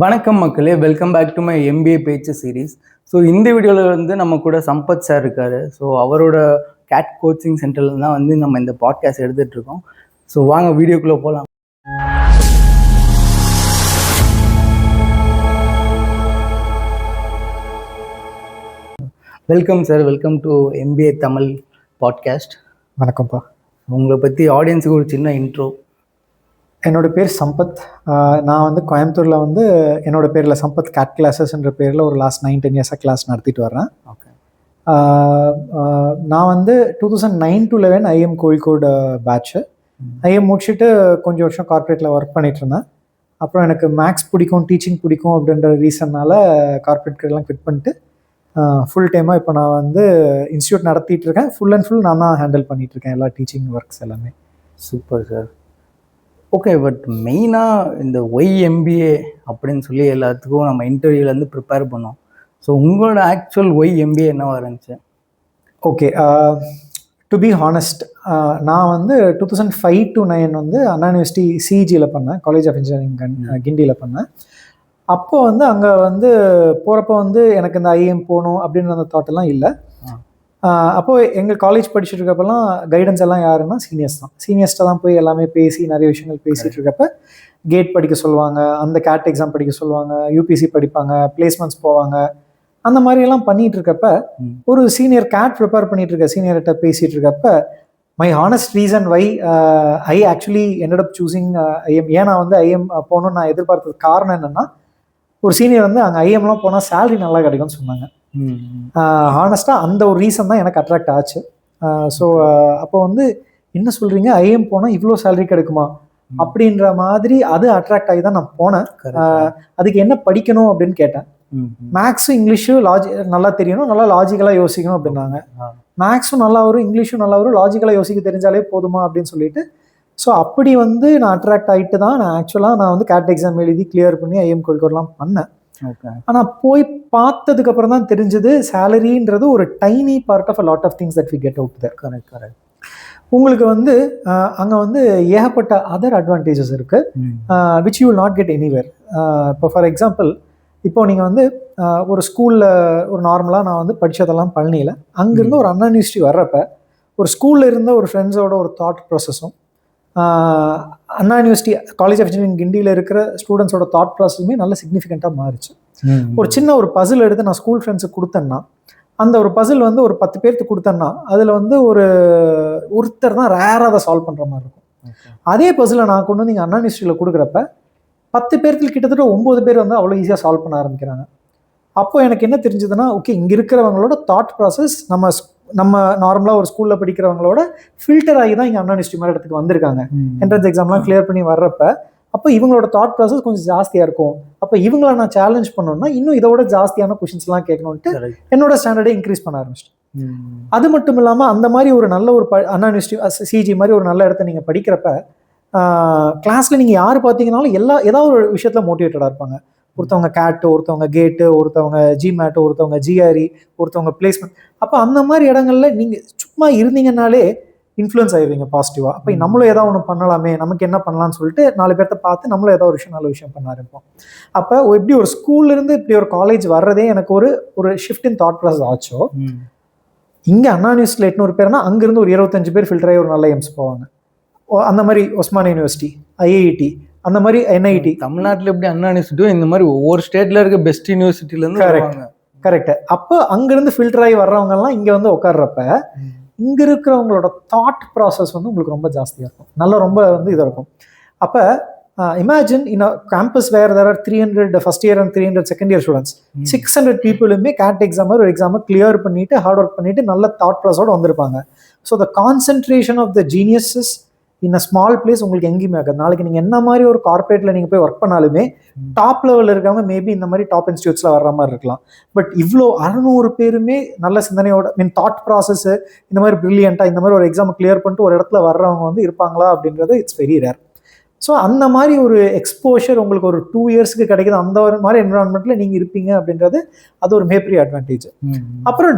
வணக்கம் மக்களே, welcome back to my MBA பேச்சு சீரீஸ். ஸோ இந்த வீடியோவில் வந்து நம்ம கூட சம்பத் சார் இருக்கார். ஸோ அவரோட கேட் கோச்சிங் சென்டரில் தான் வந்து நம்ம இந்த பாட்காஸ்ட் எடுத்துகிட்ருக்கோம். ஸோ வாங்க வீடியோக்குள்ளே போகலாம். Welcome sir, welcome to MBA Tamil podcast. வணக்கம்ப்பா. உங்களை பற்றி ஆடியன்ஸுக்கு ஒரு சின்ன இன்ட்ரோ. என்னோட பேர் சம்பத். நான் வந்து கோயம்புத்தூரில் வந்து என்னோட பேரில் சம்பத் கேட் கிளாஸஸ்ன்ற பேரில் ஒரு லாஸ்ட் 9-10 இயர்ஸாக கிளாஸ் நடத்திட்டு வரேன். ஓகே. நான் வந்து 2009 to 11 IIM Kozhikode batch. IIM முடிச்சுட்டு கொஞ்சம் வருஷம் கார்ப்பரேட்டில் ஒர்க் பண்ணிட்டு இருந்தேன். அப்புறம் எனக்கு மேக்ஸ் பிடிக்கும், டீச்சிங் பிடிக்கும் அப்படின்ற ரீசன்னால் கார்ப்பரேட் கரியர்லாம் குவிட் பண்ணிட்டு ஃபுல் டைமாக இப்போ நான் வந்து இன்ஸ்டியூட் நடத்திட்டு இருக்கேன். ஃபுல் அண்ட் ஃபுல் நான் தான் ஹேண்டில் பண்ணிகிட்ருக்கேன் எல்லா டீச்சிங் ஒர்க்ஸ் எல்லாமே. Super sir. ஓகே, பட் மெயினாக இந்த ஒய்எம்பிஏ அப்படின்னு சொல்லி எல்லாத்துக்கும் நம்ம இன்டர்வியூலேருந்து ப்ரிப்பேர் பண்ணோம். ஸோ உங்களோட ஆக்சுவல் ஒய்எம்பிஏ என்னவா இருந்துச்சு? ஓகே, டு பி ஹானஸ்ட், நான் வந்து 2005 to 2009 வந்து அண்ணா யூனிவர்சிட்டி சிஇஜியில் பண்ணேன், காலேஜ் ஆஃப் இன்ஜினியரிங் கிண்டியில் பண்ணேன். அப்போ வந்து அங்கே வந்து போகிறப்போ வந்து எனக்கு இந்த ஐஎம் போகணும் அப்படின்ற அந்த தாட்டெல்லாம் இல்லை. அப்போது எங்கள் காலேஜ் படிச்சுட்டு இருக்கப்பெல்லாம் கைடன்ஸ் எல்லாம் யாருன்னா சீனியர்ஸ்ட்டை தான் போய் எல்லாமே பேசி நிறைய விஷயங்கள் பேசிகிட்டு இருக்கப்ப கேட் படிக்க சொல்லுவாங்க, அந்த கேட் எக்ஸாம் படிக்க சொல்லுவாங்க, யூபிசி படிப்பாங்க, பிளேஸ்மெண்ட்ஸ் போவாங்க. அந்த மாதிரியெல்லாம் பண்ணிகிட்டு இருக்கப்ப ஒரு சீனியர் கேட் ப்ரிப்பேர் பண்ணிகிட்டு இருக்க சீனியர்கிட்ட பேசிகிட்டு இருக்கப்ப my honest reason why I actually ended up choosing IIM. ஏன் நான் வந்து ஐஎம் போகணுன்னு நான் எதிர்பார்த்தது காரணம் என்னென்னா, ஒரு சீனியர் வந்து அங்கே ஐஎம்லாம் போனால் சேலரி நல்லா கிடைக்கும்னு சொன்னாங்க. ஹானஸ்ட்டாக அந்த ஒரு ரீசன் தான் எனக்கு அட்ராக்ட் ஆச்சு. ஸோ அப்போ வந்து என்ன சொல்கிறீங்க, ஐஎம் போனால் இவ்வளோ சேலரி கிடைக்குமா அப்படின்ற மாதிரி அது அட்ராக்ட் ஆகி தான் நான் போனேன். அதுக்கு என்ன படிக்கணும் அப்படின்னு கேட்டேன். மேக்ஸும் இங்கிலீஷும் நல்லா தெரியணும், நல்லா லாஜிக்கலாக யோசிக்கணும் அப்படின்னாங்க. மேக்ஸும் நல்லா வரும், இங்கிலீஷும் நல்லா வரும், லாஜிக்கலாக யோசிக்க தெரிஞ்சாலே போதுமா அப்படின்னு சொல்லிட்டு, ஸோ அப்படி வந்து நான் அட்ராக்ட் ஆகிட்டு தான் நான் வந்து கேட் எக்ஸாம் எழுதி கிளியர் பண்ணி ஐஎம் கோழிக்கோடெலாம் பண்ணேன். ஆனால் போய் பார்த்ததுக்கு அப்புறம் தான் தெரிஞ்சது சேலரின்றது ஒரு tiny part of a lot of things that we get out there. Correct. உங்களுக்கு வந்து அங்கே வந்து ஏகப்பட்ட அதர் அட்வான்டேஜஸ் இருக்குது which you will not get anywhere. இப்போ ஃபார் எக்ஸாம்பிள், இப்போ நீங்கள் வந்து ஒரு ஸ்கூலில் ஒரு நார்மலாக நான் வந்து படித்ததெல்லாம் பழனியில், அங்கேருந்து ஒரு அண்ணா யூனிவர்சிட்டி வர்றப்ப ஒரு ஸ்கூலில் இருந்த ஒரு ஃப்ரெண்ட்ஸோட ஒரு தாட் ப்ராசஸும் Anna University College of Engineering கிண்டியில் இருக்கிற ஸ்டூடெண்ட்ஸோட தாட் ப்ராசஸுமே நல்ல சிக்னிஃபிகண்ட்டாக மாறிச்சு. ஒரு சின்ன ஒரு பசில் எடுத்து நான் ஸ்கூல் ஃப்ரெண்ட்ஸுக்கு கொடுத்தேன்னா, அந்த ஒரு பசில் வந்து ஒரு 10 பேருக்கு கொடுத்தேன்னா அதில் வந்து ஒருத்தர் தான் ரேராக அதை சால்வ் பண்ணுற மாதிரி இருக்கும். அதே பசிலை நான் கொண்டு வந்து இங்கே அண்ணா யூனிவர்சிட்டியில் கொடுக்குறப்ப 10 பேருக்கு கிட்டத்தட்ட 9 பேர் வந்து அவ்வளோ ஈஸியாக சால்வ் பண்ண ஆரம்பிக்கிறாங்க. அப்போ எனக்கு என்ன தெரிஞ்சதுன்னா, ஓகே, இங்கே இருக்கிறவங்களோட தாட் ப்ராசஸ் நம்ம நார்மலாக ஒரு ஸ்கூலில் படிக்கிறவங்களோட ஃபில்டர் ஆகி தான் இங்கே அண்ணா யூனிவர்சிட்டி மாதிரி இடத்துக்கு வந்திருக்காங்க. என்ட்ரன்ஸ் எக்ஸாம்லாம் கிளியர் பண்ணி வர்றப்ப அப்போ இவங்களோட தாட் ப்ராசஸ் கொஞ்சம் ஜாஸ்தியாக இருக்கும். அப்போ இவங்கள நான் சேலஞ்ச் பண்ணணும்னா இன்னும் இதோட ஜாஸ்தியான கொஷின்ஸ்லாம் கேட்கணுன்ட்டு என்னோட ஸ்டாண்டர்டை இன்க்ரீஸ் பண்ண ஆரம்பிச்சிட்டேன். அது மட்டும் இல்லாமல் அந்த மாதிரி ஒரு நல்ல ஒரு அண்ணா யூனிவர்சிட்டி சிஜி மாதிரி ஒரு நல்ல இடத்த நீங்கள் படிக்கிறப்ப கிளாஸில் நீங்கள் யார் பார்த்தீங்கன்னாலும் ஏதாவது ஒரு விஷயத்தில் மோட்டிவேட்டடாக இருப்பாங்க. ஒருத்தவங்க கேட்டு, ஒருத்தவங்க கேட்டு, ஒருத்தவங்க ஜிமேட்டு, ஒருத்தவங்க ஜிஆர்இ, ஒருத்தவங்க பிளேஸ்மெண்ட். அப்போ அந்த மாதிரி இடங்கள்ல நீங்கள் சும்மா இருந்தீங்கன்னாலே இன்ஃப்ளூயன்ஸ் ஆகிடுவீங்க பாசிட்டிவாக. அப்போ நம்மளும் ஏதாவது ஒன்று பண்ணலாமே, நமக்கு என்ன பண்ணலாம்னு சொல்லிட்டு 4 பேர்த்த பார்த்து நம்மளும் ஏதாவது ஒரு நல்ல விஷயம் பண்ண ஆரம்பிப்போம். அப்போ எப்படி ஒரு ஸ்கூல்லேருந்து இப்படி ஒரு காலேஜ் வர்றதே எனக்கு ஒரு ஷிஃப்ட் இன் தாட் ப்ராசஸ் ஆச்சோ, இங்கே அண்ணா யூனிவர்சிட்டியில் 800 பேர்னா அங்கேருந்து ஒரு 25 பேர் ஃபில்டர் ஆகி ஒரு நல்ல எம்ஸ் போவாங்க. அந்த மாதிரி ஒஸ்மான் யூனிவர்சிட்டி, ஐஐடி, அந்த மாதிரி என்ஐடி. தமிழ்நாட்டில் எப்படி அண்ணா யூனிவர்சிட்டியோ இந்த மாதிரி ஒவ்வொரு ஸ்டேட்ல இருக்க பெஸ்ட் யூனிவர்சிட்டிலேருந்து வருவாங்க. கரெக்ட். அப்போ அங்கேருந்து ஃபில்டர் ஆகி வர்றவங்கலாம் இங்கே வந்து உட்கார்றப்ப இங்கே இருக்கிறவங்களோட தாட் ப்ராசஸ் வந்து உங்களுக்கு ரொம்ப ஜாஸ்தியாக இருக்கும், நல்லா ரொம்ப வந்து இதாக இருக்கும். அப்போ imagine in a campus where there are 300 first year and 300 second year students, 600 பீப்புளுமே கேட் எக்ஸாம் ஒரு எக்ஸாமை கிளியர் பண்ணிட்டு ஹார்ட் ஒர்க் பண்ணிட்டு நல்ல தாட் ப்ராசஸோட வந்திருப்பாங்க. So the concentration of the geniuses in a small place உங்களுக்கு எங்கேயுமே ஆகாது. நாளைக்கு நீங்கள் என்ன மாதிரி ஒரு கார்பரேட்டில் நீங்கள் போய் ஒர்க் பண்ணாலுமே டாப் லெவலில் இருக்கவங்க மேபி இந்த மாதிரி டாப் இன்ஸ்டியூட்ஸில் வர்ற மாதிரி இருக்கலாம். பட் இவ்வளோ 600 பேருமே நல்ல சிந்தனையோட தாட் ப்ராசஸ் இந்த மாதிரி ப்ரில்லியண்ட்டாக இந்த மாதிரி ஒரு எக்ஸாம் கிளியர் பண்ணிட்டு ஒரு இடத்துல வர்றவங்க வந்து இருப்பாங்களா அப்படின்றது இட்ஸ் வெரி ரேர். ஸோ அந்த மாதிரி ஒரு எக்ஸ்போஷர் உங்களுக்கு ஒரு 2 இயர்ஸ்க்கு கிடைக்குது. அந்த ஒரு மாதிரி என்விரான்மெண்ட்டில் நீங்கள் இருப்பீங்க அப்படின்றது அது ஒரு மிகப்பெரிய அட்வான்டேஜ். அப்புறம்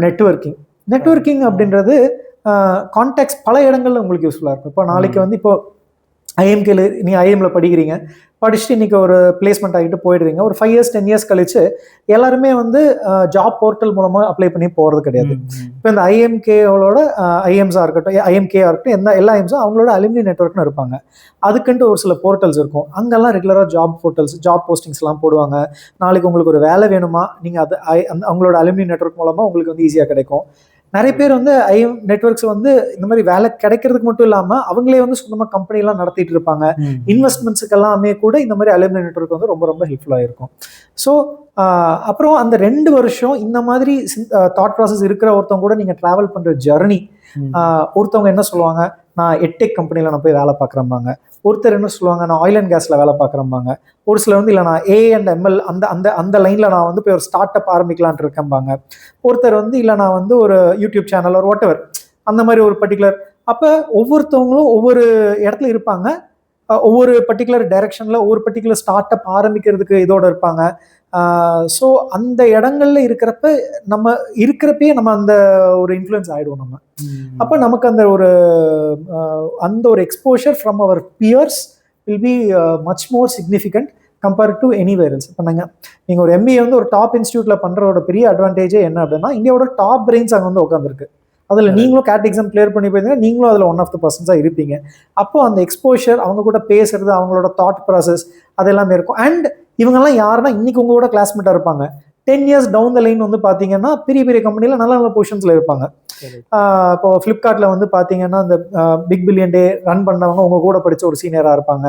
நெட்வொர்க்கிங் அப்படின்றது கான்டாக்ட்ஸ் பல இடங்கள்ல உங்களுக்கு யூஸ்ஃபுல்லாக இருக்கும். இப்போ நாளைக்கு வந்து இப்போ ஐஎம்கேல நீங்கள் ஐஎம்ல படிக்கிறீங்க, படிச்சுட்டு இன்னைக்கு ஒரு பிளேஸ்மெண்ட் ஆகிட்டு போயிடுறீங்க. ஒரு 5 years 10 years கழிச்சு எல்லாருமே வந்து ஜாப் போர்ட்டல் மூலமா அப்ளை பண்ணி போறது கிடையாது. இப்போ இந்த ஐஎம்கேவோட ஐஎம்ஸா இருக்கட்டும், ஐஎம்கேஆ இருக்கட்டும், எல்லா ஐஎம்ஸும் அவங்களோட அலுமினி நெட்வொர்க்னு இருப்பாங்க. அதுக்குன்ட்டு ஒரு சில போர்ட்டல்ஸ் இருக்கும். அங்கெல்லாம் ரெகுலராக ஜாப் போஸ்டிங்ஸ்லாம் போடுவாங்க. நாளைக்கு உங்களுக்கு ஒரு வேலை வேணுமா, நீங்கள் அது அவங்களோட அலுமினி நெட்வொர்க் மூலமாக உங்களுக்கு வந்து ஈஸியாக கிடைக்கும். நிறைய பேர் வந்து ஐஎம் நெட்வொர்க்ஸ் வந்து இந்த மாதிரி வேலை கிடைக்கிறதுக்கு மட்டும் இல்லாமல் அவங்களே வந்து சொந்தமாக கம்பெனிலாம் நடத்திட்டு இருப்பாங்க. இன்வெஸ்ட்மெண்ட்ஸுக்கு எல்லாமே கூட இந்த மாதிரி அலுமினி நெட்வொர்க் வந்து ரொம்ப ரொம்ப ஹெல்ப்ஃபுல்லாக இருக்கும். ஸோ அப்புறம் அந்த 2 வருஷம் இந்த மாதிரி தாட் ப்ராசஸ் இருக்கிற ஒருத்தவங்க கூட நீங்கள் ட்ராவல் பண்ணுற ஜர்னி, ஒருத்தவங்க என்ன சொல்லுவாங்க, நான் எட்டெக் கம்பெனியில் நான் போய் வேலை பார்க்குறேம்பாங்க. ஒருத்தர் என்ன சொல்லுவாங்க, நான் ஆயில் அண்ட் கேஸில் வேலை பார்க்குறேம்பாங்க. ஒரு சிலர் வந்து இல்லை நான் A&ML அந்த லைனில் நான் வந்து போய் ஒரு ஸ்டார்ட் அப் ஆரம்பிக்கலான் இருக்கேன்பாங்க. ஒருத்தர் வந்து இல்லை நான் வந்து ஒரு யூடியூப் சேனல் ஒரு வாட் எவர் அந்த மாதிரி ஒரு பர்டிகுலர். அப்போ ஒவ்வொருத்தவங்களும் ஒவ்வொரு இடத்துல இருப்பாங்க. ஒவ்வொரு பர்டிகுலர் டைரக்ஷனில் ஒவ்வொரு பர்டிகுலர் ஸ்டார்ட் அப் ஆரம்பிக்கிறதுக்கு இதோட இருப்பாங்க. ஸோ அந்த இடங்கள்ல இருக்கிறப்பயே நம்ம அந்த ஒரு இன்ஃப்ளூயன்ஸ் ஆகிடுவோம் நம்ம. அப்போ நமக்கு அந்த ஒரு exposure from our peers will be much more significant compared to anywhere else. இப்போ நீங்கள் ஒரு MBA வந்து ஒரு டாப் இன்ஸ்டியூட்டில் பண்ணுறோட பெரிய அட்வான்டேஜே என்ன அப்படின்னா, இந்தியாவோட டாப் பிரெயின்ஸ் அங்கே வந்து உட்காந்துருக்கு. அதில் நீங்களும் கேட் எக்ஸாம் கிளியர் பண்ணி போயிருந்தீங்க, நீங்களும் அதில் ஒன் ஆஃப் த பர்சன்ஸாக இருப்பீங்க. அப்போ அந்த எக்ஸ்போஷர், அவங்க கூட பேசுறது, அவங்களோட தாட் ப்ராசஸ் அதெல்லாமே இருக்கும். அண்ட் இவங்கெல்லாம் யாருன்னா இன்னைக்கு உங்க கூட கிளாஸ்மேட்டாக இருப்பாங்க. 10 years டவுன் த லைன் வந்து பார்த்தீங்கன்னா பெரிய பெரிய கம்பெனியில் நல்ல நல்ல பொசிஷன்ஸில் இருப்பாங்க. இப்போ ஃப்ளிப்கார்ட்டில் வந்து பார்த்தீங்கன்னா இந்த பிக் பில்லியன் டே ரன் பண்ணவங்க உங்க கூட படித்த ஒரு சீனியராக இருப்பாங்க.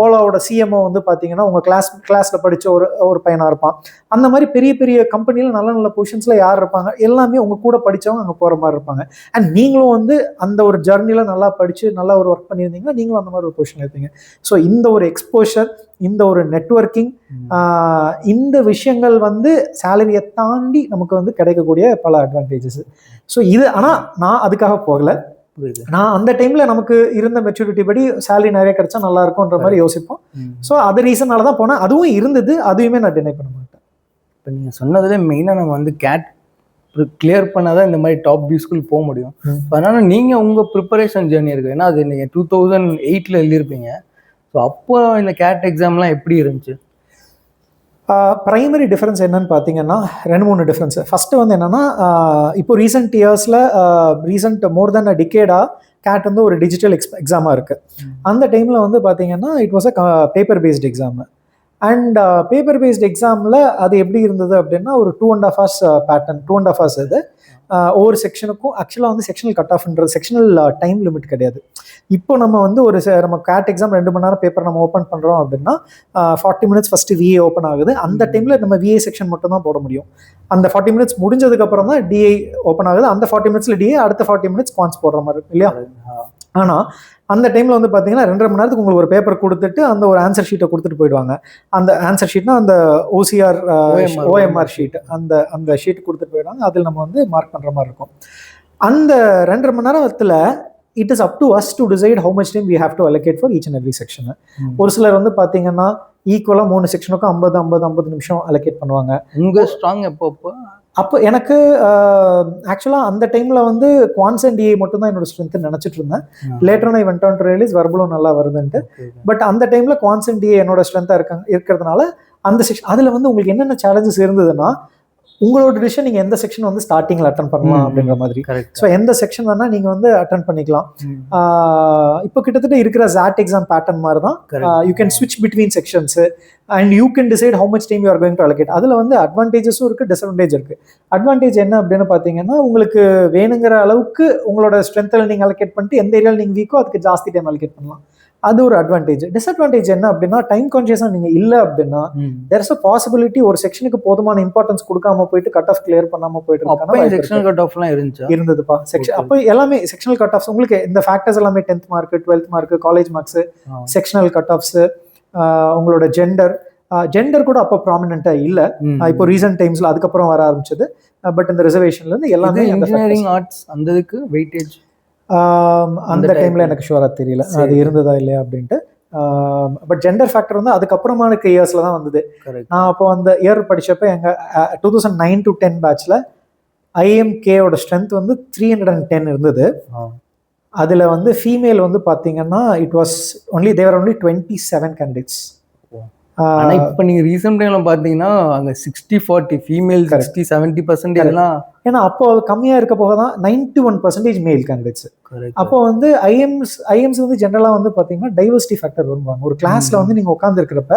ஓலாவோட CMO வந்து பார்த்தீங்கன்னா உங்கள் கிளாஸில் படித்த ஒரு பையனாக இருப்பான். அந்த மாதிரி பெரிய பெரிய கம்பெனியில் நல்ல நல்ல பொசிஷன்ஸில் யார் இருப்பாங்க, எல்லாமே உங்கள் கூட படித்தவங்க அங்கே போகிற மாதிரி இருப்பாங்க. அண்ட் நீங்களும் வந்து அந்த ஒரு ஜர்னியில் நல்லா படித்து நல்லா ஒரு ஒர்க் பண்ணியிருந்தீங்கன்னா நீங்களும் அந்த மாதிரி ஒரு பொசிஷன் இருப்பீங்க. ஸோ இந்த ஒரு எக்ஸ்போஷர், இந்த ஒரு நெட்வொர்க்கிங், இந்த விஷயங்கள் வந்து சேலரியை தாண்டி நமக்கு வந்து கிடைக்கக்கூடிய பல அட்வான்டேஜஸ். ஸோ இது ஆனால் நான் அதுக்காக போகலை. நான் அந்த டைம்ல நமக்கு இருந்த மெச்சூரிட்டி படி சேலரி நிறைய கிடைச்சா நல்லா இருக்கும்ன்ற மாதிரி யோசிப்போம். ஸோ அது ரீசனால தான் போனேன். அதுவும் இருந்தது, அதையுமே நான் டினை பண்ண மாட்டேன். இப்போ நீங்கள் சொன்னதுல மெயினாக நம்ம வந்து கேட் கிளியர் பண்ணாதான் இந்த மாதிரி டாப் ஸ்கூல் போக முடியும். அதனால நீங்கள் உங்கள் ப்ரிப்பரேஷன் ஜேர்னி இருக்குது. ஏன்னா அது நீங்கள் 2008 எழுதியிருப்பீங்க. ஸோ அப்போ இந்த கேட் எக்ஸாம்லாம் எப்படி இருந்துச்சு? ப்ரைமரி டிஃப்ரென்ஸ் என்னன்னு பார்த்தீங்கன்னா 2-3 டிஃப்ரென்ஸ். ஃபஸ்ட்டு வந்து என்னென்னா, இப்போ ரீசெண்ட் மோர் தென் அ டிகேடாக கேட் வந்து ஒரு டிஜிட்டல் எக்ஸாமாக இருக்குது. அந்த டைமில் வந்து பார்த்தீங்கன்னா it was a paper paste exam. And paper paste எக்ஸாமில் அது எப்படி இருந்தது அப்படின்னா ஒரு 2.5 hours பேட்டர்ன், 2.5 hours இது. ஒவ்வொரு செக்ஷனுக்கும் ஆக்சுவலாக வந்து செக்ஷனல் கட் ஆஃப்ன்றது செக்ஷனல் டைம் லிமிட் கிடையாது. இப்போ நம்ம வந்து நம்ம கேட் எக்ஸாம் 2 மணி நேரம் பேப்பர் நம்ம ஓப்பன் பண்ணுறோம் அப்படின்னா 40 minutes ஃபஸ்ட்டு VA ஓப்பன் ஆகுது. அந்த டைமில் நம்ம VA செக்ஷன் மட்டும் தான் போட முடியும். அந்த 40 minutes முடிஞ்சதுக்கப்புறம் தான் DI ஓப்பன் ஆகுது. அந்த 40 minutesல DI, அடுத்த 40 minutes குவான்ஸ் போடுற மாதிரி இல்லையா? ஆனால் அந்த டைமில் வந்து பார்த்தீங்கன்னா 2.5 மணி நேரத்துக்கு உங்களுக்கு ஒரு பேப்பர் கொடுத்துட்டு அந்த ஒரு ஆன்சர் ஷீட்டை கொடுத்துட்டு போயிடுவாங்க. அந்த ஆன்சர் ஷீட்னா அந்த OMR ஷீட், அந்த ஷீட் கொடுத்துட்டு போயிடுவாங்க. அதில் நம்ம வந்து மார்க் பண்ணுற மாதிரி இருக்கும். அந்த 2.5 மணி நேரத்தில் it is up to us to decide how much time we have to allocate for each and every section. ஒரு சிலர் வந்து பார்த்தீங்கன்னா ஈக்குவலாக 3 செக்ஷனுக்கும் 50 நிமிஷம் அலோகேட் பண்ணுவாங்க. உங்கள் ஸ்ட்ராங் அப்போ எனக்கு ஆக்சுவலாக அந்த டைமில் வந்து குவான்ஸ் அண்ட் DI மட்டும் தான் என்னோட ஸ்ட்ரென்த் நினச்சிட்டு இருந்தேன். Later I went on to realise வர்பலும் நல்லா வருதுன்ட்டு. பட் அந்த டைமில் குவான்ஸ் அண்ட் DI என்னோட ஸ்ட்ரென்த்தாக இருக்கிறதுனால அந்த செக்ஷன் அதில் வந்து உங்களுக்கு என்னென்ன சேலஞ்சஸ் இருந்ததுன்னா, உங்களோட டிசிஷன் நீங்கள் எந்த செக்ஷன் வந்து ஸ்டார்டிங்கில் அட்டன் பண்ணலாம் அப்படின்ற மாதிரி. ஸோ எந்த செக்ஷன் வேணால் நீங்கள் வந்து அட்டன் பண்ணிக்கலாம். இப்போ கிட்டத்தட்ட இருக்கிற ZAT எக்ஸாம் பேட்டர்ன் மாதிரி தான். யூ கேன் ஸ்விட்ச் between sections and you can decide how much time you are going to allocate. அதில் வந்து அட்வான்டேஜஸும் இருக்குது, டிஸ்அட்வான்டேஜ் இருக்குது. அட்வான்டேஜ் என்ன அப்படின்னு பார்த்தீங்கன்னா, உங்களுக்கு வேணுங்கிற அளவுக்கு உங்களோட ஸ்ட்ரென்த்தில் நீங்கள் அலோகேட் பண்ணிட்டு எந்த ஏரியாவில் நீங்கள் வீக்கோ அதுக்கு ஜாஸ்தி டைம் அலோகேட் பண்ணலாம். அது ஒரு அட்வான்டேஜ். டிஸ்அட்வான்டேஜ் என்ன அப்படின்னா, டைம் கான்ஷியஸாக நீங்கள் இல்லை அப்படின்னா தேர் இஸ் அ பாசிபிலிட்டி ஒரு செக்ஷனுக்கு போதுமான இம்பார்ட்டன்ஸ் கொடுக்காம போயிட்டு கட் ஆஃப் கிளியர் பண்ணாமல் போயிட்டு செக்ஷனல் கட் ஆஃப்லாம் இருந்ததுப்பா. அப்போ எல்லாமே செக்ஷனல் கட் ஆஃப்ஸ் உங்களுக்கு இந்த ஃபேக்டர்ஸ் எல்லாமே 10th mark, 12th mark, college marks, sectional cut offs, உங்களோட ஜெண்டர் கூட அப்போ ப்ராமினென்ட்டாக இல்லை. இப்போ ரீசன்ட் டைம்ஸில் அதுக்கப்புறம் வர ஆரம்பிச்சது. பட் இந்த ரிசர்வேஷன்லேருந்து எல்லாமே இன்ஜினியரிங் ஆர்ட்ஸ் அந்ததுக்கு வெயிட்டேஜ் அந்த டைமில் எனக்கு ஷுவராக தெரியல அது இருந்ததா இல்லையா அப்படின்ட்டு. பட் ஜெண்டர் ஃபேக்டர் வந்து அதுக்கப்புறமான இயர்ஸில் தான் வந்தது. நான் அப்போ அந்த இயர் படித்தப்போ எங்கள் 2009 to 10 பேட்சில் IMKோட ஸ்ட்ரென்த் வந்து 310 இருந்தது. அதில் வந்து ஃபீமேல் வந்து பார்த்தீங்கன்னா it was only there only 27 candidates. ஆனா இப்ப நீங்க ரீசெண்ட் டைம்ல பாத்தீங்கன்னா அங்க 60-40 ஃபீமேல் 60-70% எல்லாம். ஏன்னா அப்போ கம்மியா இருக்க போக தான் 91% மேல் கேண்டிடேட்ஸ். அப்போ வந்து ஐஎம்ஸ் வந்து ஜென்ரலா வந்து பாத்தீங்கன்னா டைவர்சிட்டி ஃபேக்டர் வருவாங்க. ஒரு கிளாஸ்ல வந்து நீங்க உட்கார்ந்து இருக்கிறப்ப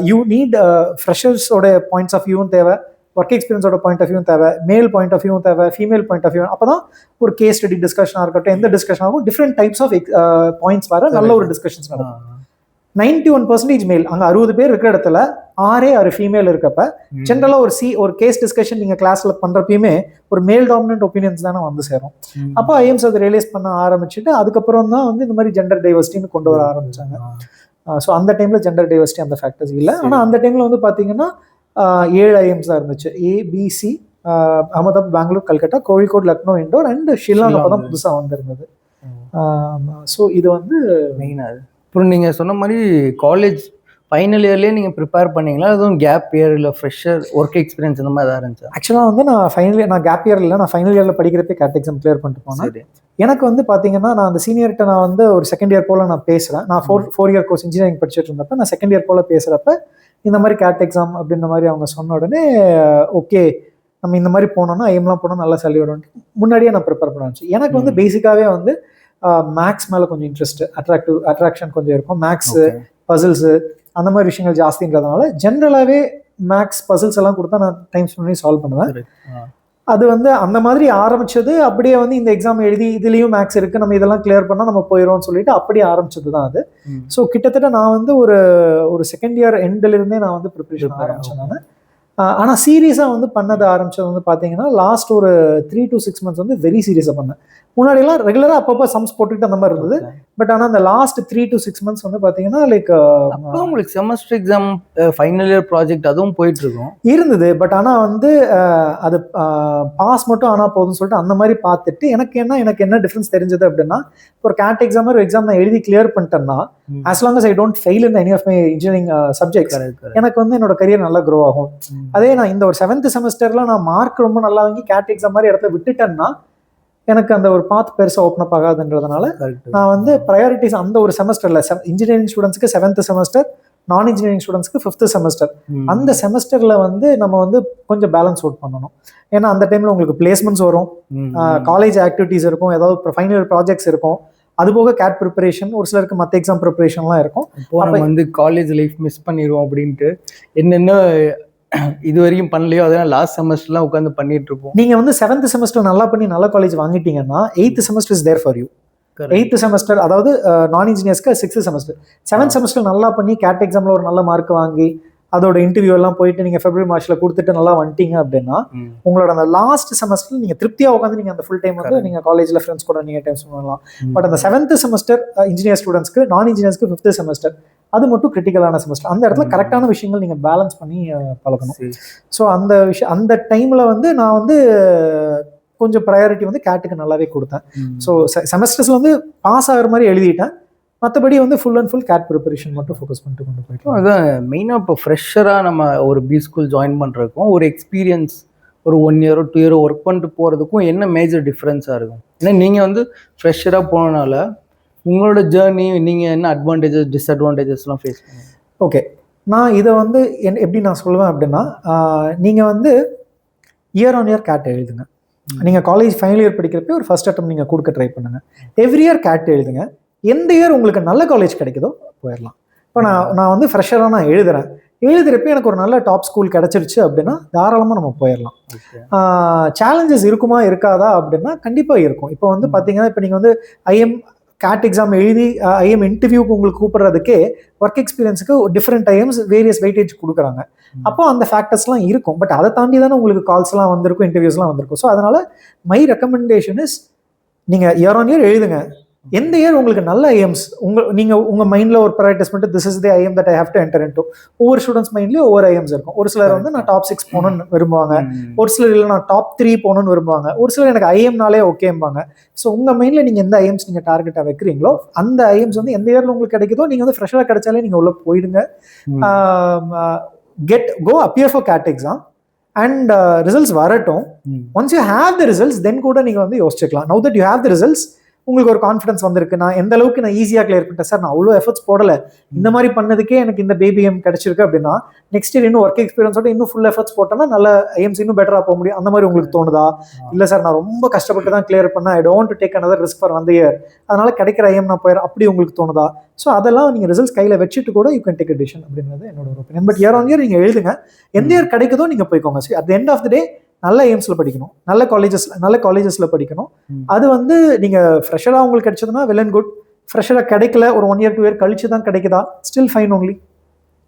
யூ நீட் ஃப்ரெஷர்ஸோட பாயிண்ட்ஸ் ஆஃப் வியூவும் தேவை, ஒர்க் எக்ஸ்பீரியன்ஸோட பாயிண்ட் ஆஃப் வியூ தேவை, மேல் பாயிண்ட் ஆஃப் வியூவும் தேவை, ஃபீமேல் பாயிண்ட் ஆஃப் வியூ. அப்பதான் ஒரு கேஸ் ஸ்டடி டிஸ்கஷனாக இருக்கட்டும், எந்த டிஸ்கஷன் ஆகும், டிஃப்ரெண்ட் டைப்ஸ் ஆஃப் பாயிண்ட்ஸ் வர நல்ல ஒரு டிஸ்கஷன்ஸ் நடக்கும். 91% மேல். அங்க 60 பேர் இருக்கிற இடத்துல 6 ஃபீமேல் இருக்கப்ப ஜென்ரலா ஒரு கேஸ் டிஸ்கஷன் நீங்க கிளாஸ்ல பண்றப்பயுமே ஒரு மேல் டாமினன்ட் ஒப்பீனியன்ஸ் தானே வந்து சேரும். அப்போ ஐஎம்ஸ் அதை ரியலைஸ் பண்ண ஆரம்பிச்சுட்டு அதுக்கப்புறம் தான் வந்து இந்த மாதிரி ஜெண்டர் டைவர்சிட்டின்னு கொண்டு வர ஆரம்பிச்சாங்க. ஸோ அந்த டைம்ல ஜெண்டர் டைவர்சிட்டி அந்த ஃபேக்டர்ஸ் இல்லை. ஆனா அந்த டைம்ல வந்து பாத்தீங்கன்னா 7 ஐஎம்ஸ் தான் இருந்துச்சு. ABC, அகமதாபாத், பெங்களூர், கல்கட்டா, கோழிக்கோடு, லக்னோ, இண்டோர் அண்ட் ஷில்லாங் அப்பதான் புதுசா வந்திருந்தது. ஸோ இது வந்து மெயினாக. அப்புறம் நீங்கள் சொன்ன மாதிரி காலேஜ் ஃபைனல் இயர்லேயே நீங்கள் ப்ரிப்பேர் பண்ணீங்களா, அதுவும் கேப் இயர் இல்லை ஃப்ரெஷர் ஒர்க் எக்ஸ்பீரியன்ஸ் இந்த மாதிரி தான் இருந்துச்சு? ஆக்சுவலாக வந்து நான் கேப் இயர் இல்லை, நான் ஃபைனல் இயரில் படிக்கிறப்பே கேட் எக்ஸாம் கிளியர் பண்ணிட்டு போனேன். எனக்கு வந்து பார்த்தீங்கன்னா நான் அந்த சீனியர்கிட்ட நான் வந்து ஒரு செகண்ட் இயர் போல் நான் பேசுகிறேன். நான் ஃபோர் இயர் கோர்ஸ் இன்ஜினியரிங் படிச்சுட்டு இருந்தப்போ நான் செகண்ட் இயர் போல் பேசுகிறப்ப இந்த மாதிரி கேட் எக்ஸாம் அப்படின்ற மாதிரி அவங்க சொன்ன உடனே ஓகே நம்ம இந்த மாதிரி போனோம்னா ஐஎம்லாம் போனால் நல்லா சேலரி வரும் முன்னாடியே நான் ப்ரிப்பேர் பண்ண ஆரம்பிச்சு. எனக்கு வந்து பேசிக்காகவே வந்து மேக்ஸ் மேலே கொஞ்சம் இன்ட்ரெஸ்ட், அட்ராக்ஷன் கொஞ்சம் இருக்கும். மேக்ஸு, பசில்ஸு அந்த மாதிரி விஷயங்கள் ஜாஸ்தின்றதுனால ஜென்ரலாகவே மேக்ஸ் பசில்ஸ் எல்லாம் கொடுத்தா நான் டைம் ஸ்பெண்ட் பண்ணி சால்வ் பண்ணுவேன். அது வந்து அந்த மாதிரி ஆரம்பிச்சது. அப்படியே வந்து இந்த எக்ஸாம் எழுதி இதுலேயும் மேக்ஸ் இருக்குது, நம்ம இதெல்லாம் கிளியர் பண்ணால் நம்ம போயிடும்னு சொல்லிட்டு அப்படியே ஆரம்பிச்சது தான் அது. ஸோ கிட்டத்தட்ட நான் வந்து ஒரு செகண்ட் இயர் எண்ட்லேருந்தே நான் வந்து ப்ரிப்பரேஷன் ஆரம்பிச்சேன் நான். ஆனால் சீரியஸாக வந்து பண்ணது ஆரம்பிச்சது வந்து பார்த்தீங்கன்னா லாஸ்ட் ஒரு 3 to 6 months வந்து வெரி சீரியஸாக பண்ணேன். முன்னாடியெல்லாம் ரெகுலராக அப்பப்போ சம்ஸ் போட்டுக்கிட்டு அந்த மாதிரி இருந்தது. பட் ஆனால் அந்த லாஸ்ட் 3 to 6 months வந்து பார்த்தீங்கன்னா லைக் உங்களுக்கு semester exam final year project அதுவும் போயிட்டு இருக்கும் இருந்தது. பட் ஆனால் வந்து அது பாஸ் மட்டும் ஆனால் போதும்னு சொல்லிட்டு அந்த மாதிரி பார்த்துட்டு எனக்கு என்ன டிஃப்ரென்ஸ் தெரிஞ்சது அப்படின்னா, ஒரு கேட் எக்ஸாம் ஒரு எக்ஸாம் நான் எழுதி கிளியர் பண்ணிட்டேன்னா as long as I don't fail in any of my engineering subjects எனக்கு வந்து என்னோட கரியர் நல்லா க்ரோ ஆகும். அதே நான் இந்த ஒரு 7th செமஸ்டர்ல நான் மார்க் ரொம்ப நல்லா வாங்கி கேட் எக்ஸாம் மாதிரி இடத்துல விட்டுட்டேன்னா எனக்கு அந்த ஒரு பாத் பெருசாக ஓப்பன் அப் ஆகாதுன்றதுனால நான் வந்து ப்ரையாரிட்டிஸ் அந்த ஒரு செமஸ்டர்ல இன்ஜினியரிங் ஸ்டூடெண்ட்ஸ்க்கு 7th செமஸ்டர், நான் இன்ஜினியரிங் ஸ்டூடெண்ட்ஸ்க்கு 5th செமஸ்டர், அந்த செமஸ்டர்ல வந்து நம்ம வந்து கொஞ்சம் பேலன்ஸ் அவுட் பண்ணணும். ஏன்னா அந்த டைம்ல உங்களுக்கு பிளேஸ்மெண்ட்ஸ் வரும், காலேஜ் ஆக்டிவிட்டீஸ் இருக்கும், ஏதாவது ஃபைனல் இயர் ப்ராஜெக்ட்ஸ் இருக்கும், அது போக கேட் ப்ரிப்பரேஷன், ஒரு சிலருக்கு மற்ற எக்ஸாம் ப்ரிப்பரேஷன்லாம் இருக்கும். நம்ம வந்து காலேஜ் லைஃப் மிஸ் பண்ணிடுவோம் அப்படின்ட்டு என்னென்ன இது வரைக்கும் பண்ணலையோ அதெல்லாம் லாஸ்ட் செமஸ்டர்லாம் உட்காந்து பண்ணிட்டு இருப்போம். நீங்க வந்து 7th செமஸ்டர் நல்லா பண்ணி நல்ல காலேஜ் வாங்கிட்டீங்கன்னா 8th semester is there for you. 8th semester அதாவது நான் இன்ஜினியர்ஸ்க்கு 6th செமஸ்டர், 7th செமஸ்டர் நல்லா பண்ணி கேட் எக்ஸாம்ல ஒரு நல்ல மார்க் வாங்கி அதோட இன்டர்வியூ எல்லாம் போயிட்டு நீங்க February Marchல கொடுத்துட்டு நல்லா வந்துட்டீங்க அப்படின்னா உங்களோட அந்த லாஸ்ட் செமஸ்டர் நீங்க திருப்தியா உட்காந்து நீங்க அந்த ஃபுல் டைம் வந்து நீங்க காலேஜ்ல ஃப்ரெண்ட்ஸ் கூட நீங்க டைம் ஸ்பெண்ட் பண்ணலாம். பட் அந்த 7th செமஸ்டர் இன்ஜினியர் ஸ்டூடெண்ட்ஸ்க்கு, நான் இன்ஜினியர்ஸ்க்கு 5th செமஸ்டர் அது மட்டும் கிரிட்டிக்கலான செமஸ்டர். அந்த இடத்துல கரெக்டான விஷயங்கள் நீங்க பேலன்ஸ் பண்ணி பழகணும். ஸோ அந்த விஷயம் அந்த டைம்ல வந்து நான் வந்து கொஞ்சம் ப்ரையாரிட்டி வந்து கேட்டுக்கு நல்லாவே கொடுத்தேன். ஸோ செமஸ்டர்ஸ்ல வந்து பாஸ் ஆகிற மாதிரி எழுதிட்டேன், மற்றபடி வந்து full and full CAT preparation மட்டும் ஃபோக்கஸ் பண்ணிட்டு கொண்டு போயிட்டோம். அதான் மெயினாக இப்போ ஃப்ரெஷராக நம்ம ஒரு பி ஸ்கூல் ஜாயின் பண்ணுறதுக்கும் ஒரு எக்ஸ்பீரியன்ஸ் ஒரு 1 year or 2 year ஒர்க் பண்ணிட்டு போகிறதுக்கும் என்ன மேஜர் டிஃப்ரென்ஸாக இருக்கும்? ஏன்னா நீங்கள் வந்து ஃப்ரெஷராக போனனால உங்களோட ஜேர்னி நீங்கள் என்ன அட்வான்டேஜஸ் டிஸ்அட்வான்டேஜஸ்லாம் ஃபேஸ் பண்ணுங்க. ஓகே, நான் இதை வந்து எப்படி நான் சொல்லுவேன் அப்படின்னா, நீங்கள் வந்து இயர் ஆன் இயர் கேட் எழுதுங்க. நீங்கள் காலேஜ் ஃபைனல் இயர் படிக்கிறப்ப ஒரு ஃபர்ஸ்ட் அட்டம் நீங்கள் கொடுக்க ட்ரை பண்ணுங்கள். எவ்ரி இயர் கேட் எழுதுங்க. எந்த இயர் உங்களுக்கு நல்ல காலேஜ் கிடைக்குதோ போயிடலாம். இப்போ நான் வந்து ஃப்ரெஷராக நான் எழுதுறப்ப எனக்கு ஒரு நல்ல டாப் ஸ்கூல் கிடைச்சிருச்சு அப்படின்னா தாராளமாக நம்ம போயிடலாம். சேலஞ்சஸ் இருக்குமா இருக்காதா அப்படின்னா கண்டிப்பாக இருக்கும். இப்போ வந்து பார்த்தீங்கன்னா இப்போ நீங்கள் வந்து ஐஎம் கேட் எக்ஸாம் எழுதி ஐஎம் இன்டர்வியூக்கு உங்களுக்கு கூப்பிட்றதுக்கே ஒர்க் எக்ஸ்பீரியன்ஸுக்கு டிஃப்ரெண்ட் ஐஎம்ஸ் வேரியஸ் வெயிட்டேஜ் கொடுக்குறாங்க. அப்போ அந்த ஃபேக்டர்ஸ்லாம் இருக்கும். பட் அதை தாண்டி தானே உங்களுக்கு கால்ஸ்லாம் வந்திருக்கும், இன்டர்வியூஸ்லாம் வந்திருக்கும். ஸோ அதனால மை ரெக்கமெண்டேஷன் இஸ் நீங்கள் இயர் ஆன் இயர் எழுதுங்க. எந்த இயர் உங்களுக்கு நல்ல ஐஎம்ஸ் நீங்கள் உங்கள் மைண்டில் ஒரு ப்ரையாரிட்டைஸ் பண்ணிட்டு this is the IIM that I have to enter into. ஒவ்வொரு ஸ்டூடெண்ட்ஸ் மைண்ட்லேயும் ஒவ்வொரு ஐஎம்ஸ் இருக்கும். ஒரு சிலர் வந்து நான் டாப் 6 போகணும்னு விரும்புவாங்க, ஒரு சிலர் இல்லை நான் டாப் 3 போகணும்னு விரும்புவாங்க, ஒரு சிலர் எனக்கு ஐஎம்னாலே ஓகேம்பாங்க. ஸோ உங்கள் மைண்டில் நீங்கள் எந்த ஐஎம்ஸ் நீங்கள் டார்கெட்டாக வைக்கிறீங்களோ அந்த ஐஎம்ஸ் வந்து எந்த இயரில் உங்களுக்கு கிடைக்குதோ நீங்கள் வந்து ஃப்ரெஷ்ஷாக கிடைச்சாலே நீங்கள் உள்ள போயிடுங்க. Go appear for CAT exam and results வரட்டும். Once you have the results then கூட நீங்கள் வந்து யோசிச்சுக்கலாம். Now that you have the results உங்களுக்கு ஒரு கான்ஃபிடன்ஸ் வந்திருக்கு. நான் எந்த அளவுக்கு நான் ஈஸியாக கிளியர் பண்ணிட்டேன் சார், நான் அவ்வளோ எஃபர்ட்ஸ் போடலை, இந்த மாதிரி பண்ணதுக்கே எனக்கு இந்த BBM கிடைச்சிருக்கு அப்படின்னா நெக்ஸ்ட் இயர் இன்னும் ஒர்க் எக்ஸ்பீரியன்ஸோட இன்னும் ஃபுல் எஃபர்ட்ஸ் போட்டோன்னா நல்ல ஐஎம்சி இன்னும் பெட்டராக போக முடியும். அந்த மாதிரி உங்களுக்கு தோணுதா? இல்லை சார் நான் ரொம்ப கஷ்டப்பட்டு தான் கிளியர் பண்ணேன், I don't take another risk for அந்த இயர், அதனால கிடைக்கிற ஐஎம் நான் போயிடுறேன், அப்படி உங்களுக்கு தோணுதா? ஸோ அதெல்லாம் நீங்கள் ரிசல்ட்ஸ் கையில் வச்சுட்டு கூட you can take a decision அப்படின்றது என்னோட ஒரு opinion. But year on year நீங்கள் எழுதுங்க, எந்த இயர் கிடைக்குதோ நீங்கள் போய்க்கோங்க. So at end of the day நல்ல எய்ம்ஸில் படிக்கணும், நல்ல காலேஜஸில் படிக்கணும். அது வந்து நீங்கள் ஃப்ரெஷராக உங்களுக்கு கிடைச்சதுன்னா வெல் அண்ட் குட். ஃப்ரெஷராக கிடைக்கல, ஒரு 1 year 2 year கழிச்சு தான் கிடைக்குதா, still fine only.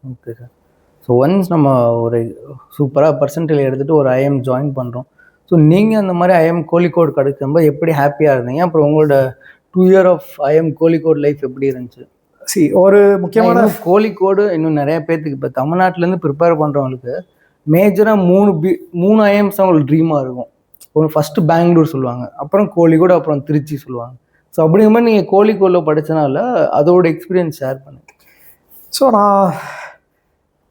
Okay sir. So once நம்ம ஒரு சூப்பராக பர்சன்டேஜ் எடுத்துகிட்டு ஒரு ஐஎம் ஜாயின் பண்ணுறோம். ஸோ நீங்கள் அந்த மாதிரி ஐஎம் கோழிக்கோடு கிடைக்கும்போது எப்படி ஹாப்பியாக இருந்தீங்க? அப்புறம் உங்களோட 2 year of IIM Kozhikode life எப்படி இருந்துச்சு? ஒரு முக்கியமான கோழிக்கோடு இன்னும் நிறைய பேர்த்துக்கு இப்போ தமிழ்நாட்டிலேருந்து ப்ரிப்பேர் பண்ணுறவங்களுக்கு மேஜராக 3 ஐஎம்ஸ் தான் உங்களுக்கு ட்ரீமாக இருக்கும். ஒரு ஃபஸ்ட்டு பெங்களூர் சொல்லுவாங்க, அப்புறம் கோழிக்கோடு, அப்புறம் திருச்சி சொல்லுவாங்க. ஸோ அப்படிங்கிற மாதிரி நீங்கள் கோழிக்கோடில் படித்தனால அதோட எக்ஸ்பீரியன்ஸ் ஷேர் பண்ணுங்க. ஸோ நான்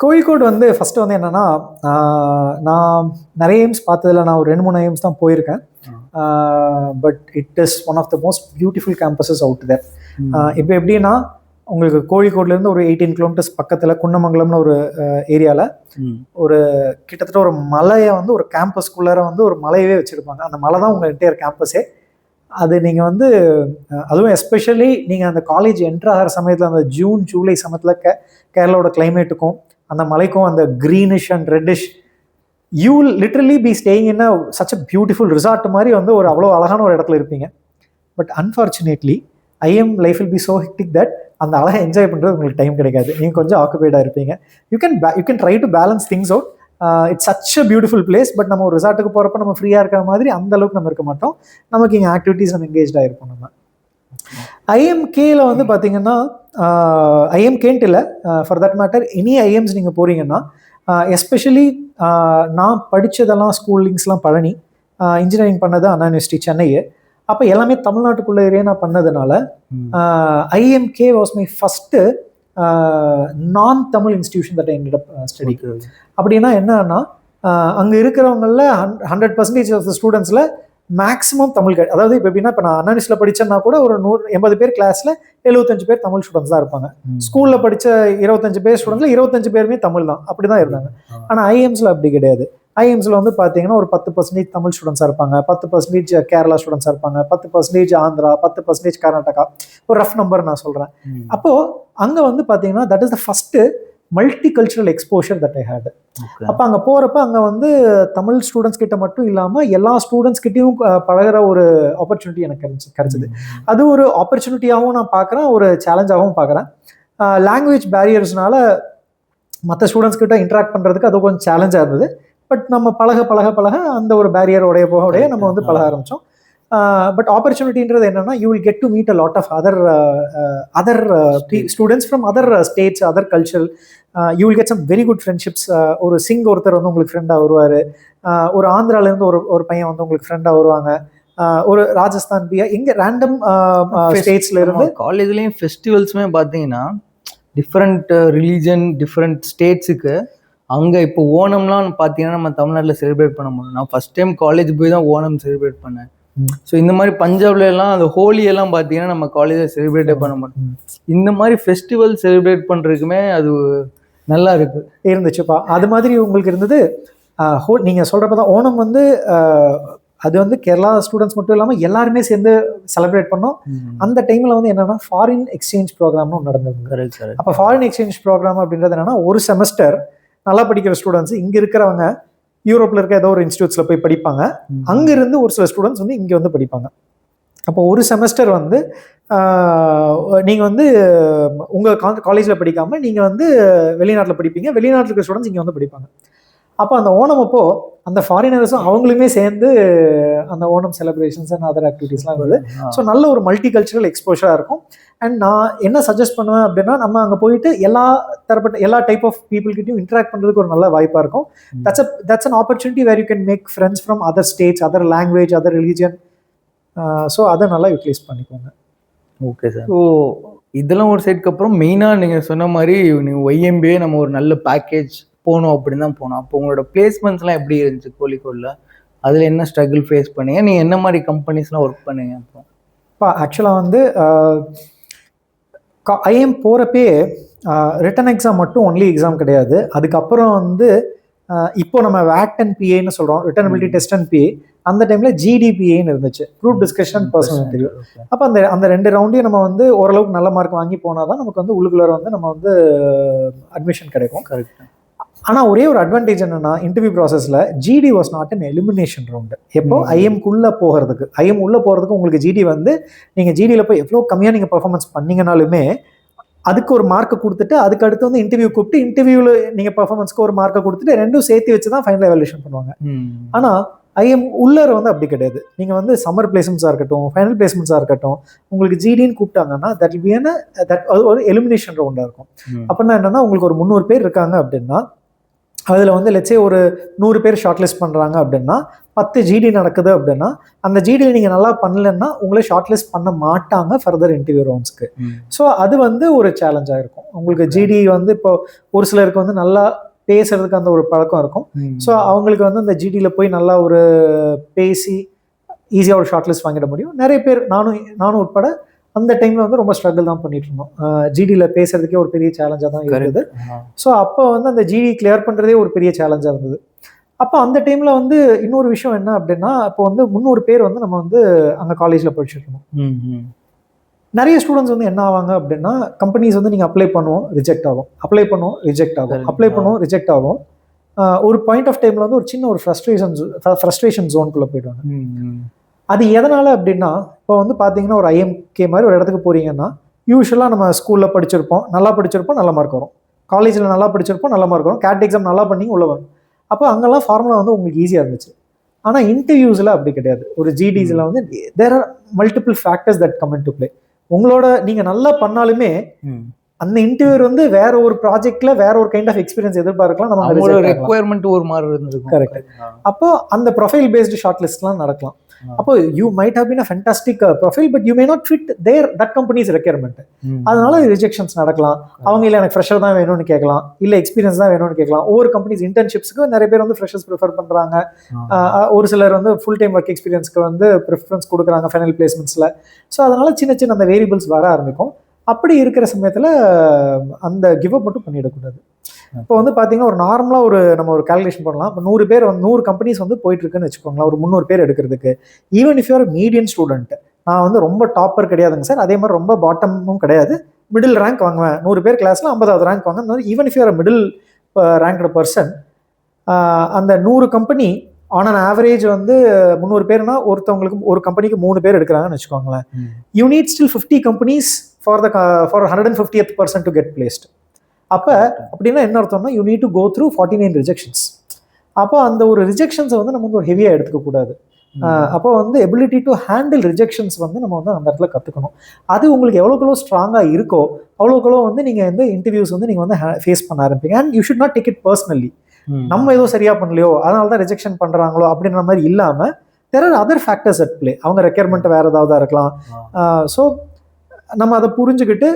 கோழிக்கோடு வந்து ஃபஸ்ட்டு வந்து என்னென்னா, நான் நிறைய எய்ம்ஸ் பார்த்ததில்ல, நான் ஒரு 2-3 எய்ம்ஸ் தான் போயிருக்கேன். But it is one of the most beautiful campuses out there. இப்போ எப்படின்னா உங்களுக்கு கோழிக்கோட்லேருந்து ஒரு 18 kilometers பக்கத்தில் குன்னமங்கலம்னு ஒரு ஏரியாவில் ஒரு கிட்டத்தட்ட ஒரு மலையை வந்து ஒரு கேம்பஸ்குள்ளார வந்து ஒரு மலையவே வச்சுருப்பாங்க. அந்த மலை தான் உங்கள் என்டையர் கேம்பஸே. அது நீங்கள் வந்து அதுவும் எஸ்பெஷலி நீங்கள் அந்த காலேஜ் என்ட்ரு ஆகிற சமயத்தில் அந்த ஜூன் ஜூலை சமயத்தில் கேரளாவோட கிளைமேட்டுக்கும் அந்த மலைக்கும் அந்த greenish and reddish, you will literally be staying in such a beautiful resort மாதிரி வந்து ஒரு அவ்வளோ அழகான ஒரு இடத்துல இருப்பீங்க. But unfortunately IIM life will be so hectic that அந்த அழகை என்ஜாய் பண்ணுறது உங்களுக்கு டைம் கிடைக்காது. நீங்கள் கொஞ்சம் ஆக்குபைடாக இருப்பீங்க. You can try to balance things out. It's such a beautiful place. But நம்ம ஒரு ரிசார்ட்டுக்கு போகிறப்ப நம்ம ஃப்ரீயாக இருக்கிற மாதிரி அந்த அளவுக்கு நம்ம இருக்க மாட்டோம். நமக்கு இங்கே ஆக்டிவிட்டீஸ் நம்ம எங்கேஜாக இருப்போம். நம்ம ஐஎம்கேல வந்து பார்த்தீங்கன்னா ஐஎம்கேன்ட்டு இல்லை, for that matter any IEMs நீங்கள் போகிறீங்கன்னா, எஸ்பெஷலி நான் படித்ததெல்லாம் ஸ்கூலிங்ஸ்லாம் பழனி, இன்ஜினியரிங் பண்ணது அண்ணா யூனிவர்சிட்டி சென்னை. அப்போ எல்லாமே தமிழ்நாட்டுக்குள்ளே ஏரியா நான் பண்ணதுனால ஐஎம்கே வாஸ் மை ஃபஸ்ட்டு நான் Tamil institution that I ended up study. அப்படின்னா என்னன்னா அங்கே இருக்கிறவங்களில் 100% ஆஃப் த ஸ்டூடெண்ட்ஸில் மேக்ஸிமம் தமிழ் அதாவது இப்போ எப்படின்னா இப்போ நான் அண்ணா யூனிவர்சிட்டியில் படித்தேன்னா கூட ஒரு 180 பேர் கிளாஸில் 75 பேர் தமிழ் ஸ்டூடெண்ட்ஸ் தான் இருப்பாங்க. ஸ்கூலில் படித்த 25 பேர் ஸ்டூடெண்ட்ஸில் 25 பேருமே தமிழ் தான், அப்படி தான் இருந்தாங்க. ஆனால் ஐஎம்ஸில் அப்படி கிடையாது. ஐஎம்ஸில் வந்து பார்த்தீங்கன்னா ஒரு 10% தமிழ் ஸ்டூடெண்ட்ஸாக இருப்பாங்க, 10% கேரளா ஸ்டூடெண்ட்ஸாக இருப்பாங்க, 10% ஆந்திரா, 10% கர்நாடகா, ஒரு ரஃப் நம்பர் நான் சொல்கிறேன். அப்போது அங்கே வந்து பார்த்தீங்கன்னா that is the first multi cultural exposure that I had. அப்போ அங்கே போகிறப்ப அங்கே வந்து தமிழ் ஸ்டூடெண்ட்ஸ் கிட்ட மட்டும் இல்லாமல் எல்லா ஸ்டூடெண்ட்ஸ் கிட்டையும் பழகிற ஒரு ஆப்பர்ச்சுனிட்டி எனக்கு கிடைச்சிது. அது ஒரு ஆப்பர்ச்சுனிட்டியாகவும் நான் பார்க்குறேன், ஒரு சேலஞ்சாகவும் பார்க்குறேன். லாங்குவேஜ் பேரியர்ஸ்னால மற்ற ஸ்டூடெண்ட்ஸ் கிட்ட இன்ட்ராக்ட் பண்ணுறதுக்கு அது கொஞ்சம் சேலஞ்சாக இருந்தது. பட் நம்ம பழக அந்த ஒரு பேரியர் உடைய நம்ம வந்து பழக ஆரம்பித்தோம். பட் ஆப்பர்ச்சுனிட்டின்றது என்னன்னா, you will get to meet a lot of other students from other states, other culture. You will get some very good friendships. ஒரு சிங் ஒருத்தர் வந்து உங்களுக்கு ஃப்ரெண்டாக வருவார், ஒரு ஆந்திராலேருந்து ஒரு பையன் வந்து உங்களுக்கு ஃப்ரெண்டாக வருவாங்க, ஒரு ராஜஸ்தான், பிஹார், எங்கே ரேண்டம் ஸ்டேட்ஸ்ல இருந்து. காலேஜ்லேயும் ஃபெஸ்டிவல்ஸுமே பார்த்தீங்கன்னா டிஃப்ரெண்ட் ரிலீஜன், டிஃப்ரெண்ட் ஸ்டேட்ஸுக்கு அங்கே இப்போ ஓணம்லாம் பார்த்தீங்கன்னா நம்ம தமிழ்நாட்டில் செலிப்ரேட் பண்ண முடியும். நான் ஃபஸ்ட் டைம் காலேஜ் போய் தான் ஓணம் செலிப்ரேட் பண்ணேன். ஸோ இந்த மாதிரி பஞ்சாப்ல எல்லாம் அந்த ஹோலி எல்லாம் பார்த்தீங்கன்னா நம்ம காலேஜில் செலிப்ரேட்டே பண்ண மாட்டோம். இந்த மாதிரி ஃபெஸ்டிவல் செலிப்ரேட் பண்ணுறதுக்குமே அது நல்லா இருந்துச்சுப்பா. அது மாதிரி உங்களுக்கு இருந்தது. நீங்கள் சொல்கிறப்ப தான் ஓணம் வந்து அது வந்து கேரளா ஸ்டூடெண்ட்ஸ் மட்டும் இல்லாமல் எல்லாருமே சேர்ந்து செலிப்ரேட் பண்ணோம். அந்த டைமில் வந்து என்னென்னா ஃபாரின் எக்ஸ்சேஞ்ச் ப்ரோக்ராம்னு நடந்தது. அப்போ ஃபாரின் எக்ஸ்சேஞ்ச் ப்ரோக்ராம் அப்படின்றது என்னென்னா, ஒரு செமஸ்டர் நல்லா படிக்கிற ஸ்டூடெண்ட்ஸ் இங்கே இருக்கிறவங்க யூரோப்பில் இருக்க ஏதோ ஒரு இன்ஸ்டியூட்ஸில் போய் படிப்பாங்க. அங்கேருந்து ஒரு சில ஸ்டூடெண்ட்ஸ் வந்து இங்கே வந்து படிப்பாங்க. அப்போ ஒரு செமஸ்டர் வந்து நீங்கள் வந்து உங்கள் காலேஜில் படிக்காமல் நீங்கள் வந்து வெளிநாட்டில் படிப்பீங்க, வெளிநாட்டில் இருக்கிற ஸ்டூடெண்ட்ஸ் இங்கே வந்து படிப்பாங்க. அப்போ அந்த ஓணம் அப்போது அந்த ஃபாரினர்ஸும் அவங்களுமே சேர்ந்து அந்த ஓணம் செலிப்ரேஷன்ஸ் அண்ட் அதர் ஆக்டிவிட்டீஸ்லாம் வருது. ஸோ நல்ல ஒரு மல்டி கல்ச்சரல் எக்ஸ்போஷராக இருக்கும். அண்ட் நான் என்ன சஜஸ்ட் பண்ணுவேன் அப்படின்னா, நம்ம அங்கே போயிட்டு எல்லா டைப் ஆஃப் பீப்புள்கிட்டையும் இன்ட்ராக்ட் பண்ணுறதுக்கு ஒரு நல்ல வாய்ப்பாக இருக்கும். That's an opportunity where you can make friends from other states, other language, other religion. So அதை நல்லா யூட்டிலைஸ் பண்ணிக்கோங்க. Okay sir. ஸோ இதெல்லாம் ஒரு சைடுக்கு அப்புறம் மெயினாக நீங்கள் சொன்ன மாதிரி நீங்கள் ஒய்எம்பிஏ நம்ம ஒரு நல்ல பேக்கேஜ் போகணும் அப்படின்னு தான் போனோம். அப்போ உங்களோட பிளேஸ்மெண்ட்ஸ்லாம் எப்படி இருந்துச்சு கோழிக்கோடில்? அதில் என்ன ஸ்ட்ரகிள் ஃபேஸ் பண்ணீங்க? நீங்கள் என்ன மாதிரி கம்பெனிஸ்லாம் ஒர்க் பண்ணீங்க? அப்புறம் ஆக்சுவலாக வந்து ஐஎம் போகிறப்பே ரிட்டன் எக்ஸாம் மட்டும் ஒன்லி எக்ஸாம் கிடையாது. அதுக்கப்புறம் வந்து இப்போ நம்ம வேட் அண்ட் பிஏன்னு சொல்கிறோம், ரிட்டர்னபிலிட்டி டெஸ்ட் அண்ட் பிஏ. அந்த டைமில் ஜிடிபிஏன்னு இருந்துச்சு, குரூப் டிஸ்கஷன் பர்சனல் இன்டர்வியூ. அப்போ அந்த 2 ரவுண்டையும் நம்ம வந்து ஓரளவுக்கு நல்ல மார்க் வாங்கி போனால் தான் நமக்கு வந்து உள்ளுக்குள்ளே வந்து நம்ம வந்து அட்மிஷன் கிடைக்கும். கரெக்ட். ஆனால் ஒரே ஒரு அட்வான்டேஜ் என்னன்னா, இன்டர்வியூ ப்ராசஸில் GD was not an elimination round. எப்போ ஐஎம்குள்ளே போகிறதுக்கு, ஐஎம் உள்ளே போகிறதுக்கு உங்களுக்கு ஜிடி வந்து நீங்கள் ஜிடியில் போய் எவ்வளோ கம்மியாக நீங்கள் பர்ஃபார்மன்ஸ் பண்ணிங்கனாலுமே அதுக்கு ஒரு மார்க்கை கொடுத்துட்டு அதுக்கு அடுத்து வந்து இன்டர்வியூ கூப்பிட்டு இன்டர்வியூவில் நீங்கள் பர்ஃபார்மன்ஸ்க்கு ஒரு மார்க்கை கொடுத்துட்டு 2ம் சேர்த்து வச்சு தான் ஃபைனல் எவல்யூஷன் பண்ணுவாங்க. ஆனால் ஐஎம் உள்ளே வந்து அப்படி கிடையாது. நீங்கள் வந்து சம்மர் பிளேஸ்மெண்ட்ஸாக இருக்கட்டும், ஃபைனல் பிளேஸ்மெண்ட்ஸாக இருக்கட்டும், உங்களுக்கு ஜிடின்னு கூப்பிட்டாங்கன்னா தட் வில் பி ஒரு எலிமினேஷன் ரவுண்டாக இருக்கும். அப்படின்னா என்னன்னா, உங்களுக்கு ஒரு 300 பேர் இருக்காங்க அப்படின்னா அதில் வந்து லெட்ஸே ஒரு 100 பேர் ஷார்ட் லிஸ்ட் பண்ணுறாங்க அப்படின்னா 10 ஜிடி நடக்குது அப்படின்னா அந்த ஜிடியில் நீங்கள் நல்லா பண்ணலன்னா உங்களை ஷார்ட் லிஸ்ட் பண்ண மாட்டாங்க ஃபர்தர் இன்டர்வியூ ரவுண்ட்ஸ்க்கு. ஸோ அது வந்து ஒரு சேலஞ்சாக இருக்கும் உங்களுக்கு. ஜிடி வந்து இப்போ ஒரு சிலருக்கு வந்து நல்லா பேசுறதுக்கு அந்த ஒரு பழக்கம் இருக்கும். ஸோ அவங்களுக்கு வந்து அந்த ஜிடியில் போய் நல்லா ஒரு பேசி ஈஸியாக ஒரு ஷார்ட் லிஸ்ட் வாங்கிட முடியும். நிறைய பேர் நானும் உட்பட அந்த டைமில் வந்து ரொம்ப ஸ்ட்ரகிள் தான் பண்ணிட்டு இருந்தோம். ஜிடியில் பேசுறதுக்கே ஒரு பெரிய சேலஞ்சாக தான் இருந்தது. ஸோ அப்போ வந்து அந்த ஜிடி கிளியர் பண்ணுறதே ஒரு பெரிய சேலஞ்சாக இருந்தது. அப்போ அந்த டைமில் வந்து இன்னொரு விஷயம் என்ன அப்படின்னா, இப்போ வந்து 300 பேர் வந்து நம்ம வந்து அங்கே காலேஜில் படிச்சுட்டு இருந்தோம். நிறைய ஸ்டூடெண்ட்ஸ் வந்து என்ன ஆவாங்க அப்படின்னா, கம்பெனிஸ் வந்து நீங்கள் அப்ளை பண்ணுவோம் ரிஜெக்ட் ஆகும், அப்ளை பண்ணுவோம் ரிஜெக்ட் ஆகும், அப்ளை பண்ணுவோம் ரிஜெக்ட் ஆகும். ஒரு பாயிண்ட் ஆஃப் டைமில் வந்து ஒரு சின்ன ஒரு ஃப்ரஸ்ட்ரேஷன் ஜோனுக்குள்ளே போயிடுவாங்க. அது எதனால் அப்படின்னா, இப்போ வந்து பார்த்தீங்கன்னா ஒரு ஐஎம்கே மாதிரி ஒரு இடத்துக்கு போகிறீங்கன்னா யூஸ்வலாக நம்ம ஸ்கூலில் படிச்சிருப்போம், நல்லா படிச்சிருப்போம், நல்ல மார்க் வரும். காலேஜில் நல்லா படிச்சிருப்போம், நல்ல மார்க் வரும். கேட் எக்ஸாம் நல்லா பண்ணி உள்ள வரும். அப்போ அங்கெல்லாம் ஃபார்முலா வந்து உங்களுக்கு ஈஸியாக இருந்துச்சு. ஆனால் இன்டர்வியூஸில் அப்படி கிடையாது. ஒரு ஜிடிஸில் வந்து there are multiple factors that come into play. உங்களோட நீங்கள் நல்லா பண்ணாலுமே அந்த இன்டர்வியூ வந்து வேற ஒரு ப்ராஜெக்ட்ல வேற ஒரு கைண்ட் ஆஃப் எக்ஸ்பீரியன்ஸ் எதிர்பார்க்கலாம். நம்ம ரெக்வயர்மெண்ட் ஒரு மாதிரி இருந்திருக்கும். கரெக்ட். அப்போ அந்த ப்ரொஃபைல் பேஸ்டு ஷார்ட் லிஸ்ட்லாம் நடக்கலாம். அப்போ you might have been a fantastic profile but you may not fit there that companies requirement. அதனால ரிஜெக்ஷன்ஸ் நடக்கலாம். அவங்க இல்லை எனக்கு ஃப்ரெஷர் தான் வேணும்னு கேட்கலாம், இல்லை எக்ஸ்பீரியன்ஸ் தான் வேணும்னு கேட்கலாம். ஒவ்வொரு கம்பெனிஸ் இன்டர்ன்ஷிப்ஸ்க்கு நிறைய பேர் வந்து ஃப்ரெஷர்ஸ் ப்ரிஃபர் பண்ணுறாங்க. ஒரு சிலர் வந்து ஃபுல் டைம் ஒர்க் எக்ஸ்பீரியன்ஸ்க்கு வந்து ப்ரிஃபரன்ஸ் கொடுக்குறாங்க ஃபைனல் பிளேஸ்மெண்ட்ஸில். ஸோ அதனால சின்ன சின்ன அந்த வேரியபிள்ஸ் வர ஆரம்பிக்கும். அப்படி இருக்கிற சமயத்தில் அந்த கிவ் அப் மட்டும் பண்ணிடக்கூடாது. இப்போ வந்து பார்த்தீங்கன்னா ஒரு நார்மலாக நம்ம ஒரு கால்குலேஷன் பண்ணலாம். இப்போ 100 பேர் வந்து 100 கம்பெனிஸ் வந்து போயிட்டு இருக்குன்னு வச்சுக்கோங்களேன். ஒரு 300 பேர் எடுக்கிறதுக்கு even if you're median student, நான் வந்து ரொம்ப டாப்பர் கிடையாதுங்க சார், அதே மாதிரி ரொம்ப பாட்டமும் கிடையாது, மிடில் ரேங்க் வாங்குவேன். 100 பேர் கிளாஸில் 50வது ரேங்க் வாங்க. Even if you're middle ranked person, அந்த 100 கம்பெனி ஆன் அன் ஆவரேஜ் வந்து 300 பேர்னா ஒருத்தவங்களுக்கு ஒரு கம்பெனிக்கு 3 பேர் எடுக்கிறாங்கன்னு வச்சுக்கோங்களேன். You need still 50 companies for 150th person to get placed. அப்போ அப்படின்னா என்ன அர்த்தம்னா, you need to go through 49 rejections. அப்போ அந்த ஒரு ரிஜெக்ஷன்ஸை வந்து நம்ம வந்து ஒரு ஹெவியாக எடுத்துக்கக்கூடாது. அப்போ வந்து எபிலிட்டி டு ஹேண்டில் ரிஜெக்ஷன்ஸ் வந்து நம்ம வந்து அந்த இடத்துல கற்றுக்கணும். அது உங்களுக்கு எவ்வளோக்குள்ளோ ஸ்ட்ராங்காக இருக்கோ அவ்வளோக்குள்ளோ வந்து நீங்கள் வந்து இன்டர்வியூஸ் வந்து நீங்கள் வந்து ஃபேஸ் பண்ண ஆரம்பிங்க. And you should not take it personally. நம்ம ஏதோ சரியாக பண்ணலையோ அதனால தான் ரிஜெக்ஷன் பண்ணுறாங்களோ அப்படின்ற மாதிரி இல்லாமல் there are other factors at play. அவங்க ரெக்யர்மெண்ட் வேறு ஏதாவது இருக்கலாம். ஸோ நம்ம அதை புரிஞ்சுக்கிட்டு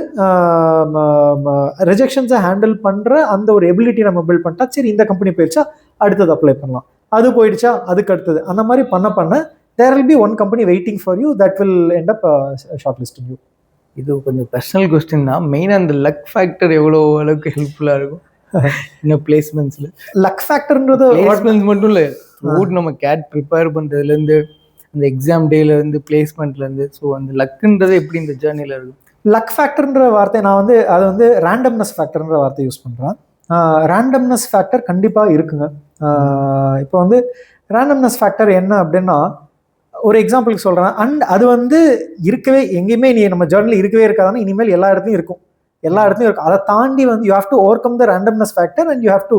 ரிஜெக்ஷன்ஸை ஹேண்டில் பண்ணுற அந்த ஒரு எபிலிட்டி நம்ம பில்ட் பண்ணிட்டா, சரி இந்த கம்பெனி போயிடுச்சா அடுத்தது அப்ளை பண்ணலாம், அது போயிடுச்சா அதுக்கு அடுத்தது, அந்த மாதிரி பண்ண there will be one company waiting for you that will end up shortlisting you. இது கொஞ்சம் பர்சனல் கொஸ்டின் தான். மெயினாக அந்த லக் ஃபேக்டர் எவ்வளோ அளவுக்கு ஹெல்ப்ஃபுல்லாக இருக்கும் இன்னும் பிளேஸ்மெண்ட்ஸில்? லக் ஃபேக்டர்ன்றது பிளேஸ்மெண்ட்ஸ் மட்டும் இல்லை, நம்ம கேட் ப்ரிப்பேர் பண்ணுறதுலேருந்து அந்த எக்ஸாம் டேலேருந்து பிளேஸ்மெண்ட்லேருந்து, ஸோ அந்த லக்குன்றது எப்படி இந்த ஜேர்னியில் இருக்கும்? லக் ஃபேக்டர்ன்ற வார்த்தை நான் வந்து அது வந்து ரேண்டம்னஸ் ஃபேக்டர்ன்ற வார்த்தை யூஸ் பண்ணுறேன். ரேண்டம்னஸ் ஃபேக்டர் கண்டிப்பாக இருக்குங்க. இப்போ வந்து ரேண்டம்னஸ் ஃபேக்டர் என்ன அப்படின்னா, ஒரு எக்ஸாம்பிளுக்கு சொல்கிறேன். அண்ட் அது வந்து இருக்கவே எங்கேயுமே நம்ம ஜேர்னலில் இருக்கவே இருக்காதுன்னா இனிமேல் எல்லா இடத்துலையும் இருக்கும். அதை தாண்டி வந்து you have to over come the randomness factor and you have to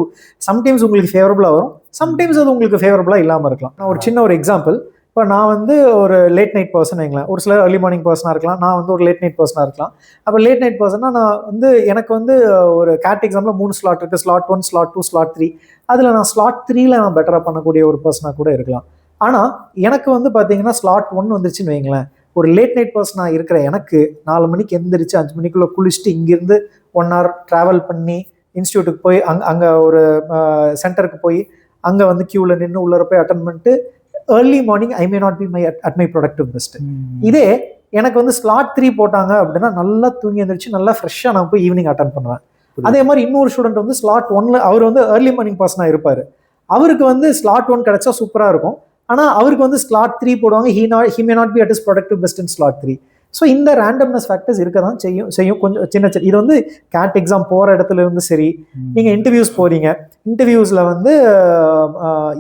sometimes உங்களுக்கு ஃபேவரபுளாக வரும், சம்டைம்ஸ் அது உங்களுக்கு ஃபேவரபுளாக இல்லாமல் இருக்கலாம். நான் ஒரு சின்ன ஒரு எக்ஸாம்பிள், இப்போ நான் வந்து ஒரு லேட் நைட் பர்சன் வைங்களேன், ஒரு சிலர் ஏர்லி மார்னிங் பர்சனாக இருக்கலாம், நான் வந்து ஒரு லேட் நைட் பர்சனாக இருக்கலாம். அப்போ லேட் நைட் பர்சனாக நான் வந்து எனக்கு வந்து ஒரு கேட் எக்ஸாமில் 3 ஸ்லாட் இருக்குது, ஸ்லாட் 1, ஸ்லாட் 2, ஸ்லாட் 3. அதில் நான் ஸ்லாட் 3ல நான் பெட்டராக பண்ணக்கூடிய ஒரு பர்சனாக கூட இருக்கலாம். ஆனால் எனக்கு வந்து பார்த்தீங்கன்னா ஸ்லாட் 1 வந்துருச்சுன்னு வைங்களேன், ஒரு லேட் நைட் பர்சனாக இருக்கிற எனக்கு 4 மணிக்கு எந்திரிச்சு 5 மணிக்குள்ளே குளிச்சுட்டு இங்கேருந்து 1 hour ட்ராவல் பண்ணி இன்ஸ்டியூட்டுக்கு போய் அங்கே ஒரு சென்டருக்கு போய் அங்கே வந்து க்யூவில் நின்று உள்ளே போய் அட்டன் பண்ணிட்டு early morning I may not be at my productive best. இதே எனக்கு வந்து ஸ்லாட் 3 போட்டாங்க அப்படின்னா நல்லா தூங்கி எழுந்திரிச்சு நல்லா ஃப்ரெஷ்ஷாக நான் போய் ஈவினிங் அட்டன் பண்ணுவேன். அதே மாதிரி இன்னொரு ஸ்டூடெண்ட் வந்து ஸ்லாட் 1ல அவர் வந்து ஏர்லி மார்னிங் பர்சனாக இருப்பார். அவருக்கு வந்து ஸ்லாட் 1 கிடைச்சா சூப்பராக இருக்கும். ஆனால் அவருக்கு வந்து ஸ்லாட் 3 போடுவாங்க. He may not be at is productive best in slot 3. So இந்த ரேண்டம்னஸ் ஃபேக்டர்ஸ் இருக்க தான் செய்யும் கொஞ்சம் சின்ன இது வந்து கேட் எக்ஸாம் போகிற இடத்துல இருந்து சரி, நீங்கள் இன்டர்வியூஸ் போகிறீங்க, இன்டர்வியூஸில் வந்து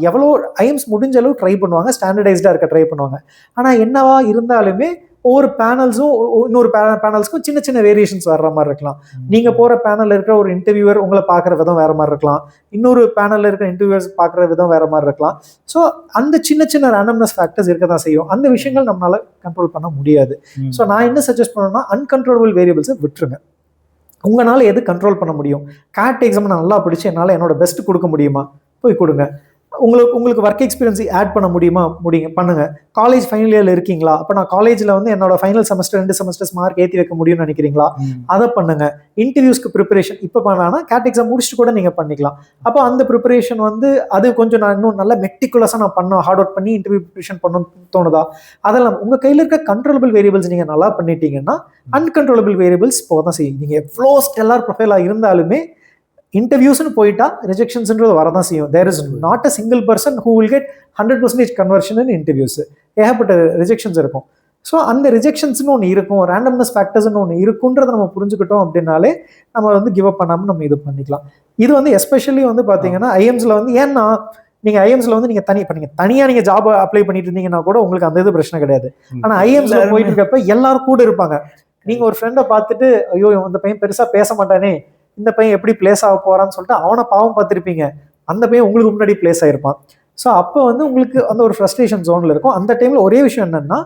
எவ்வளோ ஐஎம்ஸ் முடிஞ்ச அளவு ட்ரை பண்ணுவாங்க, ஸ்டாண்டர்டைஸ்டாக இருக்க ட்ரை பண்ணுவாங்க. ஆனால் என்னவா இருந்தாலுமே ஒவ்வொரு பேனல்ஸும் இன்னொரு பேனல்ஸ்க்கும் சின்ன சின்ன வேரியேஷன்ஸ் வர்ற மாதிரி இருக்கலாம். நீங்கள் போகிற பேனலில் இருக்கிற ஒரு இன்டர்வியூவர் உங்களை பார்க்குற விதம் வேறு மாதிரி இருக்கலாம், இன்னொரு பேனலில் இருக்கிற இன்டர்வியூவர்ஸ் பார்க்குற விதம் வேறு மாதிரி இருக்கலாம். ஸோ அந்த சின்ன சின்ன ரேண்டம்னஸ் ஃபேக்டர்ஸ் இருக்க தான் செய்யும். அந்த விஷயங்கள் நம்மளால கண்ட்ரோல் பண்ண முடியாது. ஸோ நான் என்ன சஜஸ்ட் பண்ணணும்னா அன்கண்ட்ரோலபிள் வேரியபிள்ஸை விட்டுருங்க. உங்களால் எது கண்ட்ரோல் பண்ண முடியும்? கேட் எக்ஸாம் நான் நல்லா படித்து என்னால் என்னோட பெஸ்ட் கொடுக்க முடியுமா? போய் கொடுங்க. உங்களுக்கு ஒர்க் எக்ஸ்பீரியன்ஸ் ஆட் பண்ண முடியுமா? பண்ணுங்க. காலேஜ் ஃபைனல் இயர்ல இருக்கீங்களா? அப்போ நான் காலேஜில் வந்து என்னோட ஃபைனல் செமஸ்டர் 2 செமஸ்டர்ஸ் மார்க் ஏற்றி வைக்க முடியும்னு நினைக்கிறீங்களா? அதை பண்ணுங்க. இன்டர்வியூஸ்க்கு ப்ரிப்பரேஷன் இப்போ பண்ணாங்கன்னா கேட் எக்ஸாம் முடிச்சுட்டு கூட நீங்கள் பண்ணிக்கலாம். அப்போ அந்த ப்ரிப்பரேஷன் வந்து அது கொஞ்சம் நான் இன்னும் நல்லா மெட்டிகுலஸாக நான் ஹார்ட் ஒர்க் பண்ணி இன்டர்வியூ ப்ரிப்பரேஷன் பண்ணணும்னு தோணுதா? அதெல்லாம் உங்கள் கையில் இருக்க கண்ட்ரோலபிள் வேரியபிள்ஸ் நீங்கள் நல்லா பண்ணிட்டீங்கன்னா அன்கண்ட்ரோலபிள் வேரியபிள்ஸ் போக தான் செய்யும். நீங்கள் எவ்வளோ ஸ்டெல்லார் ப்ரொஃபைலாக இருந்தாலுமே இன்டர்வியூஸ்னு போயிட்டா ரிஜெக்ஷன்ஸ்ன்றது வரதான் செய்யும். There is not a single person who will get 100% conversion in interviews. ஏகப்பட்ட ரிஜெக்ஷன்ஸ் இருக்கும். ஸோ அந்த ரிஜெக்ஷன்ஸ்னு ஒன்று இருக்கும், ரேண்டம்னஸ் ஃபேக்டர்ஸ்னு ஒன்று இருக்குன்றதை நம்ம புரிஞ்சுக்கிட்டோம் அப்படின்னாலே நம்ம வந்து கிவ் அப் பண்ணாமல் நம்ம இது பண்ணிக்கலாம். இது வந்து எஸ்பெஷலி வந்து பார்த்தீங்கன்னா ஐஎம்ஸில் வந்து ஏன்னா நீங்கள் ஐஎம்ஸில் வந்து நீங்கள் தனியாக நீங்கள் ஜாப் அப்ளை பண்ணிட்டு இருந்தீங்கன்னா கூட உங்களுக்கு அந்த இது பிரச்சனை கிடையாது. ஆனால் ஐஎம்ஸில் போயிட்டு இருக்கப்ப எல்லாரும் கூட இருப்பாங்க. நீங்கள் ஒரு ஃப்ரெண்டை பார்த்துட்டு ஐயோ இந்த பையன் பெருசாக பேச மாட்டானே, இந்த பையன் எப்படி பிளேஸ் ஆக போறான்னு சொல்லிட்டு அவனை பாவம் பார்த்துருப்பீங்க, அந்த பையன் உங்களுக்கு முன்னாடி பிளேஸ் ஆயிருப்பான். ஸோ அப்போ வந்து உங்களுக்கு அந்த ஒரு ஃப்ரஸ்ட்ரேஷன் ஜோனில் இருக்கும். அந்த டைமில் ஒரே விஷயம் என்னன்னா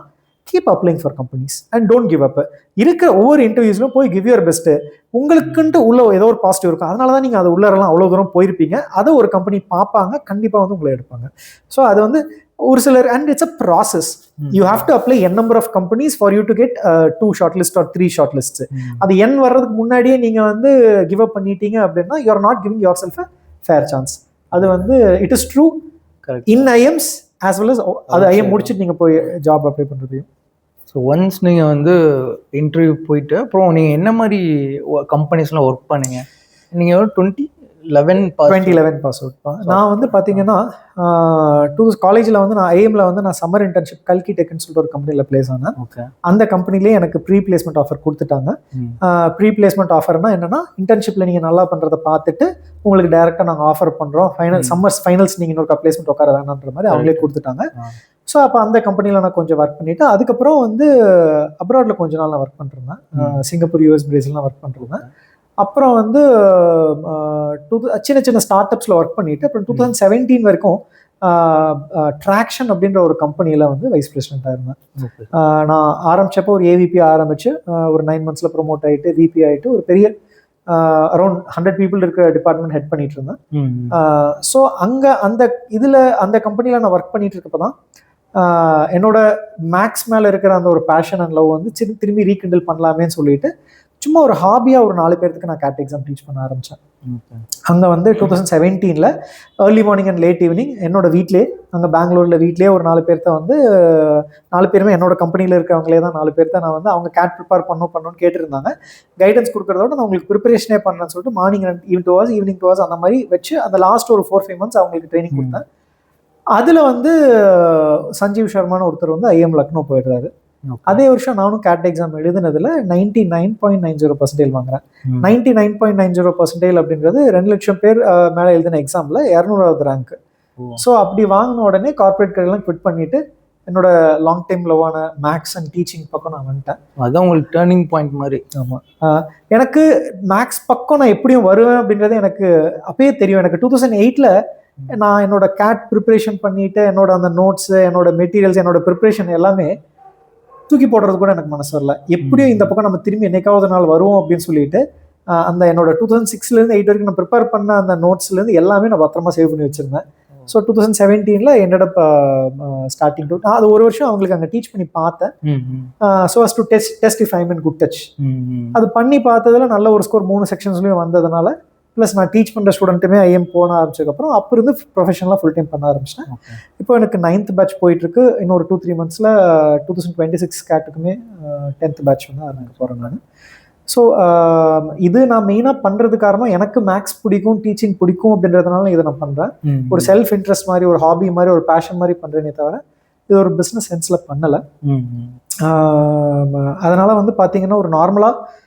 keep அப்ளைங் for companies and don't give up. இருக்கிற ஒவ்வொரு இன்டர்வியூஸ்லும் போய் கிவ் யுவர் பெஸ்ட்டு. உங்களுக்குன்ட்டு உள்ள ஏதோ ஒரு பாசிட்டிவ் இருக்கும், அதனால தான் நீங்கள் அது உள்ளரெல்லாம் அவ்வளோ தூரம் போயிருப்பீங்க. அதை ஒரு கம்பெனி பார்ப்பாங்க, கண்டிப்பாக வந்து உங்களை எடுப்பாங்க. ஸோ அது வந்து ஒரு சிலர் and it's a process. You have to apply n number of companies for you to get 2 shortlist or 3 shortlist. அது n வர்றதுக்கு முன்னாடியே நீங்கள் வந்து கிவ் அப் பண்ணிட்டீங்க அப்படின்னா you are not giving yourself a fair chance. அது வந்து it is true in IIMs as well as அது ஐஎம் முடிச்சுட்டு நீங்கள் போய் ஜாப் அப்ளை பண்ணுறதையும். ஸோ ஒன்ஸ் நீங்கள் வந்து இன்டர்வியூ போயிட்டு அப்புறம் நீங்கள் என்ன மாதிரி கம்பெனிஸ்லாம் ஒர்க் பண்ணீங்க? நீங்கள் 2011 பாஸ் அவுட். நான் வந்து பார்த்தீங்கன்னா காலேஜில் வந்து நான் ஐஎம்ல வந்து நான் சம்மர் இன்டர்ன்ஷிப் கல்கி டெக்னு சொல்லிட்டு ஒரு கம்பெனியில் பிளேஸ் ஆனேன். அந்த கம்பெனிலே எனக்கு ப்ரீ பிளேஸ்மெண்ட் ஆஃபர் கொடுத்துட்டாங்க. ப்ரீ பிளேஸ்மெண்ட் ஆஃபர்னா என்னன்னா இன்டர்ன்ஷிப்பில் நீங்கள் நல்லா பண்ணுறதை பார்த்துட்டு உங்களுக்கு டைரெக்டாக நாங்கள் ஆஃபர் பண்ணுறோம், ஃபைனல்ஸ் நீங்கள் இன்னொரு பிளேஸ்மெண்ட் உட்கார வேணான்ற மாதிரி அவங்களே கொடுத்துட்டாங்க. ஸோ அப்போ அந்த கம்பெனியில் நான் கொஞ்சம் ஒர்க் பண்ணிவிட்டு அதுக்கப்புறம் வந்து அப்ராடில் கொஞ்ச நாள் நான் ஒர்க் பண்ணிருந்தேன். சிங்கப்பூர், யூஎஸ், பிரேசில்லாம் ஒர்க் பண்ணிருந்தேன். அப்புறம் வந்து சின்ன சின்ன ஸ்டார்ட் அப்ஸில் ஒர்க் பண்ணிவிட்டு அப்புறம் 2017 வரைக்கும் ட்ராக்ஷன் அப்படின்ற ஒரு கம்பெனியில் வந்து வைஸ் பிரசிடெண்ட்டாக இருந்தேன். நான் ஆரம்பித்தப்போ ஒரு ஏவிபி ஆரம்பித்து ஒரு 9 மந்த்ஸில் ப்ரொமோட் ஆகிட்டு விபி ஆகிட்டு ஒரு பெரிய அரௌண்ட் 100 பீப்புள் இருக்கிற டிபார்ட்மெண்ட் ஹெட் பண்ணிட்டு இருந்தேன். ஸோ அங்கே அந்த கம்பெனியில் நான் ஒர்க் பண்ணிட்டு இருக்கப்போ தான் என்னோட மேக்ஸ் மேலே இருக்கிற அந்த ஒரு பேஷன் அண்ட் லவ் வந்து திரும்பி ரீகண்டில் பண்ணலாமேன்னு சொல்லிட்டு சும்மா ஒரு ஹாபியாக ஒரு 4 பேருக்கு நான் கேட் எக்ஸாம் டீச் பண்ண ஆரம்பித்தேன். அங்கே வந்து 2017 early morning and late evening என்னோட வீட்லேயே அங்கே பெங்களூரில் வீட்லேயே ஒரு 4 பேர்த்த வந்து 4 பேருமே என்னோட கம்பெனியில் இருக்கிறவங்களே தான் 4 பேர்த்த நான் வந்து அவங்க கேட் ப்ரிப்பேர் பண்ணணும்னு கேட்டிருந்தாங்க. கைடன்ஸ் கொடுக்குறதோட நான் உங்களுக்கு ப்ரிப்பரேஷனே பண்ணேன்னு சொல்லிட்டு மார்னிங் அண்ட் ஈவினிங் 2 hours அந்த மாதிரி வச்சு அந்த லாஸ்ட் ஒரு 4-5 months அவங்களுக்கு ட்ரைனிங் கொடுத்தேன். அதில் வந்து சஞ்சீவ் சர்மான்னு ஒருத்தர் வந்து ஐஎம் லக்னோ போயிடுறாரு. அதே வருஷம் நானும் கேட் எக்ஸாம் எழுதுனதுல 99.90% வாங்குறேன். 99.90% அப்படின்றது 2 லட்சம் பேர் மேலே எழுதின எக்ஸாமில் 200வது ரேங்க். ஸோ அப்படி வாங்கின உடனே கார்பரேட் கரியெல்லாம் குவிட் பண்ணிட்டு என்னோட லாங் டைம் லவான மேக்ஸ் அண்ட் டீச்சிங் பக்கம் நான் வந்துட்டேன். அதுதான் உங்களுக்கு டேர்னிங் பாயிண்ட் மாதிரி. ஆமாம், எனக்கு மேக்ஸ் பக்கம் நான் எப்படியும் வருவேன் அப்படின்றது எனக்கு அப்பயே தெரியும். எனக்கு 2008 நான் என்னோட கேட் ப்ரிப்பரேஷன் பண்ணிட்டு என்னோட அந்த நோட்ஸு, என்னோட மெட்டீரியல்ஸ், என்னோட ப்ரிப்பரேஷன் எல்லாமே தூக்கி போடுறது கூட எனக்கு மனசு வரல. எப்படியும் இந்த பக்கம் நம்ம திரும்பி என்னைக்காவது நாள் வருவோம் அப்படின்னு சொல்லிட்டு அந்த என்னோட 2006 8 வரைக்கும் நான் ப்ரிப்பேர் பண்ண அந்த நோட்ஸ்லேருந்து எல்லாமே நான் பத்திரமா சேவ் பண்ணி வச்சிருந்தேன். ஸோ 2017 என்னோட ஸ்டார்டிங் அது ஒரு வருஷம் அவங்களுக்கு அங்கே டீச் பண்ணி பார்த்தேன். So us to test if I mean good touch. அது பண்ணி பார்த்ததுல நல்ல ஒரு ஸ்கோர் 3 செக்ஷன்ஸ்லையும் வந்ததுனால ப்ளஸ் நான் டீச் பண்ணுற ஸ்டூடெண்ட்டுமே ஐஎம் போன ஆரம்பிச்சதுக்கப்புறம் அப்போ இருந்து ப்ரொஃபஷனலாக ஃபுல் டைம் பண்ண ஆரம்பிச்சிட்டேன். இப்போ எனக்கு 9th பேட்ச் போயிட்டுருக்கு. இன்னொரு 2-3 monthஸில் 2026 கேட்டுக்குமே 10th பேட்ச் வந்து ஆரம்பிக்க போகிறேன் நான். ஸோ இது நான் மெயினாக பண்ணுறது காரணம் எனக்கு மேக்ஸ் பிடிக்கும், டீச்சிங் பிடிக்கும் அப்படின்றதுனால இதை நான் பண்ணுறேன். ஒரு செல்ஃப் இன்ட்ரெஸ்ட் மாதிரி, ஒரு ஹாபி மாதிரி, ஒரு பேஷன் மாதிரி பண்ணுறேனே தவிர இது ஒரு பிஸ்னஸ் சென்ஸில் பண்ணலை. அதனால் வந்து பார்த்தீங்கன்னா ஒரு நார்மலாக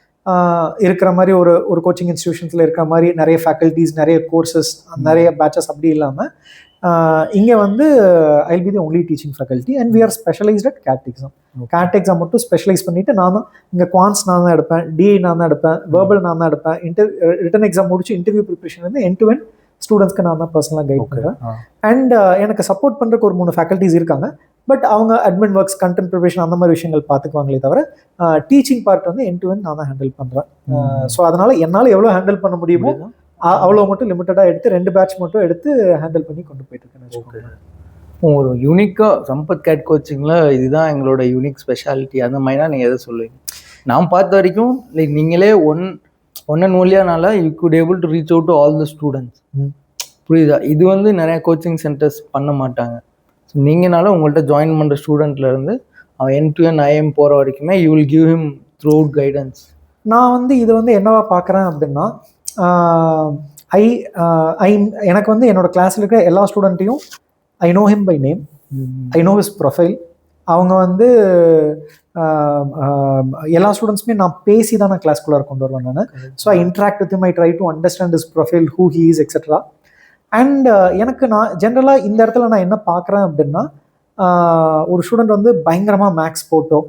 இருக்கிற மாதிரி ஒரு கோச்சிங் இன்ஸ்டிடியூஷன்ஸில் இருக்கிற மாதிரி நிறைய ஃபேக்கல்ட்டிஸ், நிறைய கோர்சஸ், நிறைய பேட்சஸ் அப்படி இல்லாமல் இங்கே வந்து I will be the only teaching faculty and we are specialised at CAT exam. CAT exam மட்டும் ஸ்பெஷலைஸ் பண்ணிவிட்டு நான் தான் இங்கே குவான்ஸ் நான் தான் எடுப்பேன், டிஐ நான் தான் எடுப்பேன், வெர்பல் நான் தான் எடுப்பேன். ரிட்டன் எக்ஸாம் முடிச்சு இன்டர்வியூ ப்ரிப்பரேஷன் வந்து எண்ட் டு எண்ட் ஸ்டூடெண்ட்ஸ்க்கு நான் தான் பர்சனலாக கைட் பண்ணுறேன். அண்ட் எனக்கு சப்போர்ட் பண்ணுறதுக்கு ஒரு 3 ஃபேக்கல்ட்டிஸ் இருக்காங்க. பட் அவங்க அட்மின் ஒர்க்ஸ், கண்டென்ட் ப்ரிப்பரேஷன் அந்த மாதிரி விஷயங்கள் பார்த்துக்குவாங்களே தவிர டீச்சிங் பார்ட் வந்து எண்ட் டு எண்ட் நான் தான் ஹேண்டில் பண்ணுறேன். ஸோ அதனால் என்னால் எவ்வளோ ஹேண்டில் பண்ண முடியுமோ அவ்வளோ மட்டும் லிமிட்டடாக எடுத்து 2 பேட்ச் மட்டும் எடுத்து ஹேண்டில் பண்ணி கொண்டு போயிட்டு இருக்கேன். ஒரு யூனிக்காக சம்பத் கேட் கோச்சிங்கில் இதுதான் எங்களோட யூனிக் ஸ்பெஷாலிட்டி அந்த மாதிரினா நீங்கள் எதை சொல்லுவீங்க? நான் பார்த்த வரைக்கும் லைக் நீங்களே ஒன் அண்ட் ஒன்லியானால you could able to reach out to all the students. புரியுதா? இது வந்து நிறைய கோச்சிங் சென்டர்ஸ் பண்ண மாட்டாங்க. ஸோ நீங்கனால உங்கள்கிட்ட ஜாயின் பண்ணுற ஸ்டூடெண்ட்லேருந்து அவன் என் டு என் ஐஎம் போகிற வரைக்குமே you will give him through out guidance. நான் வந்து இது வந்து என்னவா பார்க்குறேன் அப்படின்னா எனக்கு வந்து என்னோட கிளாஸில் இருக்க எல்லா ஸ்டூடெண்ட்டையும் I know him by name, I know his profile. அவங்க வந்து எல்லா ஸ்டூடெண்ட்ஸுமே நான் பேசி தான் நான் கிளாஸ்குள்ளார கொண்டு வருவேன் நான். So I interact with him, I try to understand his profile, who he is etcetera. And எனக்கு நான் ஜென்ரலாக இந்த இடத்துல நான் என்ன பார்க்குறேன் அப்படின்னா ஒரு ஸ்டூடெண்ட் வந்து பயங்கரமாக மேக்ஸ் போட்டோ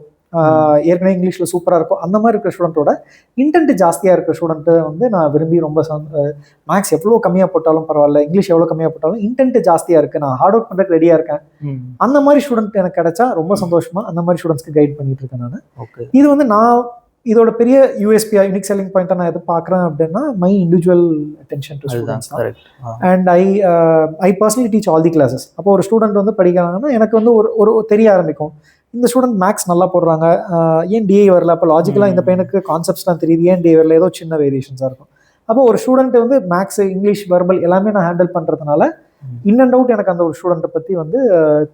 ஏற்கனவே இங்கிலீஷில் சூப்பராக இருக்கும் அந்த மாதிரி இருக்கிற ஸ்டூடெண்ட்டோட இன்டென்ட் ஜாஸ்தியாக இருக்கிற ஸ்டூடெண்ட்டு வந்து நான் விரும்பி ரொம்ப மேக்ஸ் எவ்வளோ கம்மியாக போட்டாலும் பரவாயில்ல, இங்கிலீஷ் எவ்வளோ கம்மியாக போட்டாலும் இன்டென்ட் ஜாஸ்தியாக இருக்குது, நான் ஹார்ட் ஒர்க் பண்ணுறதுக்கு ரெடியாக இருக்கேன், அந்த மாதிரி ஸ்டூடெண்ட் எனக்கு கிடைச்சா ரொம்ப சந்தோஷமா அந்த மாதிரி ஸ்டூடெண்ட்ஸ்க்கு கைட் பண்ணிட்டு இருக்கேன் நான். இது வந்து நான் இதோட பெரிய யூஎஸ்பி யூனிக் செல்லிங் பாயிண்ட்டை நான் எது பார்க்குறேன் அப்படின்னா my individual attention to students. And I personally teach all the classes. அப்போ ஒரு ஸ்டூடெண்ட் வந்து படிக்கிறாங்கன்னா எனக்கு வந்து ஒரு தெரிய ஆரம்பிக்கும், இந்த ஸ்டூடெண்ட் மேக்ஸ் நல்லா போடுறாங்க, ஏன் டிஐ வரல, அப்போ லாஜிக்கலாக இந்த பையனுக்கு கான்செப்ட்ஸ்லாம் தெரியுது, ஏன் டிஐ வரல, ஏதோ சின்ன வேரியேஷன்ஸாக இருக்கும். அப்போ ஒரு ஸ்டூடெண்ட் வந்து மேக்ஸ், இங்கிலீஷ், வெர்பல் எல்லாமே நான் ஹேண்டில் பண்ணுறதுனால இன் அண்ட் அவுட் எனக்கு அந்த ஒரு ஸ்டூடெண்ட்டை பற்றி வந்து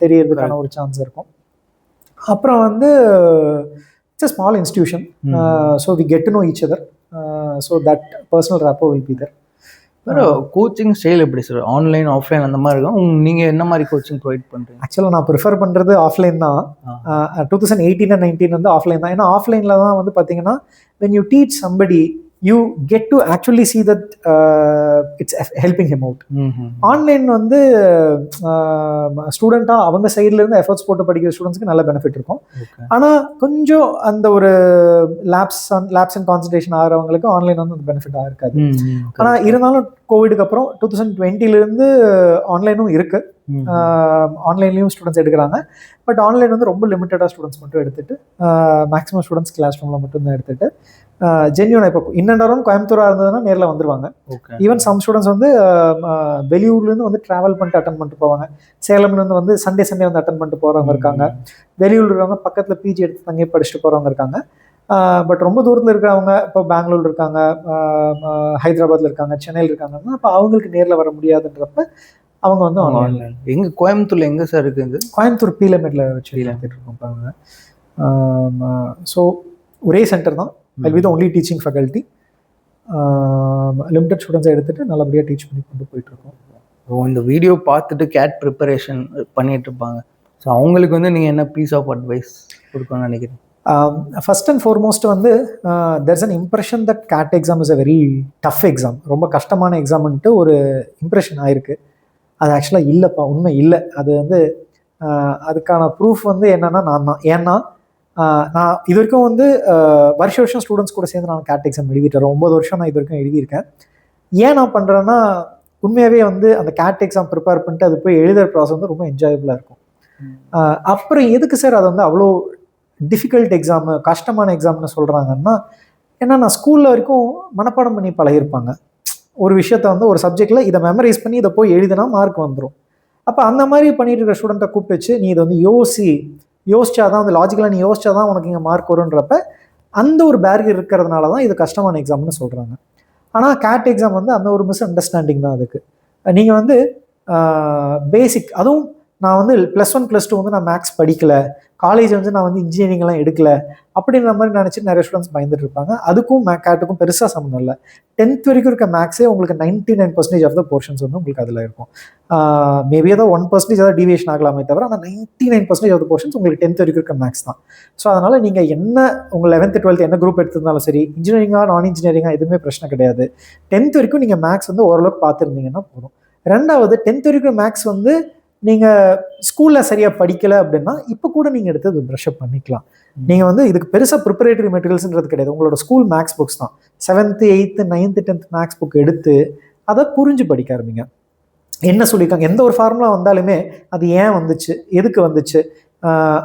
தெரியறதுக்கான ஒரு சான்ஸ் இருக்கும். அப்புறம் வந்து it's a small institution, so we get to know each other, so that personal rapport will be there. Coaching style எப்படி சார்? ஆன்லைன், ஆஃப்லைன் அந்த மாதிரி இருக்கும். நீங்கள் என்ன மாதிரி கோச்சிங் ப்ரொவைட் பண்ணுறீங்க? ஆக்சுவலாக நான் ப்ரிஃபர் பண்ணுறது ஆஃப்லைன் தான். 2018 and 19 வந்து ஆஃப்லைன் தான். ஏன்னா ஆஃப்லைனில் தான் வந்து பார்த்தீங்கன்னா when you teach somebody you get to actually see that it's helping him out. Online வந்து ஸ்டூடெண்ட்டாக அவங்க சைட்லேருந்து எஃபர்ட்ஸ் போட்டு படிக்கிற ஸ்டூடெண்ட்ஸ்க்கு நல்ல பெனிஃபிட் இருக்கும். ஆனால் கொஞ்சம் அந்த ஒரு லேப்ஸ் அண்ட் கான்சன்ட்ரேஷன் ஆகிறவங்களுக்கு ஆன்லைன் வந்து அந்த பெனிஃபிட்டாக இருக்காது. ஆனால் இருந்தாலும் கோவிடுக்கு அப்புறம் 2020 ஆன்லைனும் இருக்குது, ஆன்லைன்லேயும் ஸ்டூடெண்ட்ஸ் எடுக்கிறாங்க. பட் ஆன்லைன் வந்து ரொம்ப லிமிட்டடாக ஸ்டூடெண்ட்ஸ் மட்டும் எடுத்துகிட்டு மேக்ஸிமம் ஸ்டூடெண்ட்ஸ் கிளாஸ் ரூமில் மட்டும் தான் எடுத்துகிட்டு ஜென்யூன் இப்போ இன்னொரு கோயம்புத்தூராக இருந்ததுன்னா நேரில் வந்துருவாங்க. ஈவன் சம் ஸ்டூடெண்ட்ஸ் வந்து வெளியூர்லேருந்து வந்து ட்ராவல் பண்ணிட்டு அட்டன் பண்ணிட்டு போவாங்க. சேலம்லேருந்து வந்து சண்டே வந்து அட்டன் பண்ணிட்டு போகிறவங்க இருக்காங்க. வெளியூர் இருக்கிறவங்க பக்கத்தில் பிஜி எடுத்து தங்கி படிச்சுட்டு போகிறவங்க இருக்காங்க. பட் ரொம்ப தூரத்தில் இருக்கிறவங்க இப்போ பெங்களூர் இருக்காங்க, ஹைதராபாத்தில் இருக்காங்க, சென்னையில் இருக்காங்கன்னா அப்போ அவங்களுக்கு நேரில் வர முடியாதுன்றப்ப அவங்க வந்து ஆன்லைன். எங்கே கோயம்புத்தூரில் எங்கே சார் இருக்குது? கோயம்புத்தூர் பீலமேட்டில் வச்சு இருக்கோம் பாருங்க. ஸோ ஒரே சென்டர் தான். I'll be the only teaching faculty. Limited ஸ்டூடெண்ட்ஸை எடுத்துகிட்டு நல்லபடியாக டீச் பண்ணி கொண்டு போயிட்டுருக்கோம். இந்த வீடியோ பார்த்துட்டு கேட் ப்ரிப்பரேஷன் பண்ணிட்டு இருப்பாங்க. ஸோ அவங்களுக்கு வந்து நீங்கள் என்ன பீஸ் ஆஃப் அட்வைஸ் கொடுக்கணும்னு நினைக்கிறீங்க? ஃபர்ஸ்ட் அண்ட் ஃபார்மோஸ்ட் வந்து there's an impression that CAT exam is a very tough exam, ரொம்ப கஷ்டமான எக்ஸாம்ன்ட்டு ஒரு இம்ப்ரெஷன் ஆயிருக்கு. அது ஆக்சுவலாக இல்லைப்பா, உண்மை இல்லை. அது வந்து அதுக்கான ப்ரூஃப் வந்து என்னென்னா நான் தான். ஏன்னா நான் இது வரைக்கும் வந்து வருஷம் ஸ்டூடெண்ட்ஸ் கூட சேர்ந்து நான் கேட் எக்ஸாம் எழுதிட்டேன். 9 வருஷம் நான் இது வரைக்கும் எழுதியிருக்கேன். ஏன் நான் பண்ணுறேன்னா உண்மையாகவே வந்து அந்த கேட் எக்ஸாம் ப்ரிப்பேர் பண்ணிட்டு அது போய் எழுதுகிற ப்ராசஸ் வந்து ரொம்ப என்ஜாயபுளாக இருக்கும். அப்புறம் எதுக்கு சார் அது வந்து அவ்வளோ டிஃபிகல்ட் எக்ஸாமு, கஷ்டமான எக்ஸாம்னு சொல்கிறாங்கன்னா, ஏன்னா நான் ஸ்கூலில் வரைக்கும் மனப்பாடம் பண்ணி பழகிருப்பாங்க. ஒரு விஷயத்த வந்து ஒரு சப்ஜெக்டில் இதை மெமரைஸ் பண்ணி இதை போய் எழுதினா மார்க் வந்துடும். அப்போ அந்த மாதிரி பண்ணிட்டு இருக்கிற ஸ்டூடெண்ட்டை கூப்பிட்டு வச்சு நீ இதை வந்து யோசிச்சாதான் அந்த லாஜிக்கலாக நீ யோசிச்சாதான் உனக்கு இங்கே மார்க் வரும்ன்றப்ப அந்த ஒரு பேரியர் இருக்கிறதுனால தான் இது கஷ்டமான எக்ஸாம்னு சொல்கிறாங்க. ஆனால் கேட் எக்ஸாம் வந்து அந்த ஒரு மிஸ் அண்டர்ஸ்டாண்டிங் தான் அதுக்கு. நீங்கள் வந்து பேசிக், அதுவும் நான் வந்து +1 +2 வந்து நான் மேக்ஸ் படிக்கலை, காலேஜ் வந்து நான் வந்து இன்ஜினியரிங்லாம் எடுக்கல அப்படின்ற மாதிரி நினச்சி நிறைய ஸ்டூடெண்ட்ஸ் பயந்துட்டு இருப்பாங்க. அதுக்கும் கேட்டுக்கும் பெருசாக சம்மந்தம் இல்லை. 10th வரைக்கும் இருக்க மேக்ஸே உங்களுக்கு 99% ஆஃப் த போர்ஷன்ஸ் வந்து உங்களுக்கு அதில் இருக்கும். மேபி ஏதோ 1% ஏதாவது டீவியேஷன் ஆகலாமே தவிர, ஆனால் 99% ஆஃப் த போர்ஷன்ஸ் உங்களுக்கு 10th வரைக்கும் இருக்க மேக்ஸ் தான். ஸோ அதனால் நீங்கள் என்ன உங்கள் 11th 12th என்ன குரூப் எடுத்திருந்தாலும் சரி, இன்ஜினியரிங்காக நான் இன்ஜினியரிங்காக எதுவுமே பிரச்சனை கிடையாது. 10th வரைக்கும் நீங்கள் மேக்ஸ் வந்து ஓரளவுக்கு பார்த்துருந்தீங்கன்னா போதும். ரெண்டாவது, 10th வரைக்கும் மேக்ஸ் வந்து நீங்கள் ஸ்கூலில் சரியாக படிக்கலை அப்படின்னா இப்போ கூட நீங்கள் எடுத்து அது ப்ரஷ்அப் பண்ணிக்கலாம். நீங்கள் வந்து இதுக்கு பெருசாக ப்ரிப்பரேட்டரி மெட்டீரியல்ஸ்ன்றது கிடையாது. உங்களோட ஸ்கூல் மேக்ஸ் புக்ஸ் தான். 7th 8th 9th 10th maths book எடுத்து அதை புரிஞ்சு படிக்க ஆரம்பிங்க. என்ன சொல்லியிருக்காங்க, எந்த ஒரு ஃபார்முலா வந்தாலுமே அது ஏன் வந்துச்சு, எதுக்கு வந்துச்சு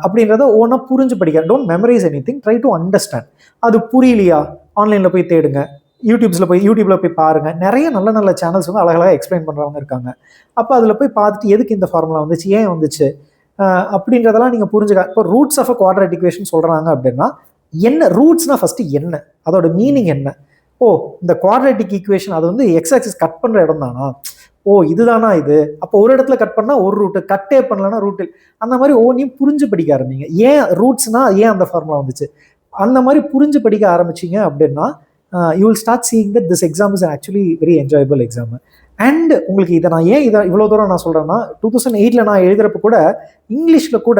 அப்படின்றத ஒன்றா புரிஞ்சு படிக்க. Don't memorise anything, try to understand. அது புரியலையா, ஆன்லைனில் போய் தேடுங்க, யூடியூப்ல போய் பாருங்க. நிறைய நல்ல நல்ல சேனல்ஸ் வந்து அழகழகாக எக்ஸ்பிளைன் பண்ணுறவங்க இருக்காங்க. அப்போ அதில் போய் பார்த்துட்டு எதுக்கு இந்த ஃபார்முலா வந்துச்சு, ஏன் வந்துச்சு அப்படின்றதெல்லாம் நீங்கள் புரிஞ்சுக்க. இப்போ roots of a quadratic equation சொல்கிறாங்க அப்படின்னா என்ன ரூட்ஸ்னால் ஃபஸ்ட்டு என்ன, அதோட மீனிங் என்ன? ஓ, இந்த குவாட்ரேட்டிக் ஈக்குவேஷன் அது வந்து எக்ஸ் ஆக்சிஸ் கட் பண்ணுற இடம் தானா, ஓ இதுதானா இது, அப்போ ஒரு இடத்துல கட் பண்ணால் ஒரு ரூட்டு, கட்டே பண்ணலன்னா ரூட்டு, அந்த மாதிரி ஒவ்வொன்றையும் புரிஞ்சு படிக்க ஆரம்பிங்க. ஏன் ரூட்ஸ்னா ஏன் அந்த ஃபார்முலா வந்துச்சு, அந்த மாதிரி புரிஞ்சு படிக்க ஆரம்பிச்சிங்க அப்படின்னா you will start seeing that this exam is actually very enjoyable exam. And உங்களுக்கு இதை நான் ஏன் இவ்வளோ தூரம் நான் சொல்கிறேன்னா, 2008 நான் எழுதுறப்ப கூட இங்கிலீஷில் கூட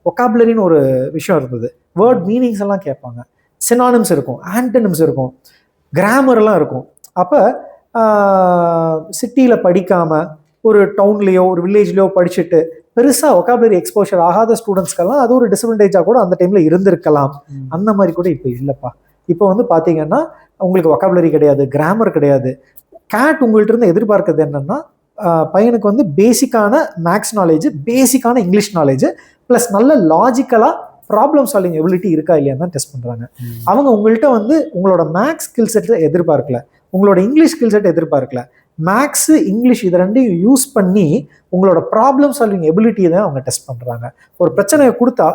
ஒகாபுலரின்னு ஒரு விஷயம் இருந்தது. வேர்ட் மீனிங்ஸ் எல்லாம் கேட்பாங்க, சினானிம்ஸ் இருக்கும், ஆன்டனிம்ஸ் இருக்கும், கிராமர்லாம் இருக்கும். அப்போ சிட்டியில் படிக்காமல் ஒரு டவுன்லேயோ ஒரு வில்லேஜ்லேயோ படிச்சுட்டு பெருசாக ஒகாபுலரி எக்ஸ்போஷர் ஆகாத ஸ்டூடெண்ட்ஸ்க்கெல்லாம் அது ஒரு டிஸ்அட்வான்டேஜாக கூட அந்த டைமில் இருந்திருக்கலாம். அந்த மாதிரி கூட இப்போ இல்லைப்பா. இப்போ வந்து பார்த்தீங்கன்னா உங்களுக்கு ஒகாபுலரி கிடையாது, கிராமர் கிடையாது. கேட் உங்கள்கிட்ட இருந்து எதிர்பார்க்கறது என்னன்னா, பையனுக்கு வந்து பேசிக்கான மேக்ஸ் நாலேஜ், பேசிக்கான இங்கிலீஷ் நாலேஜ், ப்ளஸ் நல்ல லாஜிக்கலாக ப்ராப்ளம் சால்விங் எபிலிட்டி இருக்கா இல்லையான்னு தான் டெஸ்ட் பண்ணுறாங்க. அவங்க உங்கள்கிட்ட வந்து உங்களோட மேக்ஸ் ஸ்கில் செட்டை எதிர்பார்க்கல, உங்களோட இங்கிலீஷ் ஸ்கில் செட்டை எதிர்பார்க்கல. மேக்ஸு இங்கிலீஷ் இதை ரெண்டையும் யூஸ் பண்ணி உங்களோட ப்ராப்ளம் சால்விங் எபிலிட்டியை தான் அவங்க டெஸ்ட் பண்ணுறாங்க. ஒரு பிரச்சனையை கொடுத்தா,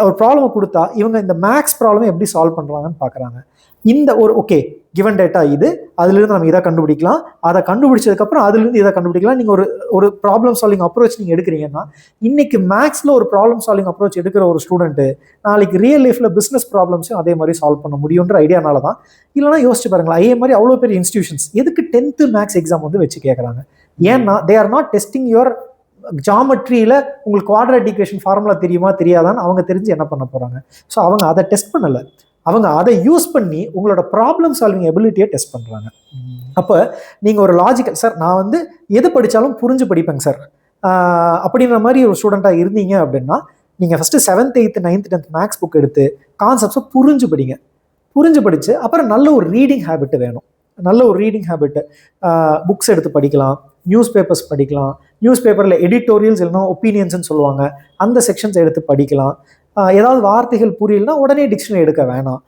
ஒரு ப்ராப்ளமை கொடுத்தா இவங்க இந்த மேக்ஸ் ப்ராப்ளமை எப்படி சால்வ் பண்ணுறாங்கன்னு பார்க்குறாங்க. இந்த ஒரு ஓகே கிவன் டேட்டா இது, அதுலேருந்து நம்ம இதை கண்டுபிடிக்கலாம், அதை கண்டுபிடிச்சதுக்கப்புறம் அதுலேருந்து இதை கண்டுபிடிக்கலாம். நீங்கள் ஒரு ப்ராப்ளம் சால்விங் அப்ரோச் நீங்கள் எடுக்கிறீங்கன்னா, இன்னைக்கு மேக்ஸில் ஒரு ப்ராப்ளம் சால்விங் அப்ரோச் எடுக்கிற ஒரு ஸ்டூடெண்ட்டு நாளைக்கு ரியல் லைஃப்பில் பிஸ்னஸ் ப்ராப்ளம்ஸும் அதே மாதிரி சால்வ் பண்ண முடியுன்ற ஐடியானால தான். இல்லைனா யோசிச்சு பாருங்களேன், அதே மாதிரி அவ்வளோ பெரிய இன்ஸ்டியூஷன்ஸ் எதுக்கு 10th மேக்ஸ் எக்ஸாம் வந்து வச்சு கேட்குறாங்க? ஏன்னா they are not testing your ஜாமெட்ரியில் உங்களுக்கு குவாட்ரேட்டிக் ஈக்குவேஷன் ஃபார்முலா தெரியுமா தெரியாதான்னு அவங்க தெரிஞ்சு என்ன பண்ண போகிறாங்க. ஸோ அவங்க அதை டெஸ்ட் பண்ணலை, அவங்க அதை யூஸ் பண்ணி உங்களோட ப்ராப்ளம் சால்விங் எபிலிட்டியை டெஸ்ட் பண்ணுறாங்க. அப்போ நீங்கள் ஒரு லாஜிக்கல், சார் நான் வந்து எது படித்தாலும் புரிஞ்சு படிப்பேங்க சார் அப்படின்ற மாதிரி ஒரு ஸ்டூடெண்ட்டாக இருந்தீங்க அப்படின்னா, நீங்கள் first 7th 8th 9th 10th maths book எடுத்து கான்செப்ட்ஸை புரிஞ்சு படிங்க. புரிஞ்சு படித்து அப்புறம் நல்ல ஒரு ரீடிங் ஹேபிட்டு வேணும். நல்ல ஒரு ரீடிங் ஹேபிட்டு, புக்ஸ் எடுத்து படிக்கலாம், நியூஸ் பேப்பர்ஸ் படிக்கலாம், நியூஸ் பேப்பரில் எடிட்டோரியல்ஸ் இல்லைனா ஒப்பீனியன்ஸ்ன்னு சொல்லுவாங்க, அந்த செக்ஷன்ஸ் எடுத்து படிக்கலாம். ஏதாவது வார்த்தைகள் புரியலனா உடனே டிக்ஷனரி எடுக்க வேணாம்.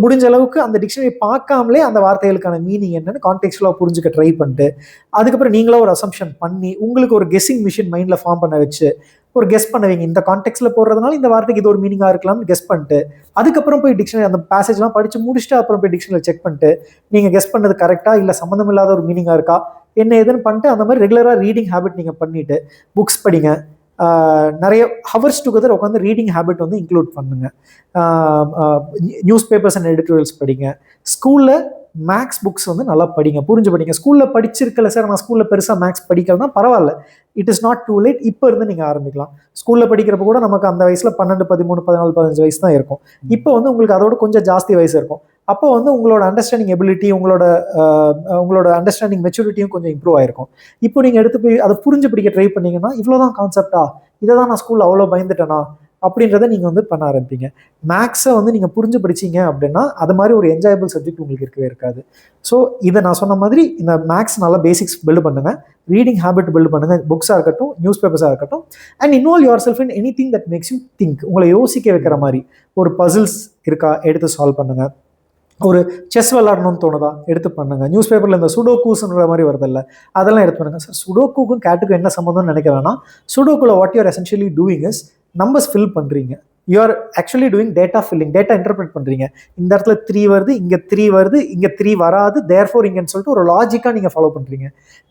முடிஞ்ச அளவுக்கு அந்த டிக்ஷனரி பார்க்காமலே அந்த வார்த்தைகளுக்கான மீனிங் என்னன்னு கான்டெக்ஸ்டுவலாக புரிஞ்சுக்க ட்ரை பண்ணிட்டு, அதுக்கப்புறம் நீங்களா ஒரு அசம்ஷன் பண்ணி உங்களுக்கு ஒரு கெஸ்ஸிங் மிஷின் மைண்டில் ஃபார்ம் பண்ண வச்சு ஒரு கெஸ் பண்ணுவீங்க. இந்த கான்டெக்ஸ்டில் போடுறதுனால இந்த வார்த்தைக்கு இது ஒரு மீனிங்காக இருக்கலாம்னு கெஸ் பண்ணிட்டு, அதுக்கப்புறம் போய் டிக்ஷனரி அந்த பேசேஜ்லாம் படித்து முடிச்சுட்டு அப்புறம் போய் டிக்ஷனரி செக் பண்ணிட்டு நீங்கள் கெஸ் பண்ணது கரெக்டாக இல்லை சம்மந்தம் இல்லாத ஒரு மீனிங்காக இருக்கா என்ன ஏதுன்னு பண்ணிட்டு அந்த மாதிரி ரெகுலராக ரீடிங் ஹேபிட் நீங்கள் பண்ணிவிட்டு புக்ஸ் படிங்க. நிறைய ஹவர்ஸ் டுகெதர் உட்காந்து ரீடிங் ஹேபிட் வந்து இன்க்ளூட் பண்ணுங்க. நியூஸ் பேப்பர்ஸ் அண்ட் எடிட்டோரியல்ஸ் படிங்க. ஸ்கூலில் மேக்ஸ் புக்ஸ் வந்து நல்லா படிங்க, புரிஞ்சு படிங்க. ஸ்கூலில் படிச்சிருக்கல சார் நான் ஸ்கூலில் பெருசாக மேக்ஸ் படிக்கிறதுனா பரவாயில்ல, it is not too late. இப்போ இருந்து நீங்கள் ஆரம்பிக்கலாம். ஸ்கூலில் படிக்கிறப்ப கூட நமக்கு அந்த வயசில் 12 13 14 15 வயசு தான் இருக்கும். இப்போ வந்து உங்களுக்கு அதோட கொஞ்சம் ஜாஸ்தி வயசு இருக்கும். அப்போ வந்து உங்களோட அண்டர்ஸ்டாண்டிங் எபிலிட்டி, உங்களோட அண்டர்ஸ்டாண்டிங் மெச்சூரிட்டியும் கொஞ்சம் இம்ப்ரூவ் ஆயிருக்கும். இப்போ நீங்கள் எடுத்து போய் அதை புரிஞ்சு படிக்க ட்ரை பண்ணீங்கன்னா, இவ்வளோதான் கான்செப்டா, இதை தான் நான் ஸ்கூலில் அவ்வளோ பயந்துட்டேனா அப்படின்றத நீங்கள் வந்து பண்ண ஆரம்பிப்பீங்க. மேக்ஸை வந்து நீங்கள் புரிஞ்சு படிச்சிங்க அப்படின்னா அது மாதிரி ஒரு என்ஜாயபிள் சப்ஜெக்ட் உங்களுக்கு இருக்கவே இருக்காது. ஸோ இதை நான் சொன்ன மாதிரி இந்த மேக்ஸ் நல்லா பேசிக்ஸ் பில்டு பண்ணுங்கள், ரீடிங் ஹேபிட் பில்டு பண்ணுங்கள், புக்ஸாக இருக்கட்டும் நியூஸ் பேப்பர்ஸாக இருக்கட்டும். And involve your self in any thing that makes you think. உங்களை யோசிக்க வைக்கிற மாதிரி ஒரு பசில்ஸ் இருக்கா எடுத்து சால்வ் பண்ணுங்கள். ஒரு செஸ் விளாடணும்னு தோணுதா எடுத்து பண்ணுங்க. நியூஸ் பேப்பரில் இந்த சுடோக்கூஸ்ன்ற மாதிரி வருதில்ல, அதெல்லாம் எடுத்து பண்ணுங்க. சார் சுடோக்குக்கும் கேட்டுக்கும் என்ன சம்மந்தம்னு நினைக்க வேணாம். சுடோக்குல what you're essentially doing is numbers fill பண்ணுறீங்க. You are actually doing data filling, data interpret பண்ணுறீங்க. இந்த இடத்துல 3 வருது, இங்கே 3 வருது, இங்கே 3 வராது, தேர்ஃபோர் இங்கன்னு சொல்லிட்டு ஒரு லாஜிக்காக நீங்கள் ஃபாலோ பண்ணுறீங்க.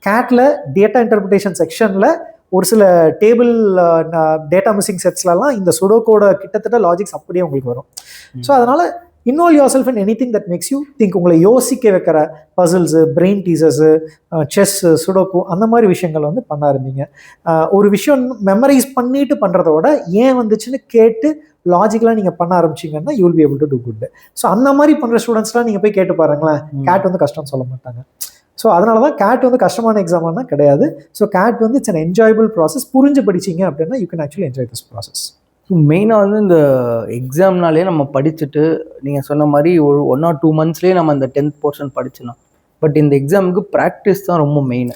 கேட்டில் டேட்டா இன்டர்பிரிட்டேஷன் செக்ஷனில் ஒரு சில டேபிள் டேட்டா மிஸ்ஸிங் செட்ஸ்லலாம் இந்த சுடோக்கோட கிட்டத்தட்ட லாஜிக்ஸ் அப்படியே உங்களுக்கு வரும். ஸோ அதனால் involve your self in anything that makes you think. உங்களை யோசிக்க வைக்கிற பசில்ஸு, பிரெயின் டீசர்ஸு, செஸ்ஸு, சுடோக்கு அந்த மாதிரி விஷயங்கள் வந்து பண்ண ஆரம்பிங்க. ஒரு விஷயம் மெமரைஸ் பண்ணிட்டு பண்ணுறத விட ஏன் வந்துச்சுன்னு கேட்டு லாஜிக்கலாக நீங்கள் பண்ண ஆரம்பிச்சிங்கன்னா you will be able to do good. So அந்த மாதிரி பண்ணுற ஸ்டூடெண்ட்ஸ்லாம் நீங்கள் போய் கேட்டு பாருங்களேன், கேட் வந்து கஷ்டம் சொல்ல மாட்டாங்க. ஸோ அதனால தான் கேட் வந்து கஷ்டமான எக்ஸாம்னா கிடையாது. ஸோ கேட் வந்து இட்ஸ் அன் என்ஜாயபிள் ப்ராசஸ். புரிஞ்சு படிச்சிங்க அப்படின்னா you can actually enjoy this process. So மெயினாக வந்து இந்த எக்ஸாம்னாலே நம்ம படிச்சுட்டு நீங்கள் சொன்ன மாதிரி ஒரு 1 or 2 monthsலேயே நம்ம அந்த 10th போர்ஷன் படிச்சிடலாம். பட் இந்த எக்ஸாமுக்கு ப்ராக்டிஸ் தான் ரொம்ப மெயின்.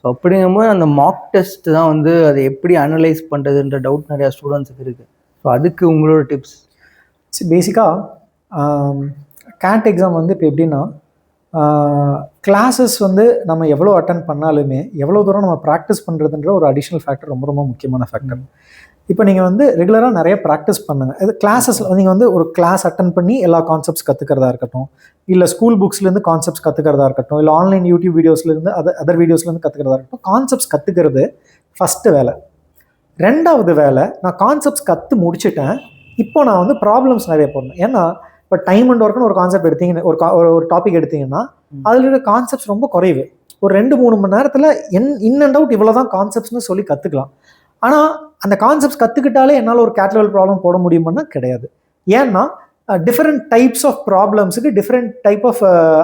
ஸோ அப்படிங்கும்போது அந்த மார்க் டெஸ்ட் தான் வந்து அதை எப்படி அனலைஸ் பண்ணுறதுன்ற டவுட் நிறையா ஸ்டூடெண்ட்ஸுக்கு இருக்குது. ஸோ அதுக்கு உங்களோட டிப்ஸ்? பேசிக்காக கேட் எக்ஸாம் வந்து இப்போ எப்படின்னா, கிளாஸஸ் வந்து நம்ம எவ்வளோ அட்டன் பண்ணாலுமே எவ்வளோ தூரம் நம்ம ப்ராக்டிஸ் பண்ணுறதுன்ற ஒரு அடிஷ்னல் ஃபேக்டர் ரொம்ப ரொம்ப முக்கியமான ஃபேக்டர். இப்போ நீங்கள் வந்து ரெகுலராக நிறைய ப்ராக்டிஸ் பண்ணுங்கள். இது கிளாஸஸில் நீங்கள் வந்து ஒரு கிளாஸ் அட்டன் பண்ணி எல்லா கான்செப்ட்ஸ் கற்றுக்கிறதா இருக்கட்டும், இல்லை ஸ்கூல் புக்ஸ்லேருந்து கான்செப்ட்ஸ் கற்றுக்கிறதா இருக்கட்டும், இல்லை ஆன்லைன் யூடியூப் வீடியோஸ்லேருந்து அதர் வீடியோஸ்லேருந்து கற்றுக்கிறதா இருக்கட்டும், கான்செப்ட்ஸ் கற்றுக்கிறது ஃபஸ்ட்டு வேலை. 2வது வேலை, நான் கான்செப்ட்ஸ் கற்று முடிச்சுட்டேன், இப்போ நான் வந்து ப்ராப்ளம்ஸ் நிறைய போடணும். ஏன்னா இப்போ டைம் அண்ட் ஒர்க்குன்னு ஒரு கான்செப்ட் எடுத்தீங்கன்னு ஒரு டாபிக் எடுத்தீங்கன்னா அதில் இருக்க கான்செப்ட்ஸ் ரொம்ப குறைவு. ஒரு 2-3 மணி நேரத்தில் இன் அண்ட் அவுட் இவ்வளோ தான் கான்செப்ட்ஸ்னு சொல்லி கற்றுக்கலாம். ஆனால் அந்த கான்செப்ட்ஸ் கற்றுக்கிட்டாலே என்னால் ஒரு கேட் லெவல் ப்ராப்ளம் போட முடியுமான்னா கிடையாது. ஏன்னா டிஃப்ரெண்ட் டைப்ஸ் ஆஃப் ப்ராப்ளம்ஸுக்கு டிஃப்ரெண்ட் டைப் ஆஃப்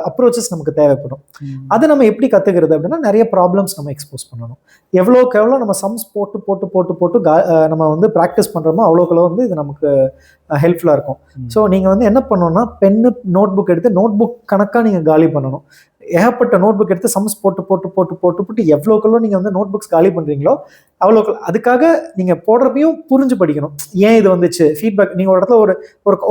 அப்ரோச்சஸ் நமக்கு தேவைப்படும். அதை நம்ம எப்படி கற்றுக்கிறது அப்படின்னா நிறைய ப்ராப்ளம்ஸ் நம்ம எக்ஸ்போஸ் பண்ணணும். எவ்வளோக்கு எவ்வளோ நம்ம சம்ஸ் போட்டு போட்டு போட்டு போட்டு நம்ம வந்து ப்ராக்டிஸ் பண்ணுறோமோ அவ்வளோக்கு வந்து இது நமக்கு ஹெல்ப்ஃபுல்லாக இருக்கும். ஸோ நீங்கள் வந்து என்ன பண்ணணும்னா பென்னு நோட் புக் எடுத்து நோட் புக் கணக்காக நீங்கள் காலி பண்ணணும். ஏகப்பட்ட நோட் புக் எடுத்து சம்ஸ் போட்டு போட்டு போட்டு போட்டு போட்டு எவ்வளோக்குள்ளோ நீங்கள் வந்து நோட் புக்ஸ் காலி பண்ணுறீங்களோ அவ்வளோக்கு. அதுக்காக நீங்கள் போடுறப்பையும் புரிஞ்சு படிக்கணும். ஏன் இது வந்துச்சு ஃபீட்பேக். நீங்கள் ஒரு இடத்துல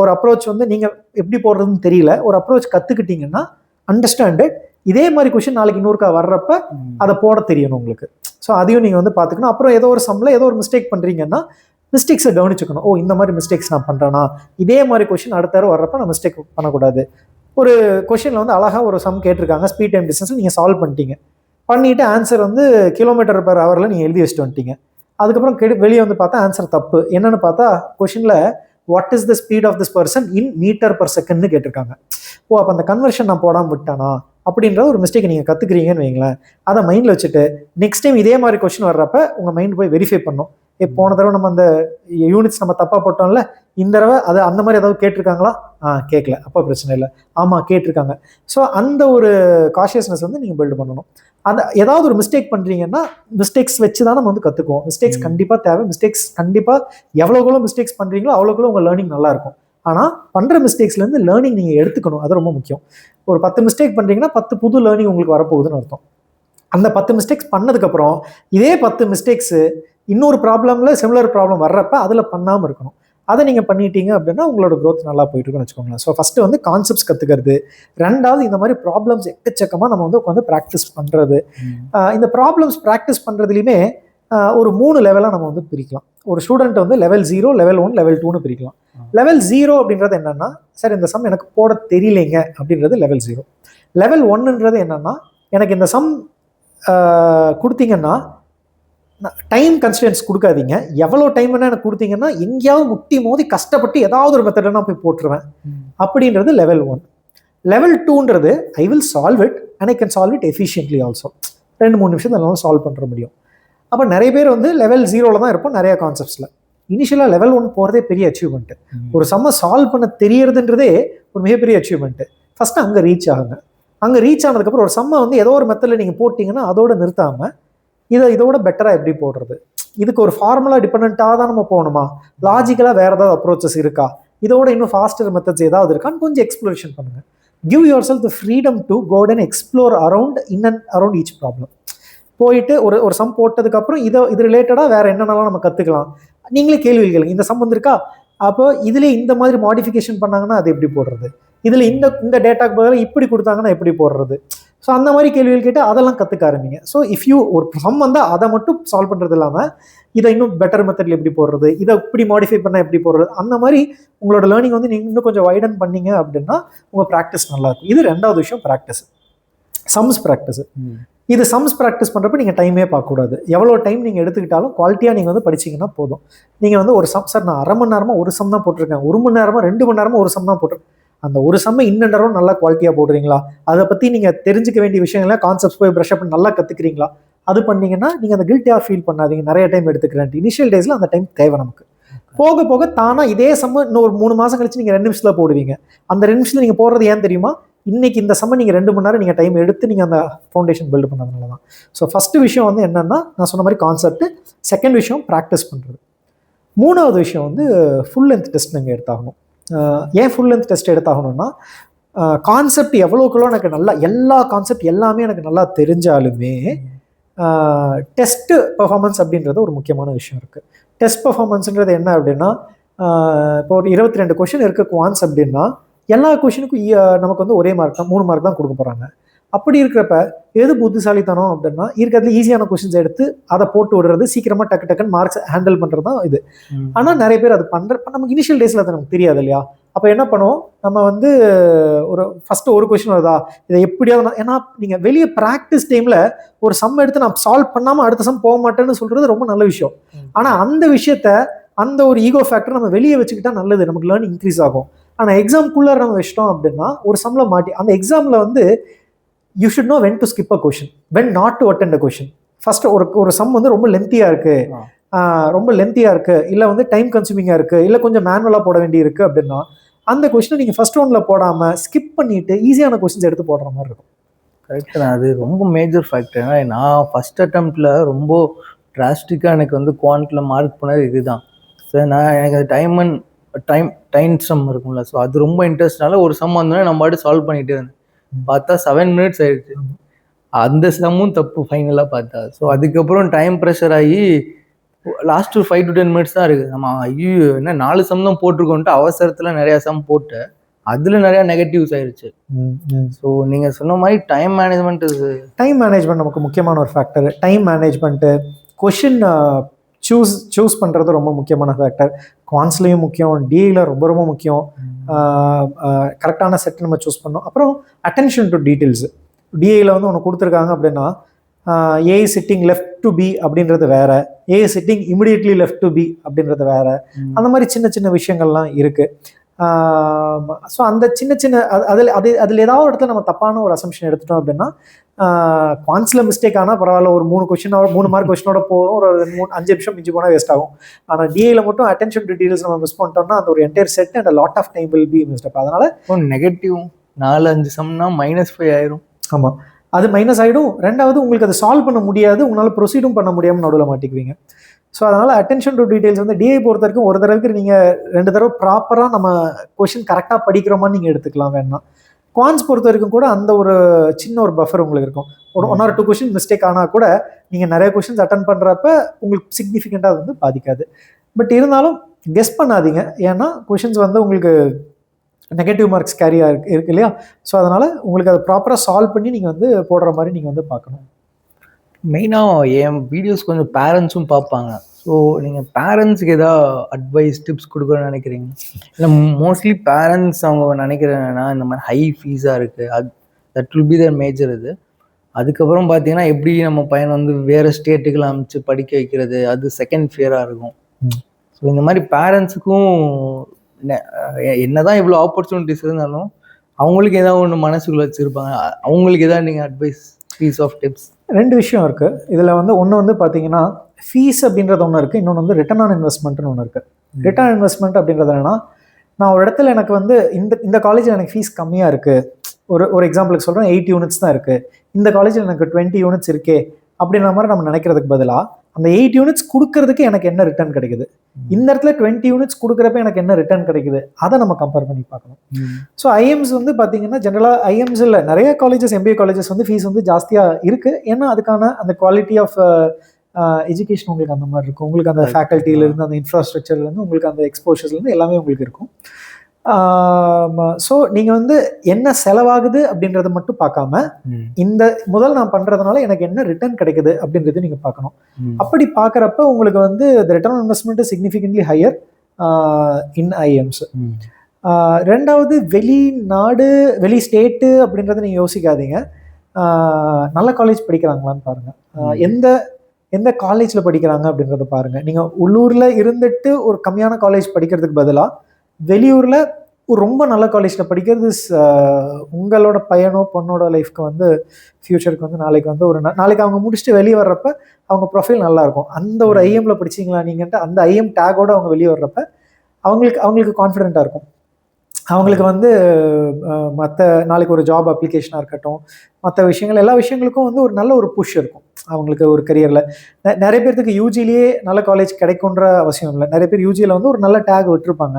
ஒரு அப்ரோச் வந்து நீங்கள் எப்படி போடுறதுன்னு தெரியல, ஒரு அப்ரோச் கற்றுக்கிட்டீங்கன்னா அண்டர்ஸ்டாண்டட். இதே மாதிரி கொஷின் நாளைக்கு இன்னொருக்கா வர்றப்ப அதை போட தெரியணும் உங்களுக்கு. ஸோ அதையும் நீங்கள் வந்து பார்த்துக்கணும். அப்புறம் ஏதோ ஒரு சம்மில் ஏதோ ஒரு மிஸ்டேக் பண்ணுறீங்கன்னா மிஸ்டேக்ஸை கவனிச்சுக்கணும். இந்த மாதிரி மிஸ்டேக்ஸ் நான் பண்ணுறேன்னா இதே மாதிரி கொஷின் அடுத்த தடவை வர்றப்ப நான் மிஸ்டேக் பண்ணக்கூடாது. ஒரு கொஷினில் வந்து அழகாக ஒரு சம் கேட்டிருக்காங்க, ஸ்பீட் டைம் டிஸ்டன்ஸில் நீங்கள் சால்வ் பண்ணிவிட்டு ஆன்சர் வந்து km/h நீங்கள் எழுதி வச்சுட்டு வந்துட்டீங்க. அதுக்கப்புறம் வெளியே வந்து பார்த்தா ஆன்சர் தப்பு. என்னென்னு பார்த்தா கொஷினில் what is the speed of this person in மீட்டர்/செகண்ட்னு கேட்டிருக்காங்க. அப்போ அந்த கன்வர்ஷன் நான் போடாமல் விட்டானா அப்படின்ற ஒரு மிஸ்டேக் நீங்கள் கற்றுக்குறீங்கன்னு வைங்களேன். அதை மைண்டில் வச்சுட்டு நெக்ஸ்ட் டைம் இதே மாதிரி கொஷின் வர்றப்ப உங்கள் மைண்ட் போய் வெரிஃபை பண்ணும். போன தடவை நம்ம அந்த யூனிட்ஸ் நம்ம தப்பாக போட்டோம்ல, இந்த தடவை அது அந்த மாதிரி ஏதாவது கேட்டிருக்காங்களா? கேட்கல, அப்போ பிரச்சனை இல்லை. ஆமாம் கேட்டிருக்காங்க. ஸோ அந்த ஒரு காஷியஸ்னஸ் வந்து நீங்கள் பில்டு பண்ணணும். அந்த ஏதாவது ஒரு மிஸ்டேக் பண்ணுறீங்கன்னா மிஸ்டேக்ஸ் வச்சு தான் நம்ம வந்து கற்றுக்குவோம். மிஸ்டேக்ஸ் கண்டிப்பாக தேவை. மிஸ்டேக்ஸ் கண்டிப்பாக எவ்வளோக்குள்ள மிஸ்டேக்ஸ் பண்ணுறீங்களோ அவ்வளோக்குள்ள உங்கள் லேர்னிங் நல்லாயிருக்கும். ஆனால் பண்ணுற மிஸ்டேக்ஸ்லேருந்து லேர்னிங் நீங்கள் எடுத்துக்கணும். அது ரொம்ப முக்கியம். ஒரு 10 மிஸ்டேக் பண்ணுறீங்கன்னா 10 புது லேர்னிங் உங்களுக்கு வரப்போகுதுன்னு அர்த்தம். அந்த 10 மிஸ்டேக்ஸ் பண்ணதுக்கப்புறம் இதே 10 மிஸ்டேக்ஸு இன்னொரு ப்ராப்ளமில் சிமிலர் ப்ராப்ளம் வர்றப்ப அதில் பண்ணாமல் இருக்கணும். அதை நீங்கள் பண்ணிட்டீங்க அப்படின்னா உங்களோட க்ரோத் நல்லா போயிட்டு இருக்குன்னு வச்சுக்கோங்களேன். ஸோ ஃபஸ்ட்டு வந்து கான்செப்ட்ஸ் கற்றுக்கிறது. 2வது இந்த மாதிரி ப்ராப்ளம்ஸ் எக்கச்சக்கமாக நம்ம வந்து உட்காந்து ப்ராக்டிஸ் பண்ணுறது. இந்த ப்ராப்ளம்ஸ் ப்ராக்டிஸ் பண்ணுறதுலையுமே ஒரு 3 லெவலாக நம்ம வந்து பிரிக்கலாம். ஒரு ஸ்டூடெண்ட் வந்து லெவல் 0, லெவல் 1, லெவல் 2ன்னு பிரிக்கலாம். லெவல் 0 அப்படின்றது என்னென்னா, சார் இந்த சம் எனக்கு போட தெரியலைங்க அப்படின்றது லெவல் 0. லெவல் 1ன்றது என்னென்னா, எனக்கு இந்த சம் கொடுத்தீங்கன்னா டைம் கன்ஸ்டன்ஸ் கொடுக்காதீங்க, எவ்வளோ டைம் வேணா எனக்கு கொடுத்தீங்கன்னா எங்கேயாவது முட்டி மோதி கஷ்டப்பட்டு ஏதாவது ஒரு மெத்தட் நான் போய் போட்டுருவேன் அப்படின்றது லெவல் 1. லெவல் 2ன்றது I will solve it and I can solve it efficiently also. 2-3 நிமிஷம் அதனால சால்வ் பண்ணுற முடியும். அப்போ நிறைய பேர் வந்து லெவல் 0ல் தான் இருப்போம் நிறைய கான்செப்ட்ஸில். இனிஷியலாக லெவல் 1 போகிறதே பெரிய அச்சீவ்மெண்ட்டு. ஒரு சம்மை சால்வ் பண்ண தெரியறதுன்றதே ஒரு மிகப்பெரிய அச்சீவ்மெண்ட்டு. ஃபஸ்ட்டு அங்கே ரீச் ஆகுங்க. அங்கே ரீச் ஆனதுக்கப்புறம் ஒரு சம்மை வந்து ஏதோ ஒரு மெத்தடில் நீங்கள் போட்டிங்கன்னா அதோட நிறுத்தாமல் இதோட பெட்டராக எப்படி போடுறது, இதுக்கு ஒரு ஃபார்முலா டிபெண்ட்டாக தான் நம்ம போகணுமா, லாஜிக்கலாக வேறு ஏதாவது அப்ரோச்சஸ் இருக்கா, இதோட இன்னும் ஃபாஸ்டர் மெத்தட்ஸ் ஏதாவது இருக்கான்னு கொஞ்சம் எக்ஸ்ப்ளோரேஷன் பண்ணுங்கள். Give yourself the freedom to go and explore in and around each problem. போயிட்டு ஒரு சம் போட்டதுக்கப்புறம் இது ரிலேட்டடாக வேறு என்னென்னலாம் நம்ம கற்றுக்கலாம். நீங்களே கேள்வி கேளுங்க, இந்த சம் வந்திருக்கா, அப்போ இதுலேயே இந்த மாதிரி மாடிஃபிகேஷன் பண்ணாங்கன்னா அது எப்படி போடுறது, இதில் இந்த டேட்டாக்கு பதிலாக இப்படி கொடுத்தாங்கன்னா எப்படி போடுறது. ஸோ அந்த மாதிரி கேள்விகள் கேட்டு அதெல்லாம் கற்றுக்க ஆரம்பிங்க. ஸோ இஃப் யூ ஒரு சம் வந்தால் அதை மட்டும் சால்வ் பண்ணுறது இல்லாமல் இதை இன்னும் பெட்டர் மெத்தடில் எப்படி போடுறது, இதை இப்படி மாடிஃபை பண்ணால் எப்படி போடுறது, அந்த மாதிரி உங்களோட லேர்னிங் வந்து நீங்கள் இன்னும் கொஞ்சம் வைடன் பண்ணீங்க அப்படின்னா உங்கள் ப்ராக்டிஸ் நல்லாயிருக்கும். இது ரெண்டாவது விஷயம், ப்ராக்டிஸ். Sums practice. இது சம்ஸ் ப்ராக்டிஸ் பண்ணுறப்ப நீங்கள் டைமே பார்க்கக்கூடாது. எவ்வளோ டைம் நீங்கள் எடுத்துக்கிட்டாலும் குவாலிட்டியாக நீங்கள் வந்து படிச்சிங்கன்னா போதும். நீங்கள் வந்து ஒரு சம், சார் நான் அரை மணி நேரமாக ஒரு சம் தான் போட்டிருக்கேன், 1 மணி நேரமாக 2 மணி நேரமாக ஒரு சம் தான் போட்டிருக்கேன், அந்த ஒரு சம்மை இன்னும் நேரம் நல்லா குவாலிட்டியாக போடுறீங்களா, அதை பற்றி நீங்கள் தெரிஞ்சுக்க வேண்டிய விஷயங்களை கான்செப்ட்ஸ் போய் ப்ரஷ் அப் நல்லா கற்றுக்கிறீங்களா, அது பண்ணீங்கன்னா நீங்கள் அந்த கில்ட்டியாக ஃபீல் பண்ணாதீங்க. நிறைய டைம் எடுத்துக்கிறேன். இனிஷியல் டேஸில் அந்த டைம் தேவை நமக்கு. போக போக தானாக இதே சம்ம இன்னும் ஒரு 3 மாதம் கழிச்சு நீங்கள் 2 நிமிஷத்தில் போடுவீங்க. அந்த 2 நிமிஷத்தில் நீங்கள் போடுறது ஏன் தெரியுமா, இன்னைக்கு இந்த சம்ம நீங்கள் 2 மணி நேரம் நீங்கள் டைம் எடுத்து நீங்கள் அந்த ஃபவுண்டேஷன் பில்டு பண்ணதுனால தான். ஸோ ஃபஸ்ட்டு விஷயம் வந்து என்னென்னா நான் சொன்ன மாதிரி கான்செப்ட். செகண்ட் விஷயம் ப்ராக்டிஸ் பண்ணுறது. மூணாவது விஷயம் வந்து ஃபுல் லென்த் டெஸ்ட் நீங்கள் எடுத்தாகணும். ஏன் ஃபுல் லென்த் டெஸ்ட் எடுத்தாகணும்னா, கான்செப்ட் எவ்வளோக்குள்ளோ எனக்கு நல்லா எல்லா கான்செப்ட் எல்லாமே எனக்கு நல்லா தெரிஞ்சாலுமே டெஸ்ட்டு பெர்ஃபார்மன்ஸ் அப்படின்றது ஒரு முக்கியமான விஷயம் இருக்குது. டெஸ்ட் பெர்ஃபார்மன்ஸுன்றது என்ன அப்படின்னா, இப்போ ஒரு 22 கொஷின் இருக்குது குவான்ஸ் அப்படின்னா, எல்லா கொஷினுக்கும் நமக்கு வந்து ஒரே மார்க் தான், 3 மார்க் தான் கொடுக்க போகிறாங்க. அப்படி இருக்கிறப்ப எது புத்திசாலித்தனம் அப்படின்னா, இருக்கிறதுல ஈஸியான கொஷின்ஸ் எடுத்து அதை போட்டு விடுறது, சீக்கிரமாக டக்கு டக்குன்னு மார்க்ஸ் ஹேண்டில் பண்ணுறது தான் இது. ஆனால் நிறைய பேர் அது பண்ணுறப்ப நமக்கு இனிஷியல் டேஸில் அது நமக்கு தெரியாது இல்லையா. அப்போ என்ன பண்ணுவோம், நம்ம வந்து ஃபஸ்ட்டு ஒரு கொஷின் வருதா, இதை எப்படியாவது ஏன்னா நீங்கள் வெளியே ப்ராக்டிஸ் டைமில் ஒரு சம் எடுத்து நான் சால்வ் பண்ணாமல் அடுத்த சம் போக மாட்டேன்னு சொல்கிறது ரொம்ப நல்ல விஷயம். ஆனால் அந்த விஷயத்த, அந்த ஒரு ஈகோ ஃபேக்டர் நம்ம வெளியே வச்சுக்கிட்டா நல்லது, நமக்கு லேர்னிங் இன்க்ரீஸ் ஆகும். ஆனால் எக்ஸாம்குள்ளே நம்ம வச்சிட்டோம் அப்படின்னா ஒரு சம்மில் மாட்டி, அந்த எக்ஸாமில் வந்து you should know when to skip a question, when not to attend a question. First ஒரு சம் வந்து ரொம்ப லென்த்தியாக இருக்குது, இல்லை வந்து டைம் கன்சூமிங்காக இருக்குது, இல்லை கொஞ்சம் மேனுவலாக போட வேண்டி இருக்குது அப்படின்னா அந்த கொஷினை நீங்கள் ஃபர்ஸ்ட் ரவுண்டில் போடாமல் ஸ்கிப் பண்ணிவிட்டு ஈஸியான கொஷின்ஸ் எடுத்து போடுற மாதிரி இருக்கும். கரெக்டு தான், அது ரொம்ப மேஜர் ஃபேக்டர். ஏன்னா நான் ஃபஸ்ட் அட்டம்ப்டில் ரொம்ப டிராஸ்டிக்காக எனக்கு வந்து குவான்ட்டில் மார்க் பண்ணது இதுதான். ஸோ எனக்கு டைம் சம் இருக்கும்ல, ஸோ அது ரொம்ப இன்ட்ரெஸ்ட்னால ஒரு சம் வந்தோடனே நம்ம பாட்டு சால்வ் பண்ணிகிட்டே இருந்தேன். பார்த்தா 7 மினிட்ஸ் ஆயிடுச்சு. அந்த சம்மும் தப்பு ஃபைனலாக பார்த்தா. ஸோ அதுக்கப்புறம் டைம் ப்ரெஷர் ஆகி லாஸ்ட் 5 to 10 மினிட்ஸ் தான் இருக்குது. நம்ம ஐயோ என்ன 4 சம் தான் போட்டிருக்கோன்ட்டு அவசரத்தில் நிறையா சம் போட்டு அதில் நிறையா நெகட்டிவ்ஸ் ஆயிடுச்சு. ஸோ நீங்கள் சொன்ன மாதிரி டைம் மேனேஜ்மெண்ட் நமக்கு முக்கியமான ஒரு factor. Time management, question choose பண்ணுறது ரொம்ப முக்கியமான ஃபேக்டர். குவான்ஸ்லேயும் முக்கியம், டிஏல ரொம்ப ரொம்ப முக்கியம். கரெக்டான செட் நம்ம சூஸ் பண்ணோம். அப்புறம் அட்டென்ஷன் டு டீட்டெயில்ஸ். டிஏல வந்து ஒன்று கொடுத்துருக்காங்க அப்படின்னா, A sitting left to B அப்படின்றது வேற, A sitting immediately left to B அப்படின்றது வேற. அந்த மாதிரி சின்ன சின்ன விஷயங்கள்லாம் இருக்குது. ஸோ அந்த சின்ன அதில் ஏதாவது இடத்துல நம்ம தப்பான ஒரு அசம்ஷன் எடுத்துட்டோம் அப்படின்னா, குவான்ஸில் மிஸ்டேக் ஆனால் பரவாயில்ல, ஒரு 3 மார்க் கொஸ்டினோட போகும், ஒரு 5 நிமிஷம் மிஞ்சி போனால் வேஸ்ட் ஆகும். ஆனால் டிஏல மட்டும் அட்டென்ஷன் டு டீடைல்ஸ் நம்ம மிஸ் பண்ணிட்டோம்னா அந்த ஒரு entire set and lot of time will be missed up. அதனால நெகட்டிவ் 4-5 சம்னா -5 ஆயிரும். ஆமாம், அது மைனஸ் ஆகிடும். ரெண்டாவது உங்களுக்கு அதை சால்வ் பண்ண முடியாது, உங்களால் ப்ரொசீடும் பண்ண முடியாமல் நடுவில் மாட்டிக்குவீங்க. ஸோ அதனால் அட்டென்ஷன் டு டீடைல்ஸ் வந்து டிஏ பொறுத்த வரைக்கும் ஒரு தடவைக்கு நீங்கள் 2 தடவை ப்ராப்பராக நம்ம கொஷின் கரெக்டாக படிக்கிறோமான்னு நீங்கள் எடுத்துக்கலாம் வேணா. குவான்ஸ் பொறுத்த வரைக்கும் கூட அந்த ஒரு சின்ன ஒரு பஃபர் உங்களுக்கு இருக்கும். ஒரு 1 or 2 கொஷின் மிஸ்டேக் ஆனால் கூட நீங்கள் நிறைய கொஷின்ஸ் அட்டன் பண்ணுறப்ப உங்களுக்கு சிக்னிஃபிகண்ட்டாக வந்து பாதிக்காது. பட் இருந்தாலும் கெஸ் பண்ணாதீங்க, ஏன்னா கொஷின்ஸ் வந்து உங்களுக்கு நெகட்டிவ் மார்க்ஸ் கேரியாக இருக்கு இல்லையா. ஸோ அதனால் உங்களுக்கு அதை ப்ராப்பராக சால்வ் பண்ணி நீங்கள் வந்து போடுற மாதிரி நீங்கள் வந்து பார்க்கணும். மெயினாக என் வீடியோஸ் கொஞ்சம் பேரண்ட்ஸும் பார்ப்பாங்க. ஸோ நீங்கள் பேரண்ட்ஸுக்கு ஏதாவது அட்வைஸ் டிப்ஸ் கொடுக்கணும்னு நினைக்கிறீங்க? இல்லை மோஸ்ட்லி பேரண்ட்ஸ் அவங்க நினைக்கிறேன்னா இந்த மாதிரி ஹை ஃபீஸாக இருக்குது, that will be the major. இது அதுக்கப்புறம் பார்த்தீங்கன்னா எப்படி நம்ம பையனை வந்து வேறு ஸ்டேட்டுக்கெல்லாம் அனுப்பிச்சு படிக்க வைக்கிறது, அது செகண்ட் ஃபியராக இருக்கும். ஸோ இந்த மாதிரி பேரண்ட்ஸுக்கும் என்னதான் இவ்வளோ ஆப்பர்ச்சுனிட்டிஸ் இருந்தாலும் அவங்களுக்கு ஏதாவது ஒன்று மனசுக்குள்ள வச்சுருப்பாங்க, அவங்களுக்கு ஏதாவது நீங்கள் அட்வைஸ், பீஸ் ஆஃப் டிப்ஸ்? 2 விஷயம் இருக்குது இதில். வந்து ஒன்று வந்து பார்த்தீங்கன்னா ஃபீஸ் அப்படின்றது ஒன்று இருக்குது, இன்னொன்று வந்து ரிட்டர்ன் ஆன் இன்வெஸ்ட்மெண்ட்னு ஒன்று இருக்குது. ரிட்டர்ன் ஆன் இன்வெஸ்ட்மெண்ட் அப்படின்றது என்னன்னா, நான் ஒரு இடத்துல எனக்கு வந்து இந்த காலேஜில் எனக்கு ஃபீஸ் கம்மியாக இருக்குது, ஒரு எக்ஸாம்பிளுக்கு சொல்கிறேன், 8 யூனிட்ஸ் தான் இருக்குது, இந்த காலேஜில் எனக்கு 20 யூனிட்ஸ் இருக்கே அப்படின்ற மாதிரி நம்ம நினைக்கிறதுக்கு பதிலாக அந்த 8 யூனிட்ஸ் கொடுக்கறதுக்கு எனக்கு என்ன ரிட்டர்ன் கிடைக்குது, இந்த இடத்துல 20 யூனிட்ஸ் கொடுக்குறப்ப எனக்கு என்ன ரிட்டர்ன் கிடைக்குது, அதை நம்ம கம்பேர் பண்ணி பார்க்கணும். ஸோ ஐஎம்ஸ் வந்து பார்த்தீங்கன்னா ஜென்ரலாக ஐஎம்ஸில் நிறைய காலேஜஸ், எம்பிஏ காலேஜஸ் வந்து ஃபீஸ் வந்து ஜாஸ்தியாக இருக்குது. ஏன்னா அதுக்கான அந்த குவாலிட்டி ஆஃப் எஜுகேஷன் உங்களுக்கு அந்த மாதிரி இருக்கும். உங்களுக்கு அந்த ஃபேக்கல்ட்டிலேருந்து, அந்த இன்ஃப்ராஸ்ட்ரக்சர்லேருந்து, உங்களுக்கு அந்த எக்ஸ்போஷர்ஸ்லேருந்து எல்லாமே உங்களுக்கு இருக்கும். ஸோ நீங்கள் வந்து என்ன செலவாகுது அப்படின்றத மட்டும் பார்க்காம இந்த முதல் நான் பண்ணுறதுனால எனக்கு என்ன ரிட்டர்ன் கிடைக்குது அப்படின்றது நீங்கள் பார்க்கணும். அப்படி பார்க்குறப்ப உங்களுக்கு வந்து த return on investment is significantly higher in IEMs. ரெண்டாவது, வெளிநாடு வெளி ஸ்டேட்டு அப்படின்றத நீங்கள் யோசிக்காதீங்க. நல்ல காலேஜ் படிக்கிறாங்களான்னு பாருங்கள். எந்த எந்த காலேஜில் படிக்கிறாங்க அப்படின்றத பாருங்கள். நீங்கள் உள்ளூரில் இருந்துட்டு ஒரு கம்மியான காலேஜ் படிக்கிறதுக்கு பதிலாக வெளியூரில் ஒரு ரொம்ப நல்ல காலேஜில் படிக்கிறது உங்களோட பையனோ பொண்ணோட லைஃப்க்கு வந்து ஃப்யூச்சருக்கு வந்து நாளைக்கு வந்து நாளைக்கு அவங்க முடிச்சுட்டு வெளியே வர்றப்ப அவங்க ப்ரொஃபைல் நல்லாயிருக்கும். அந்த ஒரு ஐஎம்ல படிச்சிங்களா நீங்கன்ட்டு அந்த ஐஎம் டேகோட அவங்க வெளியே வர்றப்ப அவங்களுக்கு கான்ஃபிடென்ட்டாக இருக்கும். அவங்களுக்கு வந்து மற்ற நாளைக்கு ஒரு ஜாப் அப்ளிகேஷனாக இருக்கட்டும், மற்ற விஷயங்கள் எல்லா விஷயங்களுக்கும் வந்து ஒரு நல்ல ஒரு புஷ் இருக்கும் அவங்களுக்கு ஒரு கரியரில். நிறைய பேர்த்துக்கு யூஜிலேயே நல்ல காலேஜ் கிடைக்குன்ற அவசியம் இல்லை. நிறைய பேர் யூஜியில் வந்து ஒரு நல்ல டேக் விட்டுருப்பாங்க,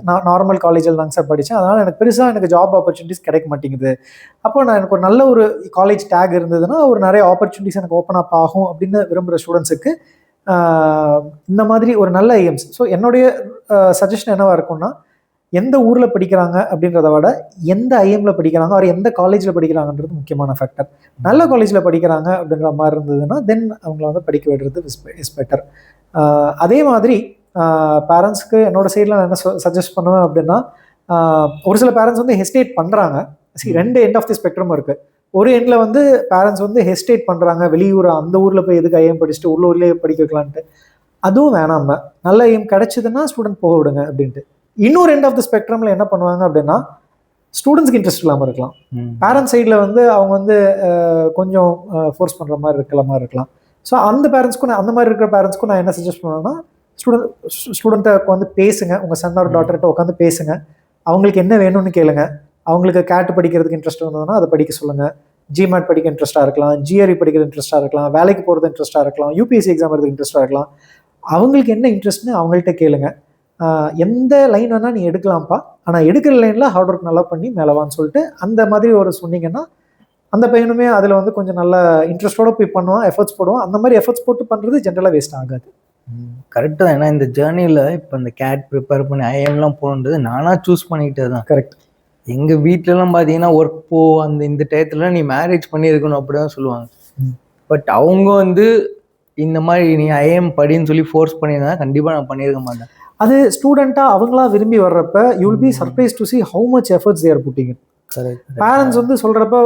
நான் நார்மல் காலேஜில் தாங்க சார் படித்தேன், அதனால் எனக்கு பெருசாக எனக்கு ஜாப் ஆப்பர்ச்சுனிட்டிஸ் கிடைக்க மாட்டேங்குது. அப்போ நான் எனக்கு ஒரு நல்ல ஒரு காலேஜ் டேக் இருந்ததுன்னா ஒரு நிறைய ஆப்பர்ச்சுனிட்டிஸ் எனக்கு ஓப்பன் அப் ஆகும் அப்படின்னு விரும்புகிற ஸ்டூடெண்ட்ஸுக்கு இந்த மாதிரி ஒரு நல்ல ஐஎம்ஸ். ஸோ என்னுடைய சஜஷன் என்னவாக இருக்கும்னா, எந்த ஊரில் படிக்கிறாங்க அப்படின்றத விட எந்த ஐஎம்ல படிக்கிறாங்க அவர் எந்த காலேஜில் படிக்கிறாங்கன்றது முக்கியமான ஃபேக்டர். நல்ல காலேஜில் படிக்கிறாங்க அப்படின்ற மாதிரி இருந்ததுன்னா தென் அவங்கள வந்து படிக்க விடுறது இஸ் பெட்டர். அதே மாதிரி பேரண்ட்ஸ்க்கு என்னோட சைடில் நான் என்ன சஜஸ்ட் பண்ணுவேன் அப்படின்னா, ஒரு சில பேரண்ட்ஸ் வந்து ஹெசிடேட் பண்ணுறாங்க. ரெண்டு எண்ட் ஆஃப் தி ஸ்பெக்ட்ரம் இருக்குது. ஒரு எண்டில் வந்து பேரண்ட்ஸ் வந்து ஹெசிடேட் பண்ணுறாங்க, வெளியூர் அந்த ஊரில் போய் எதுக்கு ஐஎம் படிச்சுட்டு உள்ளூர்லேயே படிக்க வைக்கலான்ட்டு. அதுவும் வேணாம நல்ல ஐஎம் கிடைச்சதுன்னா ஸ்டூடெண்ட் போக விடுங்க அப்படின்ட்டு. இன்னொரு எண்ட் ஆஃப் த ஸ்பெக்ட்ரம்ல என்ன பண்ணுவாங்க அப்படின்னா, ஸ்டூடெண்ட்ஸ்க்கு இன்ட்ரெஸ்ட் இல்லாமல் இருக்கலாம், பேரண்ட்ஸ் சைடில் வந்து அவங்க வந்து கொஞ்சம் ஃபோர்ஸ் பண்ணுற மாதிரி இருக்கலாம். ஸோ அந்த பேரண்ட்ஸ்க்கும் அந்த மாதிரி இருக்கிற பேரண்ட்ஸ்க்கும் நான் என்ன சஜஸ்ட் பண்ணுவேன்னா, ஸ்டூடெண்ட்டை வந்து பேசுங்க, உங்கள் சன் ஆர் டாட்டர்கிட்ட உட்காந்து பேசுங்க, அவங்களுக்கு என்ன வேணும்னு கேளுங்க. அவங்களுக்கு கேட் படிக்கிறதுக்கு இன்ட்ரெஸ்ட் இருந்ததுன்னா அதை படிக்க சொல்லுங்கள். ஜிமேட் படிக்க இன்ட்ரெஸ்ட்டாக இருக்கலாம், ஜிஆர்இ படிக்கிறது இன்ட்ரெஸ்ட்டாக இருக்கலாம், வேலைக்கு போகிறது இன்ட்ரெஸ்ட்டாக இருக்கலாம், யூபிஎஸ்சி எக்ஸாம் எடுத்து இன்ட்ரெஸ்ட்டாக இருக்கலாம். அவங்களுக்கு என்ன இன்ட்ரெஸ்ட்னு அவங்கள்ட்ட கேளுங்க. எந்த லைன் வேணால் நீ எடுக்கலாம்ப்பா, ஆனால் எடுக்கிற லைனில் ஹார்ட் ஒர்க் நல்லா பண்ணி மேலவான்னு சொல்லிட்டு அந்த மாதிரி ஒரு சொன்னீங்கன்னா அந்த பையனுமே அதில் வந்து கொஞ்சம் நல்ல இன்ட்ரெஸ்டோட போய் பண்ணுவான், எஃபர்ட்ஸ் போடுவான். அந்த மாதிரி எஃபர்ட்ஸ் போட்டு பண்ணுறது ஜென்ரலாக வேஸ்ட் ஆகாது. கரெக்டு தான். ஏன்னா இந்த ஜேர்னியில் இப்போ இந்த கேட் ப்ரிப்பேர் பண்ணி ஐஎம்லாம் போகணுன்றது நானாக சூஸ் பண்ணிக்கிட்டே தான். கரெக்ட். எங்கள் வீட்டிலலாம் பார்த்தீங்கன்னா ஒர்க் போ இந்த டயத்தில் நீ மேரேஜ் பண்ணியிருக்கணும் அப்படி தான் சொல்லுவாங்க. பட் அவங்க வந்து இந்த மாதிரி நீ ஐஎம் படின்னு சொல்லி ஃபோர்ஸ் பண்ணியிருந்தா கண்டிப்பாக நான் பண்ணியிருக்க மாட்டேன். அது ஸ்டூடெண்ட்டாக அவங்களா விரும்பி வர்றப்ப you will B surprise to see how much efforts they are putting in. Parents வந்து சொல்கிறப்ப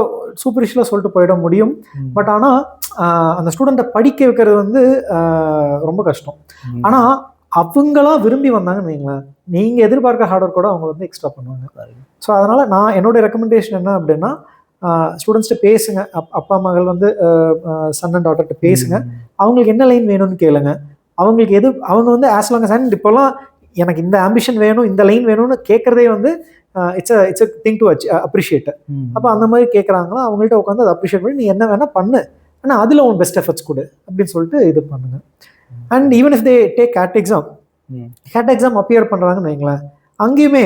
சூப்பரிஷியலாக சொல்லிட்டு போயிட முடியும். பட் ஆனால் அந்த ஸ்டூடெண்ட்டை படிக்க வைக்கிறது வந்து ரொம்ப கஷ்டம். ஆனால் அவங்களா விரும்பி வந்தாங்கன்னு வைங்களேன், நீங்கள் எதிர்பார்க்க ஹார்ட் ஒர்க் கூட அவங்க வந்து எக்ஸ்ட்ரா பண்ணுவாங்க. ஸோ அதனால் நான் என்னோட ரெக்கமெண்டேஷன் என்ன அப்படின்னா, ஸ்டூடெண்ட்ஸ்கிட்ட பேசுங்க, அப்பா மகள் வந்து சன் அண்ட் டாட்டர்கிட்ட பேசுங்க, அவங்களுக்கு என்ன லைன் வேணும்னு கேளுங்க. அவங்களுக்கு அவங்க வந்து ஆஸ் லாங் அண்ட் இப்போல்லாம் எனக்கு இந்த ஆம்பிஷன் வேணும், இந்த லைன் வேணும்னு கேட்குறதே வந்து it's a thing to appreciate. அப்போ அந்த மாதிரி கேட்குறாங்களோ அவங்கள்ட்ட உட்காந்து அதை அப்ரிஷியேட் பண்ணி நீ என்ன வேணால் பண்ணு, ஆனால் அதில் உன் பெஸ்ட் எஃபர்ட்ஸ் கொடு அப்படின்னு சொல்லிட்டு இது பண்ணுங்க. And even if they take gate exam appear பண்ணுறாங்கன்னு வைங்களேன், அங்கேயுமே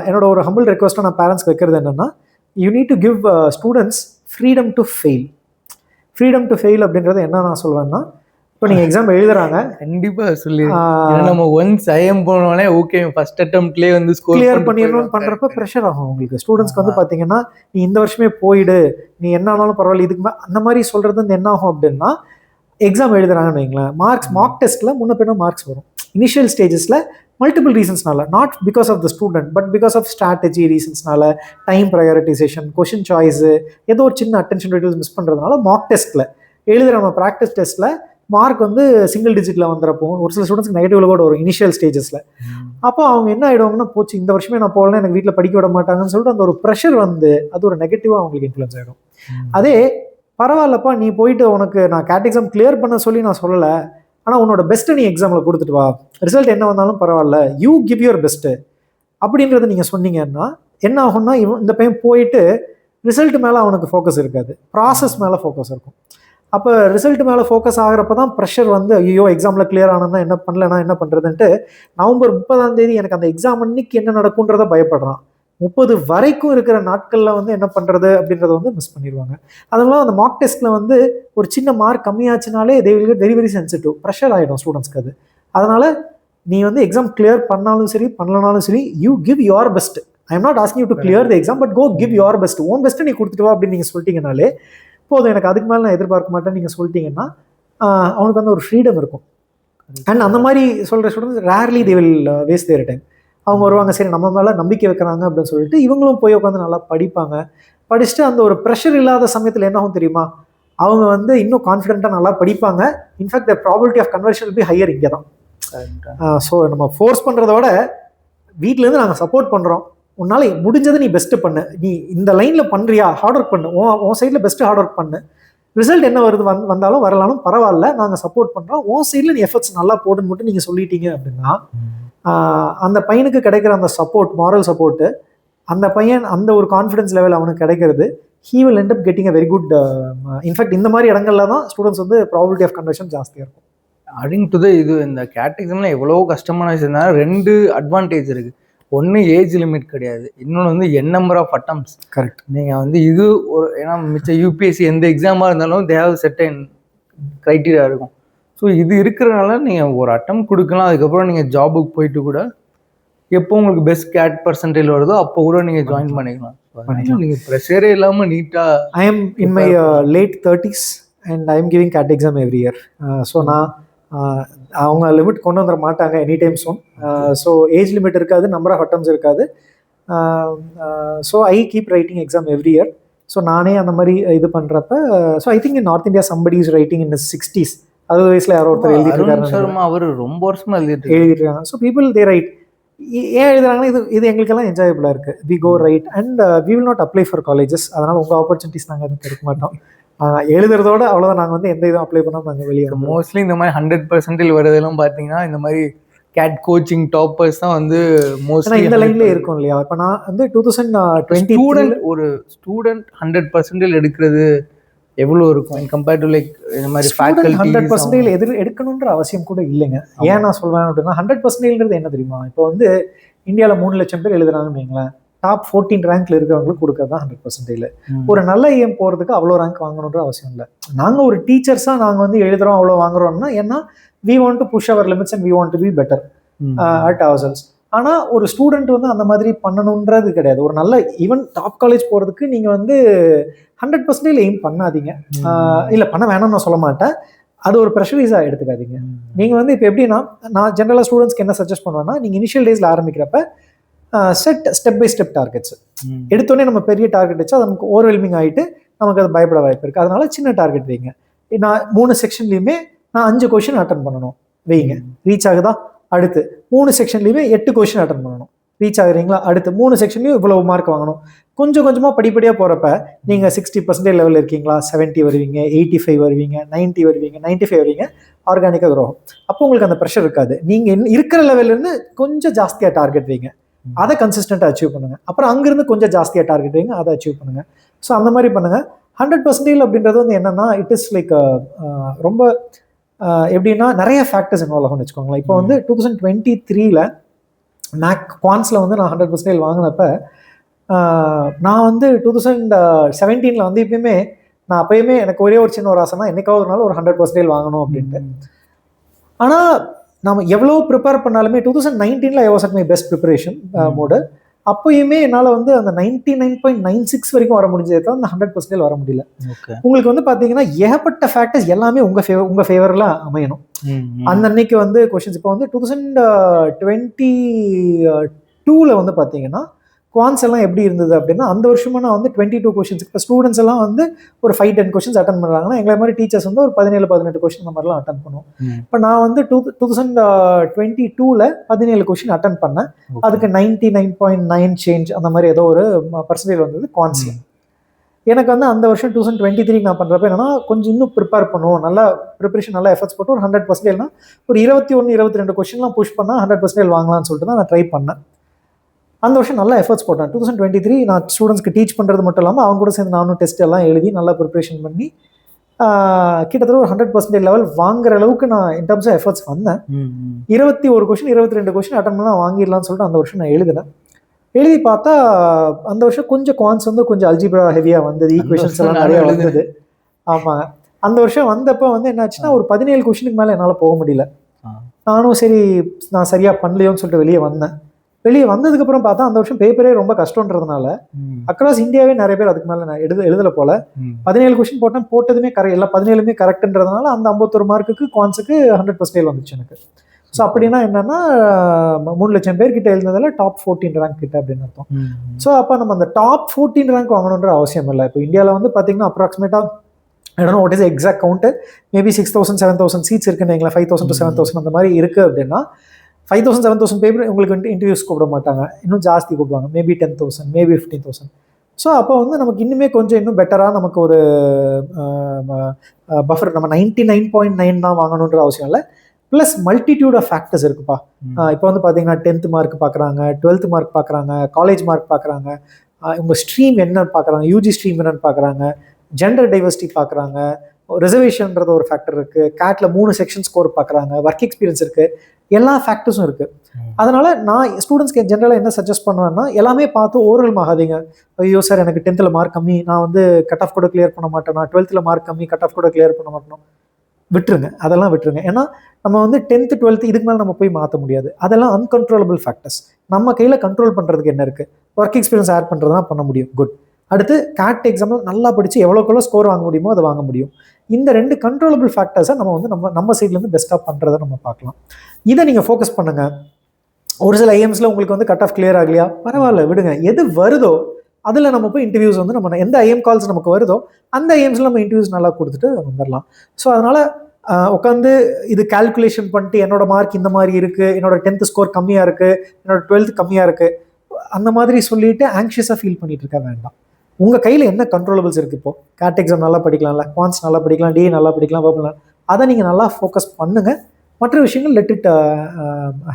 என்னோட ஒரு ஹம்பிள் ரெக்வஸ்ட்டாக நான் பேரண்ட்ஸ்க்கு வைக்கிறது என்னென்னா, you need to give students freedom to fail. Freedom to fail அப்படின்றது என்ன நான் சொல்வேன்னா, இப்போ நீங்கள் எக்ஸாம் எழுதுறாங்க, கண்டிப்பாக சொல்லி நம்ம ஒன்ஸ் ஐஎம் போனோடனே ஓகே ஃபர்ஸ்ட் அட்டெம்ப்ட்லேயே வந்து கிளியர் பண்ணிடணும்னு பண்ணுறப்ப ப்ரெஷர் ஆகும் உங்களுக்கு. ஸ்டூடெண்ட்ஸ்க்கு வந்து பார்த்தீங்கன்னா, நீ இந்த வருஷமே போயிடு, நீ என்ன ஆனாலும் பரவாயில்ல, இதுக்கு அந்த மாதிரி சொல்கிறது வந்து என்ன ஆகும் அப்படின்னா, எக்ஸாம் எழுதுறாங்கன்னு வைங்களேன், மார்க் டெஸ்ட்டில் முன்ன பின்ன மார்க்ஸ் வரும். இனிஷியல் ஸ்டேஜஸில் மல்டிபிள் ரீசன்ஸ்னால, not because of the student but because of strategy ரீசன்ஸ்னால, டைம் ப்ரையாரிட்டைசேஷன், கொஷின் சாய்ஸு, ஏதோ ஒரு சின்ன அட்டென்ஷன் டீட்டெயில்ஸ் மிஸ் பண்ணுறதுனால மார்க் டெஸ்ட்டில் எழுதுகிற நம்ம ப்ராக்டிஸ் டெஸ்ட்டில் மார்க் வந்து சிங்கிள் டிஜிட்டில் வந்துறப்போ ஒரு சில ஸ்டூடெண்ட்ஸ்க்கு நெகட்டிவ்ல கூட வரும் இனிஷியல் ஸ்டேஜஸில். அப்போ அவங்க என்ன ஆகிடுவாங்கன்னா, போச்சு இந்த வருஷமே நான் போகலன்னா எனக்கு வீட்டில் படிக்க விட மாட்டாங்கன்னு சொல்லிட்டு அந்த ஒரு ப்ரெஷர் வந்து அது ஒரு நெகட்டிவாக அவங்களுக்கு இன்ஃப்ளூயன்ஸ் ஆகிடும். அதே பரவாயில்லப்பா, நீ போயிட்டு உனக்கு நான் கேட் எக்ஸாம் கிளியர் பண்ண சொல்லி நான் சொல்லலை, ஆனால் உன்னோட பெஸ்ட்டை நீ எக்ஸாமில் கொடுத்துட்டு வா, ரிசல்ட் என்ன வந்தாலும் பரவாயில்ல, யூ கிவ் யுவர் பெஸ்ட்டு அப்படின்றத நீங்கள் சொன்னீங்கன்னா என்ன ஆகும்னா, இந்த பையன் போயிட்டு ரிசல்ட் மேலே அவனுக்கு ஃபோக்கஸ் இருக்காது, ப்ராசஸ் மேலே ஃபோக்கஸ் இருக்கும். அப்போ ரிசல்ட் மேலே ஃபோக்கஸ் ஆகிறப்ப தான் ப்ரெஷர் வந்து, ஐயோ எக்ஸாமில் கிளியர் ஆனதுனா என்ன பண்ணலன்னா என்ன பண்ணுறதுன்ட்டு நவம்பர் 30 எனக்கு அந்த எக்ஸாம் அன்னைக்கு என்ன நடக்குன்றதை பயப்படுறான். 30 வரைக்கும் இருக்கிற நாட்களில் வந்து என்ன பண்ணுறது அப்படின்றத வந்து மிஸ் பண்ணிடுவாங்க. அதனால அந்த மார்க் டெஸ்ட்டில் வந்து ஒரு சின்ன மார்க் கம்மியாச்சுனாலே they will get very very sensitive, pressure ஆகிடும் ஸ்டூடெண்ட்ஸ்க்கு அது. அதனால் நீ வந்து எக்ஸாம் கிளியர் பண்ணாலும் சரி பண்ணலனாலும் சரி, you give your best. I am not asking you to clear the exam, but go give your best. Own best நீ கொடுத்துட்டு வா அப்படின்னு நீங்க சொல்லிட்டீங்கனாலே போதும், எனக்கு அதுக்கு மேலே நான் எதிர்பார்க்க மாட்டேன்னு நீங்க சொல்லிட்டீங்கன்னா அவனுக்கு வந்து ஒரு ஃப்ரீடம் இருக்கும். அண்ட் அந்த மாதிரி சொல்ற students rarely they will waste their time. அவங்க வருவாங்க, சரி நம்ம மேலே நம்பிக்கை வைக்கிறாங்க அப்படின்னு சொல்லிட்டு இவங்களும் போய் உட்காந்து நல்லா படிப்பாங்க. படிச்சுட்டு அந்த ஒரு ப்ரெஷர் இல்லாத சமயத்தில் என்ன ஆகும் தெரியுமா, அவங்க வந்து இன்னும் கான்ஃபிடென்ட்டாக நல்லா படிப்பாங்க. In fact the probability of conversion will be higher இங்கே தான். ஸோ நம்ம ஃபோர்ஸ் பண்ணுறத விட வீட்டிலேருந்து நாங்கள் சப்போர்ட் பண்ணுறோம், உன்னால் முடிஞ்சதை நீ பெஸ்ட்டு பண்ணு, நீ இந்த லைனில் பண்ணுறியா ஹார்ட் ஒர்க் பண்ணு, உன் சைடில் பெஸ்ட்டு ஹார்ட் ஒர்க் பண்ணு, ரிசல்ட் என்ன வருது வந்தாலும் வரலாலும் பரவாயில்ல, நாங்கள் சப்போர்ட் பண்ணுறோம், உன் சைடில் நீ எஃபர்ட்ஸ் நல்லா போடுன்னு மட்டும் நீங்கள் சொல்லிட்டீங்க அப்படின்னா அந்த பையனுக்கு கிடைக்கிற அந்த சப்போர்ட், மாரல் சப்போர்ட்டு, அந்த பையன் அந்த ஒரு கான்ஃபிடன்ஸ் லெவல் அவனுக்கு கிடைக்கிறது, he will end up getting a very good in fact இந்த மாதிரி இடங்கள்ல தான் ஸ்டூடெண்ட்ஸ் வந்து ப்ராபபிலிட்டி ஆஃப் கன்வர்ஷன் ஜாஸ்தியாக இருக்கும். அடிங் டு த இது இந்த கேட் எக்ஸாம்ல எவ்வளோ கஷ்டமான விஷயம் தான். 2 அட்வான்டேஜ் இருக்குது. ஒன்று ஏஜ் லிமிட் கிடையாது, இன்னொன்று வந்து நம்பர் ஆஃப் அட்டம்ஸ். கரெக்ட். நீங்கள் வந்து இது ஒரு ஏன்னா மிச்ச யூபிஎஸ்சி எந்த எக்ஸாமாக இருந்தாலும் தே ஹேவ் செர்டைன் க்ரைட்டீரியா இருக்கும். ஸோ இது இருக்கிறனால நீங்கள் ஒரு அட்டம் கொடுக்கலாம், அதுக்கப்புறம் நீங்கள் ஜாபுக்கு போயிட்டு கூட எப்போ உங்களுக்கு பெஸ்ட் கேட் பர்சன்டேஜ் வருதோ அப்போ கூட நீங்கள் ஜாயின் பண்ணிக்கலாம். நீங்கள் ப்ரெஷரே இல்லாமல் நீட்டாக. I am in my late 30s and I am giving CAT exam every year. So நான் அவங்க லிமிட் கொண்டு வந்துட மாட்டாங்க any time soon. So age limit இருக்காது, நம்பர் ஆஃப் அட்டம்ஸ் இருக்காது. So I keep writing exam every year. So நானே அந்த மாதிரி இது பண்ணுறப்ப, so I think in North India somebody is writing in 60s. 60 வயசுல யாரோ ஒருத்தர் எழுதிட்டு அவர் ரொம்ப வருஷமா எழுதிட்டு இருக்காங்க. So people they write. ஏன் எழுதுறாங்கன்னா இது எங்களுக்கெல்லாம் என்ஜாயபிளாக இருக்குது. We go write and we will not apply for colleges. அதனால் உங்கள் ஆப்பர்ச்சுனிட்டிஸ் நாங்கள் எதுவும் எடுக்க மாட்டோம். எழுதுறதோட அவ்வளோதான், நாங்கள் வந்து எந்த இதுவும் அப்ளை பண்ணால் நாங்கள் வெளியே. மோஸ்ட்லி இந்த மாதிரி 100% வருதெல்லாம் பார்த்தீங்கன்னா இந்த மாதிரி கேட் கோச்சிங் டாப்பர்ஸ் தான் வந்து மோஸ்ட்லி இந்த லைன்லேயே இருக்கும் இல்லையா. இப்போ நான் வந்து 2020 ஒரு ஸ்டூடெண்ட் 100% எடுக்கிறது எவ்வளோ இருக்கும் கம்பேர் டு லைக் இந்த மாதிரி ஃபேக்கல்டி 100% எடுக்கணுன்ற அவசியம் கூட இல்லைங்க. ஏன் நான் சொல்வேன் அப்படின்னா 100%ன்றது என்ன தெரியுமா, இப்போ வந்து இந்தியாவில் 3 லட்சம் பேர் எழுதுறாங்கன்னு வைங்களேன், டாப் 14 ரேங்க்ல இருக்கிறவங்களுக்கு கொடுக்கறது தான் 100%. ஒரு நல்ல ஏம் போகிறதுக்கு அவ்வளோ ரேங்க் வாங்கணுன்ற அவசியம் இல்லை. நாங்கள் ஒரு டீச்சர்ஸாக நாங்கள் வந்து எழுதுறோம் அவ்வளோ வாங்குறோம்னா ஏன்னா we want to push our limits and we want to be better at ourselves. ஆனால் ஒரு ஸ்டூடெண்ட் வந்து அந்த மாதிரி பண்ணணுன்றது கிடையாது. ஒரு நல்ல ஈவன் டாப் காலேஜ் போகிறதுக்கு நீங்கள் வந்து 100% எய்ம் பண்ணாதீங்க. இல்லை பண்ண வேணாம்னு நான் சொல்ல மாட்டேன், அது ஒரு ப்ரெஷரைஸாக எடுத்துக்காதீங்க. நீங்கள் வந்து இப்போ எப்படின்னா, நான் ஜென்ரலாக ஸ்டூடெண்ட்ஸ்க்கு என்ன சஜஸ்ட் பண்ணுவேன்னா, நீங்கள் இனிஷியல் டேஸில் ஆரம்பிக்கிறப்ப ஸ்டெப் பை ஸ்டெப் டார்கெட்ஸ் எடுத்தோடனே நம்ம பெரிய டார்கெட் வச்சு அது நமக்கு ஓவர்வெல்மிங் ஆகிட்டு நமக்கு அது பயப்பட வாய்ப்பு இருக்குது. அதனால சின்ன டார்கெட் வைங்க. நான் 3 செக்ஷன்லையுமே நான் 5 கொஷின் அட்டன் பண்ணணும் வைங்க, ரீச் ஆகுதா? அடுத்து 3 செக்ஷன்லையுமே 8 கொஷின் அட்டன் பண்ணணும், ரீச் ஆகுறீங்களா? அடுத்து 3 செக்ஷன்லையும் இவ்வளவு மார்க் வாங்கணும். கொஞ்சம் கொஞ்சமாக படிப்படியாக போகிறப்ப நீங்கள் 60% லெவலில் இருக்கீங்களா, 70 வருவீங்க, 85 வருவீங்க, 90 வருவீங்க, 95 வருவீங்க, ஆர்கானிக்காக க்ரோம். அப்போ உங்களுக்கு அந்த ப்ரெஷர் இருக்காது. நீங்கள் இருக்கிற லெவல்லேருந்து கொஞ்சம் ஜாஸ்தியாக டார்கெட் வைங்க, அதை கன்சிஸ்டண்ட்டாக அச்சீவ் பண்ணுங்கள். அப்புறம் அங்கேருந்து கொஞ்சம் ஜாஸ்தியாக டார்கெட் வைங்க, அதை அச்சீவ் பண்ணுங்கள். ஸோ அந்த மாதிரி பண்ணுங்கள். 100% அப்படின்றது வந்து என்னென்னா இட் இஸ் லைக் ரொம்ப எப்படின்னா நிறைய ஃபேக்டர்ஸ் இன்வால்வ் ஆகும்னு வச்சுக்கோங்களேன். இப்போ வந்து 2023ல் குவான்ஸில் வந்து நான் 100% வாங்கினப்ப நான் வந்து 2017ல் வந்து இப்பயுமே நான் அப்பயுமே எனக்கு ஒரே ஒரு சின்ன ஒரு ஆசைனா என்னைக்காவது ஒரு நாள் ஒரு 100% வாங்கணும் அப்படின்ட்டு. ஆனால் நம்ம எவ்வளோ ப்ரிப்பேர் பண்ணாலுமே 2019ல் I was at my best preparation mode. அப்பயுமே என்னால் வந்து அந்த 99.96 வரைக்கும் வர முடிஞ்சதே தான் அந்த 100% வர முடியல. உங்களுக்கு வந்து பார்த்தீங்கன்னா ஏகப்பட்ட ஃபேக்டர்ஸ் எல்லாமே உங்கள் ஃபேவரில் அமையணும். அந்த அன்னைக்கு வந்து கொஷின்ஸ் இப்போ வந்து 2022ல் வந்து பார்த்தீங்கன்னா குவான்ஸ் எல்லாம் எப்படி இருந்தது அப்படின்னா, அந்த வருஷமா நான் வந்து 22 கொஷின்ஸ். இப்போ ஸ்டூடெண்ட்ஸ் எல்லாம் வந்து ஒரு 5-10 கொஷின்ஸ் அட்டன் பண்ணுறாங்கன்னா எங்களை மாதிரி டீச்சர்ஸ் வந்து ஒரு 17-18 கொஷின் அந்த மாதிரிலாம் அட்டன் பண்ணுவோம். இப்போ நான் வந்து 2022ல் 17 கொஷின் அட்டன் பண்ணேன். அதுக்கு 99.9 சேஞ்ச் அந்த மாதிரி ஏதோ ஒரு பர்சன்டேஜ் வந்தது குவான்ஸில். எனக்கு வந்து அந்த வருஷம் 2023 நான் பண்ணுறப்ப என்னன்னா கொஞ்சம் இன்னும் ப்ரிப்பேர் பண்ணுவோம், நல்லா ப்ரிப்பரேஷன் நல்லா எஃபர்ட்ஸ் போட்டு ஒரு 100%னா ஒரு 21-22 கொஷின்லாம் புஷ் பண்ணால் 100% வாங்கலாம்னு சொல்லிட்டு தான் நான் ட்ரை பண்ணேன். அந்த வருஷம் நல்லா எஃபர்ட்ஸ் போட்டேன். 2023 நான் ஸ்டூடெண்ட்ஸ்க்கு டீச் பண்ணுறது மட்டும் இல்லாமல் அவங்க கூட சேர்ந்து நானும் டெஸ்ட் எல்லாம் எழுதி நல்லா ப்ரிப்பரேஷன் பண்ணி கிட்டத்தட்ட ஒரு 100% லெவல் வாங்குற அளவுக்கு நான் இன் டர்ம்ஸ் ஆஃப் எஃபர்ட்ஸ் வந்தேன். 21 கொஷின் 22 கொஷின் அட்டன் பண்ணால் வாங்கிடலாம்னு சொல்லிட்டு அந்த வருஷம் நான் எழுதினேன். எழுதி பார்த்தா அந்த வருஷம் கொஞ்சம் குவான்ஸ் வந்து கொஞ்சம் அல்ஜிப்ரா ஹெவியாக வந்தது, ஈக்குவேஷன்ஸ் எல்லாம் நிறையா வந்தது. ஆமாங்க, அந்த வருஷம் வந்தப்போ வந்து என்னாச்சுன்னா ஒரு 17 கொஷினுக்கு மேலே என்னால் போக முடியல. நானும் சரி நான் சரியாக பண்ணலையோன்னு சொல்லிட்டு வெளியே வந்ததுக்கப்புறம் பார்த்தா அந்த வருஷம் பேப்பரே ரொம்ப கஷ்டன்றதுனால அக்ராஸ் இந்தியாவே நிறைய பேர் அதுக்கு மேலே நான் எழுதலை போல. 17 கொஸ்டின் போட்டதுமே கரெக்ட், எல்லாம் 17மே கரெக்டுன்றதுனால அந்த 51 மார்க்குக்கு குவான்ஸுக்கு 100% வந்துச்சு எனக்கு. ஸோ அப்படின்னா என்னன்னா 3 லட்சம் பேர்கிட்ட எழுந்ததில் டாப் 14 ரேங்க் கிட்ட அப்படின்னு அர்த்தம். ஸோ அப்போ நம்ம அந்த டாப் 14 ரேங்க் வாங்கணுன்ற அவசியம் இல்லை. இப்போ இந்தியாவில் வந்து பார்த்தீங்கன்னா அப்ராக்சிமேட்டாக I don't know what is the exact count, maybe 6,000 7,000 seeds இருக்குன்னு வைங்களேன், 5,000 to 7,000 அந்த மாதிரி இருக்குது அப்படின்னா 5,000 7,000 பேப்பர் உங்களுக்கு வந்து இன்டர்வியூஸ் கூப்பிட மாட்டாங்க, இன்னும் ஜாஸ்தி கூப்பிடுவாங்க, மேபி 10,000 மேபி 15,000. ஸோ அப்போ வந்து நமக்கு இன்னுமே கொஞ்சம் இன்னும் பெட்டராக நமக்கு ஒரு பஃபர் நம்ம 99.9 தான் வாங்கணுன்ற அவசியம் இல்லை. ப்ளஸ் மல்டிடியூட் ஆஃப் ஃபேக்டர்ஸ் இருக்குப்பா. இப்போ வந்து பார்த்தீங்கன்னா 10th மார்க் பார்க்குறாங்க, 12th மார்க் பார்க்குறாங்க, காலேஜ் மார்க் பார்க்குறாங்க, உங்கள் ஸ்ட்ரீம் என்னன்னு பார்க்குறாங்க, யூஜி ஸ்ட்ரீம் என்னன்னு பார்க்குறாங்க, ஜெண்டர் டைவர்சிட்டி பார்க்குறாங்க, ரிசர்வேஷன்ன்றது ஒரு ஃபேக்டர் இருக்குது, கேட்ல 3 செக்ஷன் ஸ்கோர் பார்க்குறாங்க, ஒர்க் எக்ஸ்பீரியன்ஸ் இருக்குது, எல்லா ஃபேக்டர்ஸும் இருக்குது. அதனால் நான் ஸ்டூடெண்ட்ஸ்க்கு ஜென்ரலாக என்ன சஜஸ்ட் பண்ணுவேன்னா, எல்லாமே பார்த்து ஓரல் ஆகாதீங்க. ஐயோ சார் எனக்கு 10th மார்க் கம்மி, நான் வந்து கட் ஆஃப் கூட கிளியர் பண்ண மாட்டேன், நான் 12th மார்க் கம்மி, கட் ஆஃப் கூட கிளியர் பண்ண மாட்டேன், விட்டுருங்க, அதெல்லாம் விட்டுருங்க. ஏன்னா நம்ம வந்து 10th 12th இதுக்கு மேலே நம்ம போய் மாற்ற முடியாது, அதெல்லாம் அன்கண்ட்ரோலபிள் ஃபேக்டர்ஸ். நம்ம கையில் கண்ட்ரோல் பண்ணுறதுக்கு என்ன இருக்குது, ஒர்க் எக்ஸ்பீரியன்ஸ் ஆட் பண்ணுறது தான் பண்ண முடியும். குட். அடுத்து கேட் எக்ஸாமில் நல்லா படித்து எவ்வளோக்கெவ்வளோ ஸ்கோர் வாங்க முடியுமோ அதை வாங்க முடியும். இந்த 2 கண்ட்ரோலபிள் ஃபேக்டர்ஸை நம்ம வந்து நம்ம சைட்லேருந்து பெஸ்ட்டாக பண்ணுறதை நம்ம பார்க்கலாம். இதை நீங்கள் ஃபோக்கஸ் பண்ணுங்கள். ஒரு சில ஐஎம்ஸில் உங்களுக்கு வந்து கட் ஆஃப் கிளியர் ஆகலையா, பரவாயில்ல விடுங்க, எது வருதோ அதில் நம்ம போய் இன்டர்வியூஸ் வந்து நம்ம எந்த ஐஎம் கால்ஸ் நமக்கு வருதோ அந்த ஐஎம்ஸில் நம்ம இன்டர்வியூஸ் நல்லா கொடுத்துட்டு வந்துடலாம். ஸோ அதனால் உட்காந்து இது கால்குலேஷன் பண்ணிட்டு என்னோட மார்க் இந்த மாதிரி இருக்குது, என்னோட 10th ஸ்கோர் கம்மியாக இருக்குது, என்னோட 12th கம்மியாக இருக்குது, அந்த மாதிரி சொல்லிட்டு ஆங்ஷியஸாக ஃபீல் பண்ணிட்டு இருக்க வேண்டாம். உங்கள் கையில் என்ன கண்ட்ரோலபிள்ஸ் இருக்குது, இப்போ கேட் எக்ஸாம் நல்லா படிக்கலாம்ல, குவான்ஸ் நல்லா படிக்கலாம், டிஏ நல்லா படிக்கலாம், வேர்பல், அதை நீங்கள் நல்லா ஃபோக்கஸ் பண்ணுங்கள். மற்ற விஷயங்கள் let it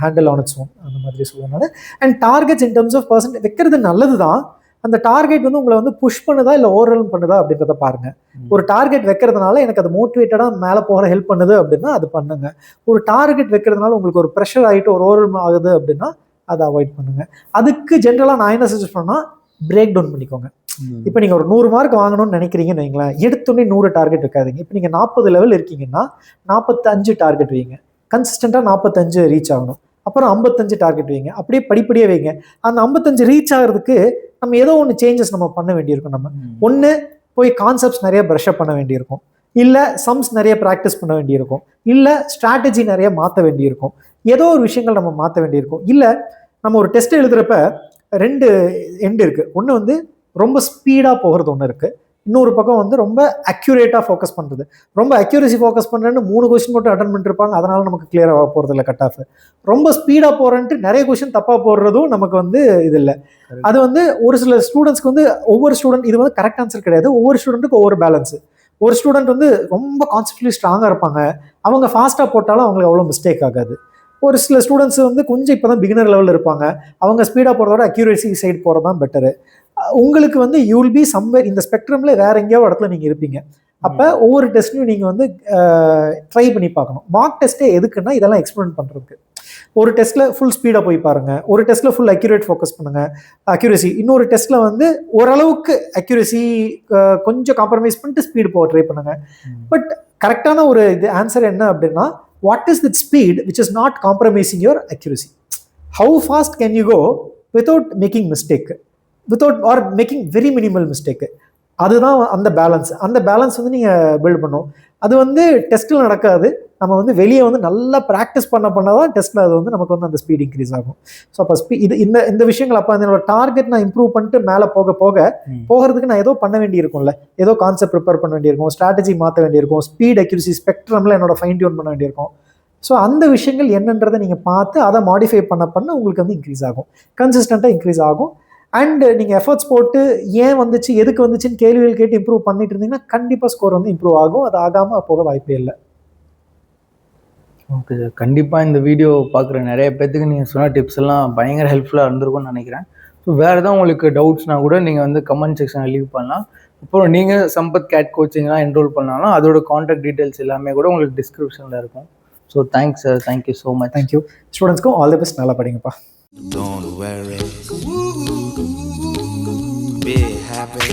handle on its own, அந்த மாதிரி சொல்லுவேன். And targets in terms of percent வைக்கிறது நல்லது தான். அந்த டார்கெட் வந்து உங்களை வந்து புஷ் பண்ணுதா இல்லை ஓவர்ரன் பண்ணுதா அப்படின்றத பாருங்க. ஒரு டார்கெட் வைக்கிறதுனால எனக்கு அது மோட்டிவேட்டடாக மேலே போகிற ஹெல்ப் பண்ணுது அப்படின்னா அது பண்ணுங்க. ஒரு டார்கெட் வைக்கிறதுனால உங்களுக்கு ஒரு ப்ரெஷர் ஆகிட்டு ஒரு ஓவர்ரன் ஆகுது அப்படின்னா அதை அவாய்ட் பண்ணுங்க. அதுக்கு ஜென்ரலாக நான் என்ன சஜஸ்ட் பண்ணால் பிரேக் டவுன் பண்ணிக்கோங்க. இப்போ நீங்கள் ஒரு 100 மார்க் வாங்கணும்னு நினைக்கிறீங்கன்னு வைங்களேன், எடுத்தோடனே 100 டார்கெட் வைக்காதீங்க. இப்போ நீங்கள் 40 லெவல் இருக்கீங்கன்னா 45 டார்கெட் வைங்க, கன்சிஸ்டண்டாக 45 ரீச் ஆகணும். அப்புறம் 55 டார்கெட் வைங்க, அப்படியே படிப்படியே வைங்க. அந்த 55 ரீச் ஆகிறதுக்கு நம்ம ஏதோ ஒன்று சேஞ்சஸ் நம்ம பண்ண வேண்டியிருக்கும். நம்ம ஒன்று போய் கான்செப்ட்ஸ் நிறைய ப்ரஷ் அப் பண்ண வேண்டியிருக்கும், இல்லை சம்ஸ் நிறைய ப்ராக்டிஸ் பண்ண வேண்டியிருக்கும், இல்லை ஸ்ட்ராட்டஜி நிறைய மாற்ற வேண்டியிருக்கும், ஏதோ ஒரு விஷயங்கள் நம்ம மாற்ற வேண்டியிருக்கும். இல்லை நம்ம ஒரு டெஸ்ட் எழுதுறப்ப 2 எண்டு இருக்குது. ஒன்று வந்து ரொம்ப ஸ்பீடாக போகிறது ஒன்று இருக்குது, இன்னொரு பக்கம் வந்து ரொம்ப அக்யூரேட்டாக ஃபோக்கஸ் பண்ணுறது. ரொம்ப அக்யூரேசி ஃபோக்கஸ் பண்ணுறேன்னு 3 கொஸ்டின் மட்டும் அட்டன் பண்ணிருப்பாங்க, அதனால நமக்கு கிளியராக போகிறது இல்லை கட் ஆஃப். ரொம்ப ஸ்பீடாக போகிறேன்ட்டு நிறைய கொஸ்டின் தப்பாக போடுறதும் நமக்கு வந்து இது இல்லை. அது வந்து ஒரு சில ஸ்டூடெண்ட்ஸ்க்கு வந்து ஒவ்வொரு ஸ்டூடெண்ட் இது வந்து கரெக்ட் ஆன்சர் கிடையாது, ஒவ்வொரு ஸ்டூடெண்ட்டுக்கு ஒவ்வொரு பேலன்ஸு. ஒரு ஸ்டூடெண்ட் வந்து ரொம்ப கான்செப்ட்லி ஸ்ட்ராங்காக இருப்பாங்க, அவங்க ஃபாஸ்ட்டாக போட்டாலும் அவங்களுக்கு அவ்வளோ மிஸ்டேக் ஆகாது. ஒரு சில ஸ்டூடெண்ட்ஸ் வந்து கொஞ்சம் இப்போ தான் பிகினர் லெவலில் இருப்பாங்க, அவங்க ஸ்பீடாக போகிறதோட அக்யூரேசி சைடு போகிறது தான் பெட்டரு. உங்களுக்கு வந்து யூ வில் பி சம்வேர் இந்த ஸ்பெக்ட்ரமில் வேற எங்கேயாவது இடத்துல நீங்கள் இருப்பீங்க. அப்போ ஒவ்வொரு டெஸ்ட்லையும் நீங்கள் வந்து ட்ரை பண்ணி பார்க்கணும். மார்க் டெஸ்ட்டே எதுக்குன்னா இதெல்லாம் எக்ஸ்பிளைன் பண்ணுறதுக்கு. ஒரு டெஸ்ட்டில் ஃபுல் ஸ்பீடாக போய் பாருங்கள், ஒரு டெஸ்ட்டில் ஃபுல் அக்யூரேட் ஃபோக்கஸ் பண்ணுங்கள், அக்யூரேசி. இன்னொரு டெஸ்ட்டில் வந்து ஓரளவுக்கு அக்யூரேசி கொஞ்சம் காம்ப்ரமைஸ் பண்ணிட்டு ஸ்பீடு போக ட்ரை பண்ணுங்கள். பட் கரெக்டான ஒரு இது ஆன்சர் என்ன அப்படின்னா, what is that speed which is not compromising your accuracy. How fast can you go without making mistake, without or making very minimal mistake. அதுதான் அந்த பேலன்ஸ். அந்த பேலன்ஸ் வந்து நீங்கள் பில்ட் பண்ணும். அது வந்து டெஸ்ட்டில் நடக்காது, நம்ம வந்து வெளியே வந்து நல்லா ப்ராக்டிஸ் பண்ண தான் டெஸ்ட்டில் அது வந்து நமக்கு வந்து அந்த ஸ்பீட் இன்க்ரீஸ் ஆகும். ஸோ அப்போ இந்த விஷயங்கள் அப்போ என்னோட டார்கெட் நான் இம்ப்ரூவ் பண்ணிட்டு மேலே போகிறதுக்கு நான் ஏதோ பண்ண வேண்டியிருக்கும்ல, ஏதோ கான்செப்ட் ப்ரிப்பேர் பண்ண வேண்டியிருக்கும், ஸ்ட்ராட்டஜி மாற்ற வேண்டியிருக்கும், ஸ்பீட் அக்யூரசி ஸ்பெக்ட்ரமில் என்னோட ஃபைன் டியூன் பண்ண வேண்டியிருக்கும். ஸோ அந்த விஷயங்கள் என்னன்றதை நீங்கள் பார்த்து அதை மாடிஃபை பண்ண உங்களுக்கு வந்து இன்க்ரீஸ் ஆகும், கன்சிஸ்டண்ட்டாக இன்க்ரீஸ் ஆகும். அண்ட் நீங்கள் எஃபர்ட்ஸ் போட்டு ஏன் வந்துச்சு எதுக்கு வந்துச்சுன்னு கேள்விகள் கேட்டு இம்ப்ரூவ் பண்ணிட்டு இருந்தீங்கன்னா கண்டிப்பாக ஸ்கோர் வந்து இம்ப்ரூவ் ஆகும். அது ஆகாமல் போக வாய்ப்பே இல்லை. ஓகே சார், கண்டிப்பாக இந்த வீடியோ பார்க்குற நிறைய பேர்த்துக்கு நீங்கள் சொன்ன டிப்ஸ் எல்லாம் பயங்கர ஹெல்ப்ஃபுல்லாக இருந்திருக்கும்னு நினைக்கிறேன். ஸோ வேறு எதாவது உங்களுக்கு டவுட்ஸ்னால் கூட நீங்கள் வந்து கமெண்ட் செக்ஷனில் லீவ் பண்ணலாம். அப்புறம் நீங்கள் சம்பத் கேட் கோச்சிங்லாம் என்ரோல் பண்ணாலும் அதோட கான்டாக்ட் டீட்டெயில்ஸ் எல்லாமே கூட உங்களுக்கு டிஸ்கிரிப்ஷனில் இருக்கும். So thanks sir, thank you so much. Thank you. ஸ்டூடெண்ட்ஸ்க்கும் ஆல் தி பெஸ்ட், நல்லா படிங்கப்பா. Don't worry, be happy.